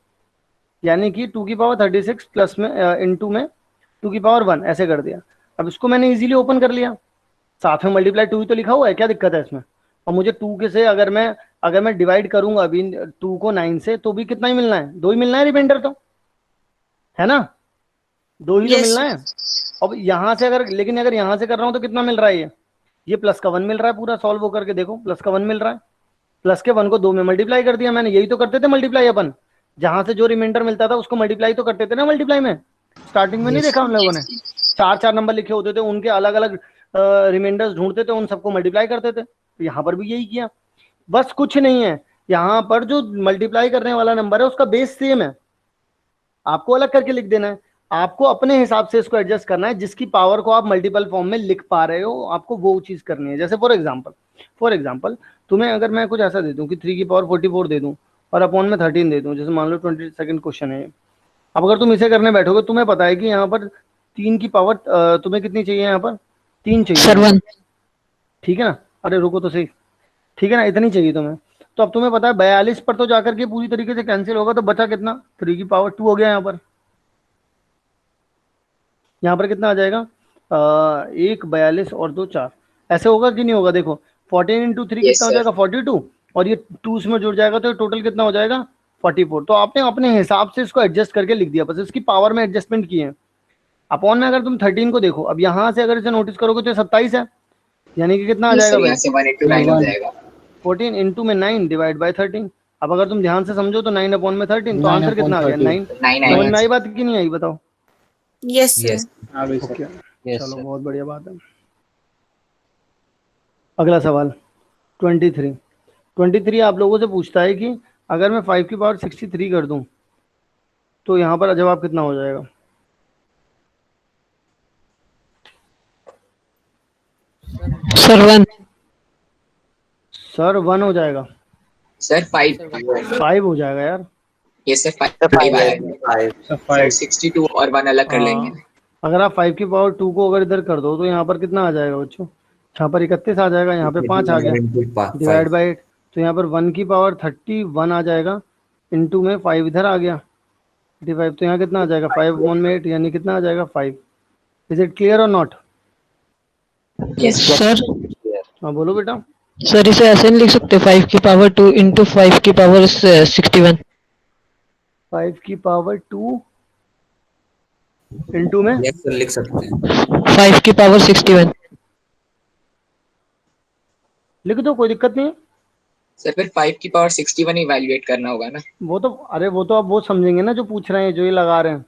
यानी कि 2 की पावर 36 प्लस में इंटू में 2 की पावर 1 ऐसे कर दिया। अब इसको मैंने इजीली ओपन कर लिया, साथ में मल्टीप्लाई 2 ही तो लिखा हुआ है, क्या दिक्कत है इसमें? और मुझे 2 के से अगर मैं डिवाइड करूंगा अभी 2 को 9 से, तो भी कितना ही मिलना है, 2 ही मिलना है रिमाइंडर, तो है ना, 2 ही तो Yes, मिलना है। अब यहाँ से लेकिन अगर यहाँ से कर रहा हूँ तो कितना मिल रहा है, ये प्लस का 1 मिल रहा है, पूरा सॉल्व होकर के देखो, प्लस का 1 मिल रहा है, प्लस के 1 को 2 में मल्टीप्लाई कर दिया मैंने, यही तो करते थे मल्टीप्लाई अपन, जहां से जो रिमाइंडर मिलता था उसको मल्टीप्लाई तो करते थे ना मल्टीप्लाई में, स्टार्टिंग में नहीं देखा हम लोगों ने, 4 नंबर लिखे होते थे, उनके अलग अलग रिमाइंडर्स ढूंढते थे, उन सबको मल्टीप्लाई करते थे, तो यहाँ पर भी यही किया, बस कुछ नहीं है, यहाँ पर जो मल्टीप्लाई करने वाला नंबर है उसका बेस सेम है, आपको अलग करके लिख देना है, आपको अपने हिसाब से इसको एडजस्ट करना है, जिसकी पावर को आप मल्टीपल फॉर्म में लिख पा रहे हो, आपको वो चीज करनी है। जैसे फॉर एग्जांपल तुम्हें अगर मैं कुछ ऐसा दे दूं कि 3 की पावर 44 दे दूं और अपॉन में 13 दे दूं, जैसे मान लो 22nd क्वेश्चन है, अब अगर तुम इसे करने बैठोगे, तुम्हें पता है कि यहाँ पर 3 की पावर तुम्हें कितनी चाहिए, यहाँ पर 3 चाहिए सर 1। ठीक है ना, अरे रुको तो सही, ठीक है ना, इतनी चाहिए तुम्हें, तो अब तुम्हें पता है 42 पर तो जाकर के पूरी तरीके से कैंसिल होगा, तो बचा कितना, 3 की पावर 2 हो गया, यहाँ पर कितना आ जाएगा 1 42 और 2 4, ऐसे होगा कि नहीं होगा? देखो 14 × 3 कितना हो जाएगा 42, और ये 2 इसमें जुड़ जाएगा, तो टोटल कितना हो जाएगा 44। तो आपने अपने हिसाब से इसको एडजस्ट करके लिख दिया, बस इसकी पावर में एडजस्टमेंट किए हैं। अपॉन में अगर तुम 13 को देखो, अब यहाँ से अगर इसे नोटिस करोगे तो 27 है, यानी कि कितना आ जाएगा भाई 14 इंटू में 9 डिवाइड बाय 13। अब अगर तुम ध्यान से समझो तो 9 अपॉन में 13, तो आंसर कितना आ गया 9। समझ में आई बात कि नहीं आई, बताओ? यस ओके, चलो बहुत बढ़िया बात है। अगला सवाल 23 आप लोगों से पूछता है कि अगर मैं 5 की पावर 63 कर दूं, तो यहाँ पर जवाब कितना हो जाएगा? सर 1। सर 1 हो जाएगा, सर 5। 5 हो जाएगा यार। ये सर 5 आया। सर 62 और 1 अलग कर लेंगे। अगर आप 5 की पावर 2 को अगर इधर कर दो तो यहाँ पर कितना आ जाएगा बच्चों? यहाँ पर 31 आ जाएगा, यहाँ पे 5 आ गया, डिवाइड बाई 8। तो यहाँ पर 1 की पावर 31 आ जाएगा, इंटू में 5 इधर आ गया, 35। तो यहाँ कितना आ जाएगा? 5 1 में 8, यानी कितना आ जाएगा? 5। इज इट क्लियर और नॉट? सर हाँ बोलो बेटा। सर इसे ऐसे नहीं लिख सकते 5 की पावर 2 इंटू 5 की पावर 61? 5 की पावर 2 इंटू में यस सर लिख सकते हैं। 5 की पावर 61 लिख दो, कोई दिक्कत नहीं है। सर फिर 5 की पावर 61 इवैल्यूएट करना होगा ना। वो तो अरे वो तो आप वो समझेंगे ना जो पूछ रहे हैं, जो ये लगा रहे हैं।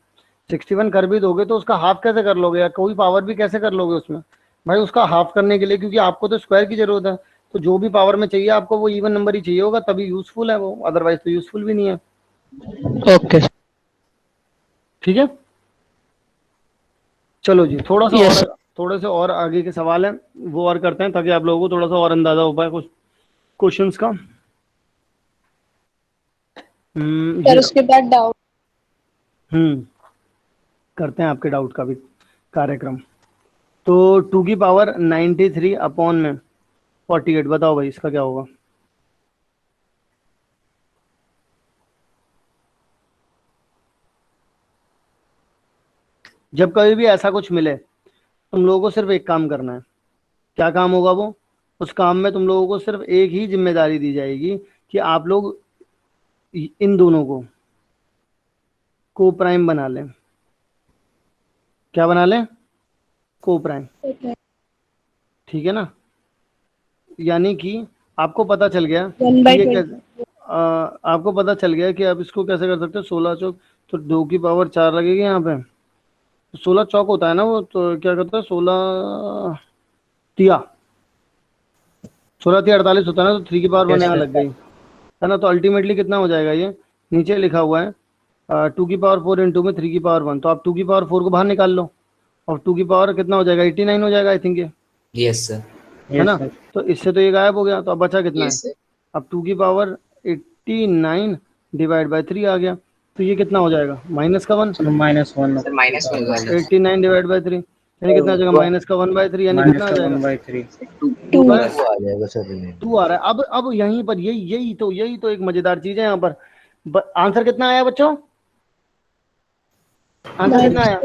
61 कर भी दोगे तो उसका हाफ कैसे कर लोगे, या कोई पावर भी कैसे कर लोगे उसमें? भाई उसका हाफ करने के लिए, क्योंकि आपको तो स्क्वायर की जरूरत है, तो जो भी पावर में चाहिए आपको वो इवन नंबर ही चाहिए होगा, तभी यूजफुल है वो, अदरवाइज तो यूजफुल भी नहीं है। ओके ठीक है, चलो जी, थोड़ा सा Yes. और, थोड़े से और आगे के सवाल हैं वो और करते हैं, ताकि आप लोगों को थोड़ा सा और अंदाजा हो पाए कुछ क्वेश्चंस का। सर उसके बाद डाउट। करते हैं आपके डाउट का भी कार्यक्रम। तो 2 की पावर 93 अपॉन में 48, बताओ भाई इसका क्या होगा? जब कभी भी ऐसा कुछ मिले तुम लोगों को सिर्फ एक काम करना है। क्या काम होगा वो? उस काम में तुम लोगों को सिर्फ एक ही जिम्मेदारी दी जाएगी कि आप लोग इन दोनों को प्राइम बना लें। क्या बना लें? को प्राइम। ठीक है ना? यानी कि आपको पता चल गया कि ये कैसे, आपको पता चल गया कि आप इसको कैसे कर सकते हो। 16 चौक तो 2 की पावर 4 लगेगी यहाँ पे। 16 चौक होता है ना वो, तो क्या करता है 16 तिया 48 होता है ना, तो 3 की पावर 1 यहाँ लग गई है ना। तो अल्टीमेटली कितना हो जाएगा? ये नीचे लिखा हुआ है 2 की पावर 4 इंटू में 3 की पावर 1। तो आप 2 की पावर 4 को बाहर निकाल लो, और 2 की पावर कितना हो जाएगा? 89 हो जाएगा आई थिंक ये, यस सर। है ना। तो इससे तो ये गायब हो गया, तो अब बचा कितना Yes, है? अब 2 की पावर 89 डिवाइड बाय 3 आ गया, तो ये कितना हो जाएगा? माइनस का 1। -1 सर -1 89 डिवाइड बाय 3 यानी कितना आ जाएगा? माइनस का 1/3, यानी कितना आ जाएगा? 1/3 2 आ जाएगा सर। 2 आ रहा है। अब यहीं पर यही तो एक मजेदार चीज है यहाँ पर। आंसर कितना आया बच्चों? आंसर कितना आया?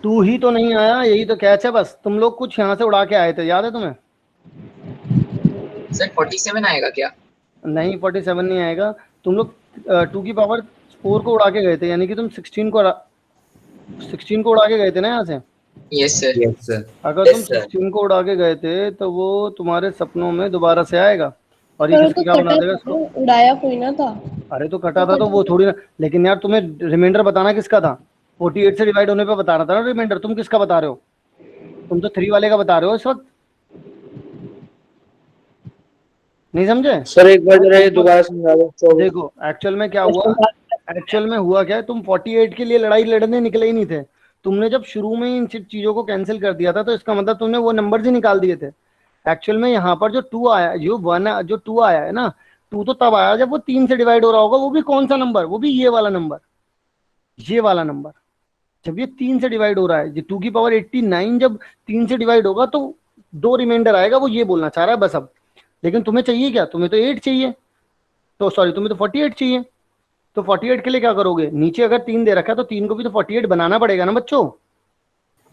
2 ही तो नहीं आया, यही तो कैच है बस। तुम लोग कुछ यहाँ से उड़ा के आए थे, याद है तुम्हें? सर 47 आएगा क्या? नहीं 47 नहीं आएगा। तुम लोग 2 की पावर 4 को उड़ा के गए थे, यानी कि तुम 16 को उड़ा के गए थे ना यहाँ से। Yes sir. Yes sir. अगर तुम 16 को उड़ा के गए थे तो वो तुम्हारे सपनों में दोबारा से आएगा, और ये किसका क्या बना देगा इसको? उड़ाया कोई ना था। अरे तो कटा था तो वो थोड़ी ना, लेकिन यार तुम्हें रिमाइंडर बताना किसका था? 48 से डिवाइड होने पे बताना था ना रिमाइंडर। तुम किसका बता रहे हो? तुम तो 3 वाले का बता रहे हो इस वक्त, नहीं समझे? सर एक बार जरा ये दोबारा समझा दो। देखो एक्चुअल में क्या हुआ, एक्चुअल में हुआ क्या है, तुम 48 के लिए लड़ाई लड़ने निकले ही नहीं थे। तुमने जब शुरू में इन चीजों को कैंसिल कर दिया था, तो इसका मतलब तुमने वो नंबर ही निकाल दिए थे। एक्चुअल में यहाँ पर जो 2 आया, जो 2 आया है ना, 2 तो तब आया जब वो 3 से डिवाइड हो रहा होगा। वो भी कौन सा नंबर? वो भी ये वाला नंबर, ये वाला नंबर। जब ये 3 से डिवाइड हो रहा है, 2 की पावर 89 जब 3 से डिवाइड होगा तो 2 रिमाइंडर आएगा, वो ये बोलना चाह रहा है बस। अब लेकिन तुम्हें चाहिए क्या? तुम्हें तो 8 चाहिए, तो सॉरी तुम्हें तो 48 चाहिए। तो 48 के लिए क्या करोगे? नीचे अगर 3 दे रखा है तो 3 को भी तो 48 बनाना पड़ेगा ना बच्चों।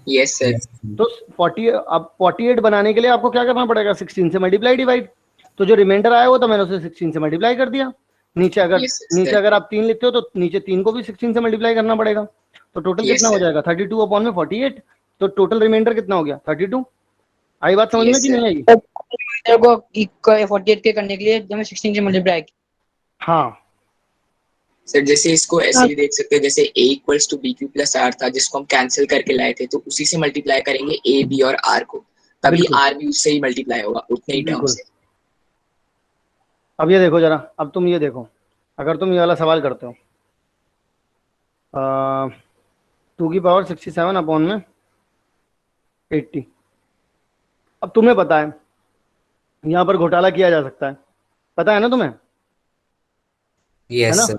Yes sir. तो 48 बनाने के लिए आपको क्या करना पड़ेगा? 16 से मल्टीप्लाई डिवाइड। तो जो रिमाइंडर आया वो तो मैंने उसे 16 से मल्टीप्लाई कर दिया। नीचे अगर आप 3 लिखते हो तो नीचे 3 को भी 16 से मल्टीप्लाई करना पड़ेगा। तो टोटल कितना हो जाएगा? 32 अपॉन में 48। तो टोटल रिमाइंडर कितना हो गया? 32। आई बात समझ में कि नहीं आई? को 48 के करने के लिए हमें 16 से मल्टीप्लाई। हाँ सर जैसे इसको ऐसे ही देख सकते हैं, जैसे a equals to B Q plus R था, जिसको हम कैंसिल करके लाए थे, तो उसी से मल्टीप्लाई करेंगे a b और r को, तभी r भी उससे ही मल्टीप्लाई होगा उतने ही टर्म से। अब ये देखो जरा, अब तुम ये देखो, अगर तुम ये वाला सवाल करते हो 2 की पावर 67 अपॉन में 80। अब तुम्हें पता है यहाँ पर घोटाला किया जा सकता है, पता है ना तुम्हें, है यस ना? सर।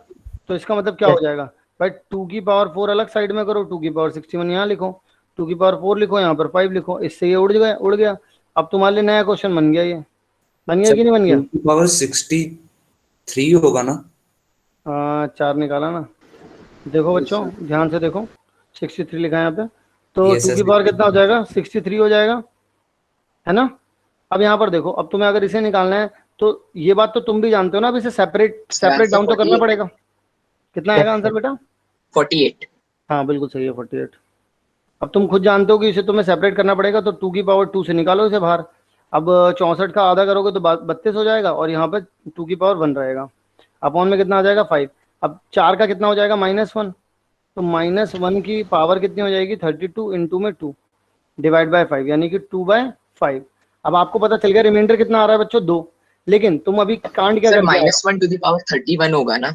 तो इसका मतलब क्या हो जाएगा भाई, 2 की पावर 4 अलग साइड में करो, 2 की पावर 61 यहाँ लिखो, 2 की पावर 4 लिखो, यहाँ पर 5 लिखो, इससे ये उड़ गया। अब तुम्हारे लिए नया क्वेश्चन बन गया, ये बन गया कि नहीं बन गया? पावर 63 होगा ना? हाँ 4 निकाला ना। देखो बच्चों ध्यान से देखो, 63 लिखा है यहाँ पे, तो Yes, 2 की sir. पावर कितना हो जाएगा, 63 हो जाएगा, है ना? अब यहाँ पर देखो, अब तुम्हें अगर इसे निकालना है तो ये बात तो तुम भी जानते हो ना, अब इसे सेपरेट डाउन तो करना पड़ेगा। कितना आएगा आंसर बेटा? 48। हाँ बिल्कुल सही है, 48। अब तुम खुद जानते हो कि इसे तुम्हें सेपरेट करना पड़ेगा, तो 2 की पावर 2 से निकालो इसे बाहर। अब 64 का आधा करोगे तो 32 हो जाएगा, और यहाँ पे 2 की पावर 1 रहेगा, अपॉन में कितना आ जाएगा 5। अब 4 का कितना हो जाएगा, -1, तो -1 की पावर कितनी हो जाएगी, 32 इंटू में 2 डिवाइड बाय 5, यानी कि 2/5। अब आपको पता चल गया रिमाइंडर कितना आ रहा है बच्चों, 2। लेकिन तुम अभी कांड क्या सर करके आए? -1 टू द पावर 31 होगा ना?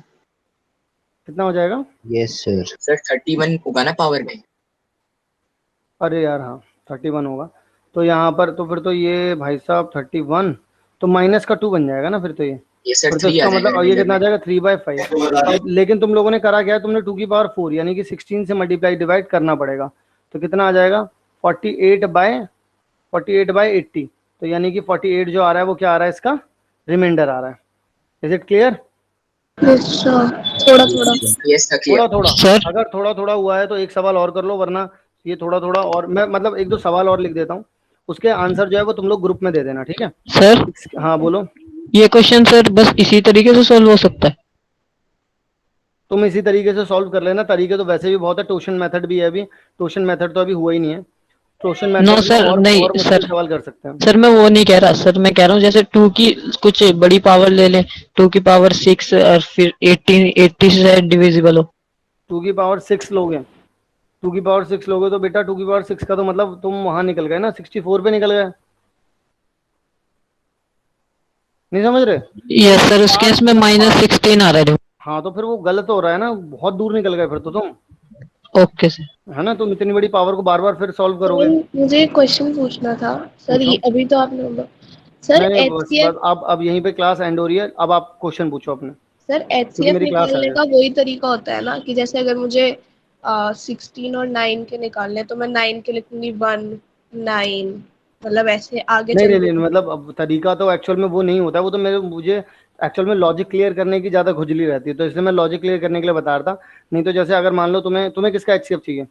कितना हो जाएगा? Yes sir. सर 31 होगा ना पावर में? अरे यार हाँ 31 होगा, तो यहाँ पर तो फिर तो ये भाई साहब 31, तो माइनस का 2 बन जाएगा ना फिर तो ये सर फिर तो 3 इसका आ मतलब, और ये कितना आ जाएगा 3/5। लेकिन तुम लोगों ने करा क्या है, तुमने 2 की पावर 4 यानी कि 16 से मल्टीप्लाई डिवाइड करना पड़ेगा, तो कितना आ जाएगा 48/80। तो यानी कि 48 जो आ रहा है वो क्या आ रहा है, इसका रिमाइंडर आ रहा है। Is it clear? थोड़ा थोड़ा। यस थोड़ा थोड़ा सर अगर थोड़ा थोड़ा हुआ है तो एक सवाल और कर लो, वरना ये थोड़ा थोड़ा, और मैं मतलब 1-2 सवाल और लिख देता हूँ, उसके आंसर जो है वो तुम लोग ग्रुप में दे देना, ठीक है? सर हाँ बोलो। ये क्वेश्चन सर बस इसी तरीके से सॉल्व हो सकता है? तुम इसी तरीके से सॉल्व कर लेना, तरीके तो वैसे भी बहुत है, टोशन मेथड भी है, अभी टोशन मेथड तो अभी हुआ ही नहीं है, टोशन नो मेथड में सर और नहीं मुश्किल सर, सवाल कर सकते हैं। सर मैं वो नहीं कह रहा सर, मैं कह रहा हूँ जैसे 2 की कुछ बड़ी पावर ले लें, 2 की पावर 6 और फिर 80 से डिविजिबल हो। 2 की पावर 6 लोगे, 2 की पावर 6 लोगे तो बेटा 2 की पावर 6 का तो मतलब तुम वहां निकल गए ना, 64 पे निकल गए, नहीं समझ रहे? यस सर, उस केस में -16 आ रहा है। हाँ तो फिर वो गलत हो रहा है ना, बहुत दूर निकल गए फिर तो तुम, ओके सर। है ना? तुम इतनी बड़ी पावर को बार बार फिर सॉल्व करोगे। मुझे एक क्वेश्चन पूछना था सर, ये पूछो। अभी तो आपने सर नहीं बस HCF अब यहीं पे क्लास एंड हो रही है, अब आप क्वेश्चन पूछो अपने, सर क्योंकि HCF मेरी क्लास निकालने है। का वही तरीका होता है ना, कि जैसे अगर मुझे 16 और 9 के निकालने तो मैं 9 के लिखूंगी 1 9, मतलब ऐसे आगे नहीं चल नहीं नहीं, मतलब अब तरीका तो एक्चुअल में वो नहीं होता, वो तो मुझे एक्चुअल में लॉजिक क्लियर करने की ज्यादा खुजली रहती है, तो इसलिए मैं लॉजिक क्लियर करने के लिए बता रहा था। नहीं तो जैसे अगर मान लो तुम्हें किसका HCF चाहिए?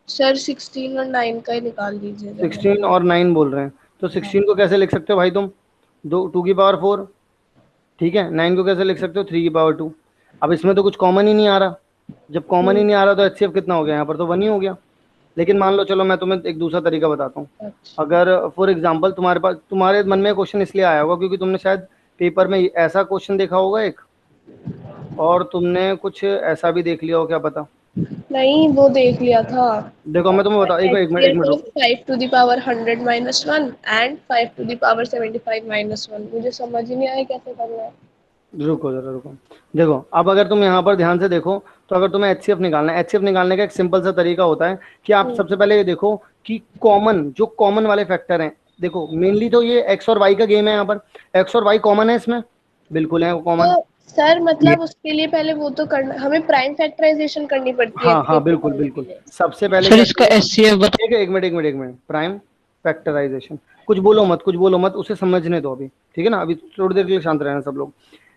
सर 16 और 9 का ही निकाल दीजिए। 16 और 9 बोल रहे हैं, तो 16 को कैसे लिख सकते हो भाई तुम, 2 की पावर 4, ठीक है? 9 को कैसे लिख सकते हो, 3 की पावर 2। अब इसमें तो कुछ कॉमन ही नहीं आ रहा, जब कॉमन ही नहीं आ रहा तो HCF कितना हो गया, यहाँ पर तो 1 ही हो गया। लेकिन मान लो, चलो मैं तुम्हें एक दूसरा तरीका बताता हूँ। अगर फॉर एग्जांपल तुम्हारे मन में क्वेश्चन इसलिए आया होगा क्योंकि तुमने शायद पेपर में ऐसा क्वेश्चन देखा होगा एक, और तुमने कुछ ऐसा भी देख लिया हो, क्या पता। नहीं वो देख लिया था। देखो मैं तुम्हें बता, एक मिनट रुको। 5 to the power 100 minus 1 and 5 to the power 75 minus 1, मुझे समझ ही नहीं आया कैसे करना है। रुको जरा रुको, देखो अब अगर तुम यहाँ पर ध्यान से देखो, तो अगर तुम्हें HCF निकालना है, HCF निकालने का एक सिंपल सा तरीका होता है कि आप सबसे पहले ये देखो कि जो कॉमन वाले फैक्टर हैं, देखो मेनली तो ये x और y का गेम है, यहाँ पर x और y कॉमन है इसमें, बिल्कुल है वो कॉमन। तो सर मतलब उसके लिए पहले वो तो करना, हमें प्राइम फैक्टराइजेशन करनी पड़ती है। हाँ हाँ बिल्कुल बिल्कुल, सबसे पहले सर इसका HCF बता। एक मिनट, प्राइम फैक्टराइजेशन, कुछ बोलो मत, उसे समझने दो अभी, ठीक है ना? अभी थोड़ी देर के लिए शांत रहना सब लोग।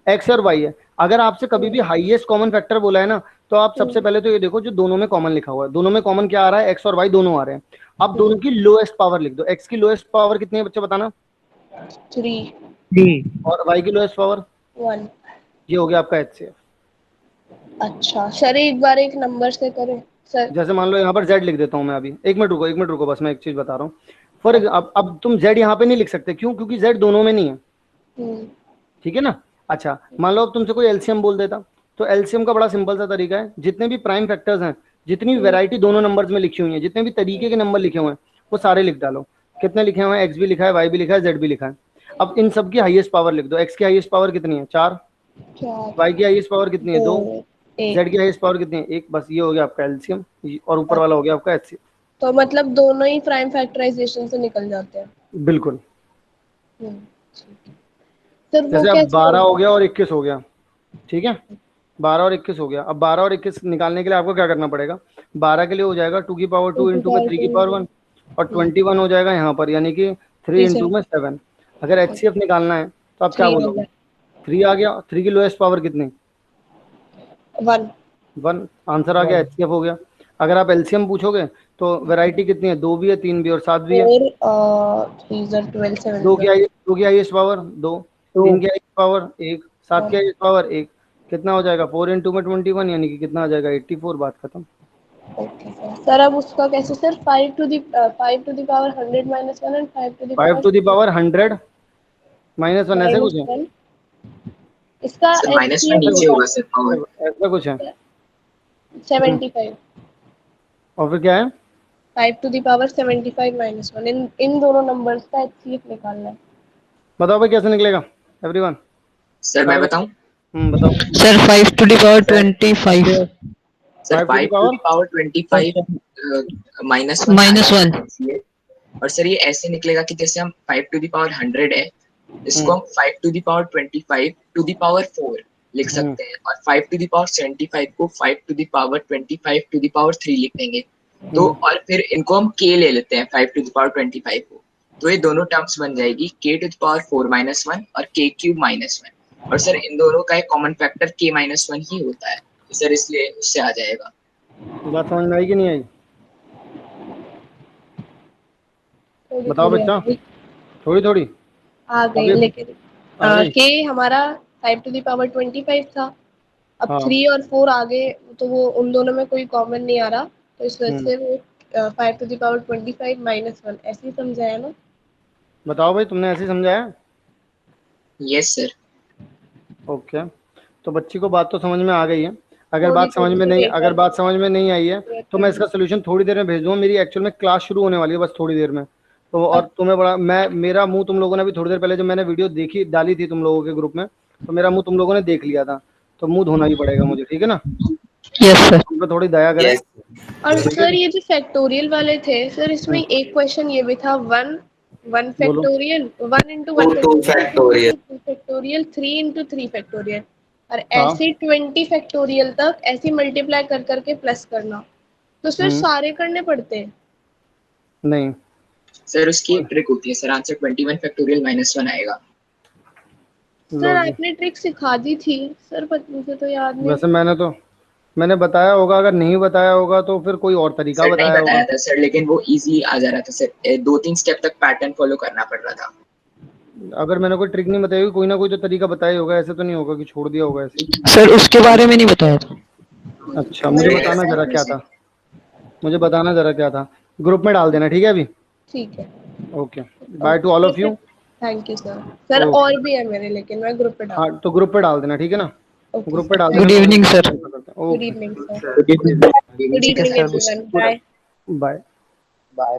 एक्स और वाई है, अगर आपसे कभी भी हाईएस्ट कॉमन फैक्टर बोला है ना, तो आप सबसे पहले तो ये देखो जो दोनों में कॉमन लिखा हुआ है, दोनों में कॉमन क्या आ रहा है, एक्स और वाई दोनों आ रहे हैं। अब दोनों की लोएस्ट पावर लिख दो, एक्स की लोएस्ट पावर कितनी है बच्चे बताना? 3 और वाई की लोएस्ट पावर 1। ये हो गया आपका HCF। अच्छा सर एक बार एक नंबर से करें सर। जैसे मान लो यहाँ पर Z लिख देता हूँ मैं अभी, एक मिनट रुको बस, मैं एक चीज बता रहा हूँ। फॉर अब तुम Z यहाँ पे नहीं लिख सकते, क्यों? क्योंकि Z दोनों में नहीं है, ठीक है ना? अच्छा मान लो अब तुमसे कोई LCM बोल देता, तो LCM का बड़ा सिंपल सा तरीका है, जितने भी प्राइम फैक्टर्स हैं, जितनी वैरायटी दोनों नंबर्स में लिखी हुई है, जितने भी तरीके के नंबर लिखे हुए हैं, वो सारे लिख डालो। कितने लिखे हुए हैं? X भी लिखा है, Y भी लिखा है, Z भी लिखा है। अब इन सब की हाईएस्ट पावर लिख दो। X की हाईएस्ट पावर कितनी है? 4। Y की हाईएस्ट पावर कितनी है? 2। Z की हाईएस्ट पावर कितनी है? 1। बस ये हो गया आपका LCM, और ऊपर वाला हो गया आपका HCF। तो मतलब दोनों ही प्राइम फैक्टराइजेशन से निकल जाते हैं। बिल्कुल। ठीक है। सर वो जैसे अब कैसे 12 हो होगा? गया और 21 हो गया, ठीक है, 12 और 21 हो गया। अब 12 और 21 निकालने के लिए आपको क्या करना पड़ेगा, 12 के लिए हो जाएगा 2 की पावर 2 इंटू में 3 की पावर 1, और 21 हो जाएगा यहाँ पर, यानी कि 3 इंटू में 7। अगर HCF निकालना है तो आप क्या 3 बोलोगे, 3 आ गया, 3 की लोएस्ट पावर कितनी, 1 1, आंसर आ गया, HCF हो गया। अगर आप LCM पूछोगे तो वैरायटी कितनी है, 2 भी है, 3 भी और 7 भी है। 4 3 12 2 7 की हाईएस्ट पावर 2, 3 की हाईएस्ट पावर 1, 7 की हाईएस्ट पावर 1, कितना हो जाएगा, 4 इंटू में 21, यानी कि कितना आ जाएगा, 84। बात खत्म। ओके सर अब उसका कैसे sir, 5 to the power 100 minus 1 and 5 to the 5 to the power 100 minus 1, ऐसे कुछ है, 1 इसका सर माइनस में HCF नीचे होगा सर पावर। ऐसा कुछ है। 75 और फिर क्या है, 5 टू द पावर 75 माइनस 1, इन दोनों नंबर्स का HCF निकालना है। बताओ भाई कैसे निकलेगा एवरीवन। सर मैं बताऊं, बताओ। Sir 5 to the power 25 sir 5 to the power 25 minus 1 minus 1 और सर ये ऐसे निकलेगा कि जैसे हम 5 टू द पावर 100 है, इसको हम 5 to the power 25 to the power 4 लिख सकते हैं, और 5 टू द पावर 75 को 5 to the power 25 to the power 3 लिख देंगे। तो और फिर इनको हम k ले लेते हैं 5 टू द पावर 25 को, तो ये दोनों टर्म्स बन जाएगी k to the power 4 minus 1 और k क्यूब माइनस 1, और सर इन दोनों का एक कॉमन फैक्टर k माइनस 1 ही होता है, तो सर इसलिए उससे आ जाएगा। बात समझ में आई कि नहीं आई, बताओ बच्चा। थोड़ी थोड़ी आ गई, लेकिन k हमारा 5 टू द पावर 25 था, अब 3 और 4 आगे तो वो उन दोनों में कोई कॉमन नहीं आ रहा, तो इस वजह से वो 5 टू द पावर 25 माइनस 1 ऐसे ही समझाया ना। बताओ भाई, तुमने ऐसे ही समझाया। Yes sir. ओके, तो बच्ची को बात तो समझ में आ गई है। अगर बात समझ में नहीं आई है तो मैं इसका सोल्यूशन थोड़ी देर में भेज दूंगा। मेरी एक्चुअल में क्लास शुरू होने वाली है बस थोड़ी देर में, तो और तुम्हें बड़ा मेरा मुंह तुम लोगों ने भी थोड़ी देर पहले जब मैंने वीडियो देखी डाली थी तुम लोगों के ग्रुप में, तो मेरा मुंह तुम लोगों ने देख लिया था, तो मुंह धोना ही पड़ेगा मुझे, ठीक है ना। Yes sir. तुम पे थोड़ी दया करें। और सर ये जो फैक्टोरियल वाले थे सर, इसमें एक क्वेश्चन ये भी था, 1 factorial 1 into 1 factorial 2 factorial 3 into 3 factorial, और ऐसे 20 फैक्टोरियल तक ऐसे मल्टीप्लाई कर करके प्लस करना, तो सर सारे करने पड़ते हैं। नहीं सर उसकी एक ट्रिक होती है सर, आंसर 21 फैक्टोरियल माइनस 1 आएगा। सर आपने ट्रिक सिखा दी थी सर, पर मुझे तो याद नहीं। वैसे मैंने बताया होगा, अगर नहीं बताया होगा तो फिर कोई और तरीका बताया होगा था सर, लेकिन वो इजी आ जा रहा था सर, 2-3 स्टेप तक पैटर्न फॉलो करना पड़ रहा था। अगर मैंने कोई ट्रिक नहीं बताई होगी, कोई ना कोई तो तरीका बताया होगा, ऐसे तो नहीं होगा कि छोड़ दिया होगा ऐसे। सर उसके बारे में नहीं बताया था। अच्छा, मुझे बताना जरा क्या था, मुझे बताना जरा क्या था, ग्रुप में डाल देना, ठीक है अभी। ठीक है, okay, by two all of you. Thank you sir. Sir और भी है मेरे, लेकिन मैं ग्रुप पे डाल, हाँ तो ग्रुप पे डाल देना, ठीक है ना, ग्रुप पे डाल देना। Good evening sir. Good evening sir. Good evening everyone. Bye bye.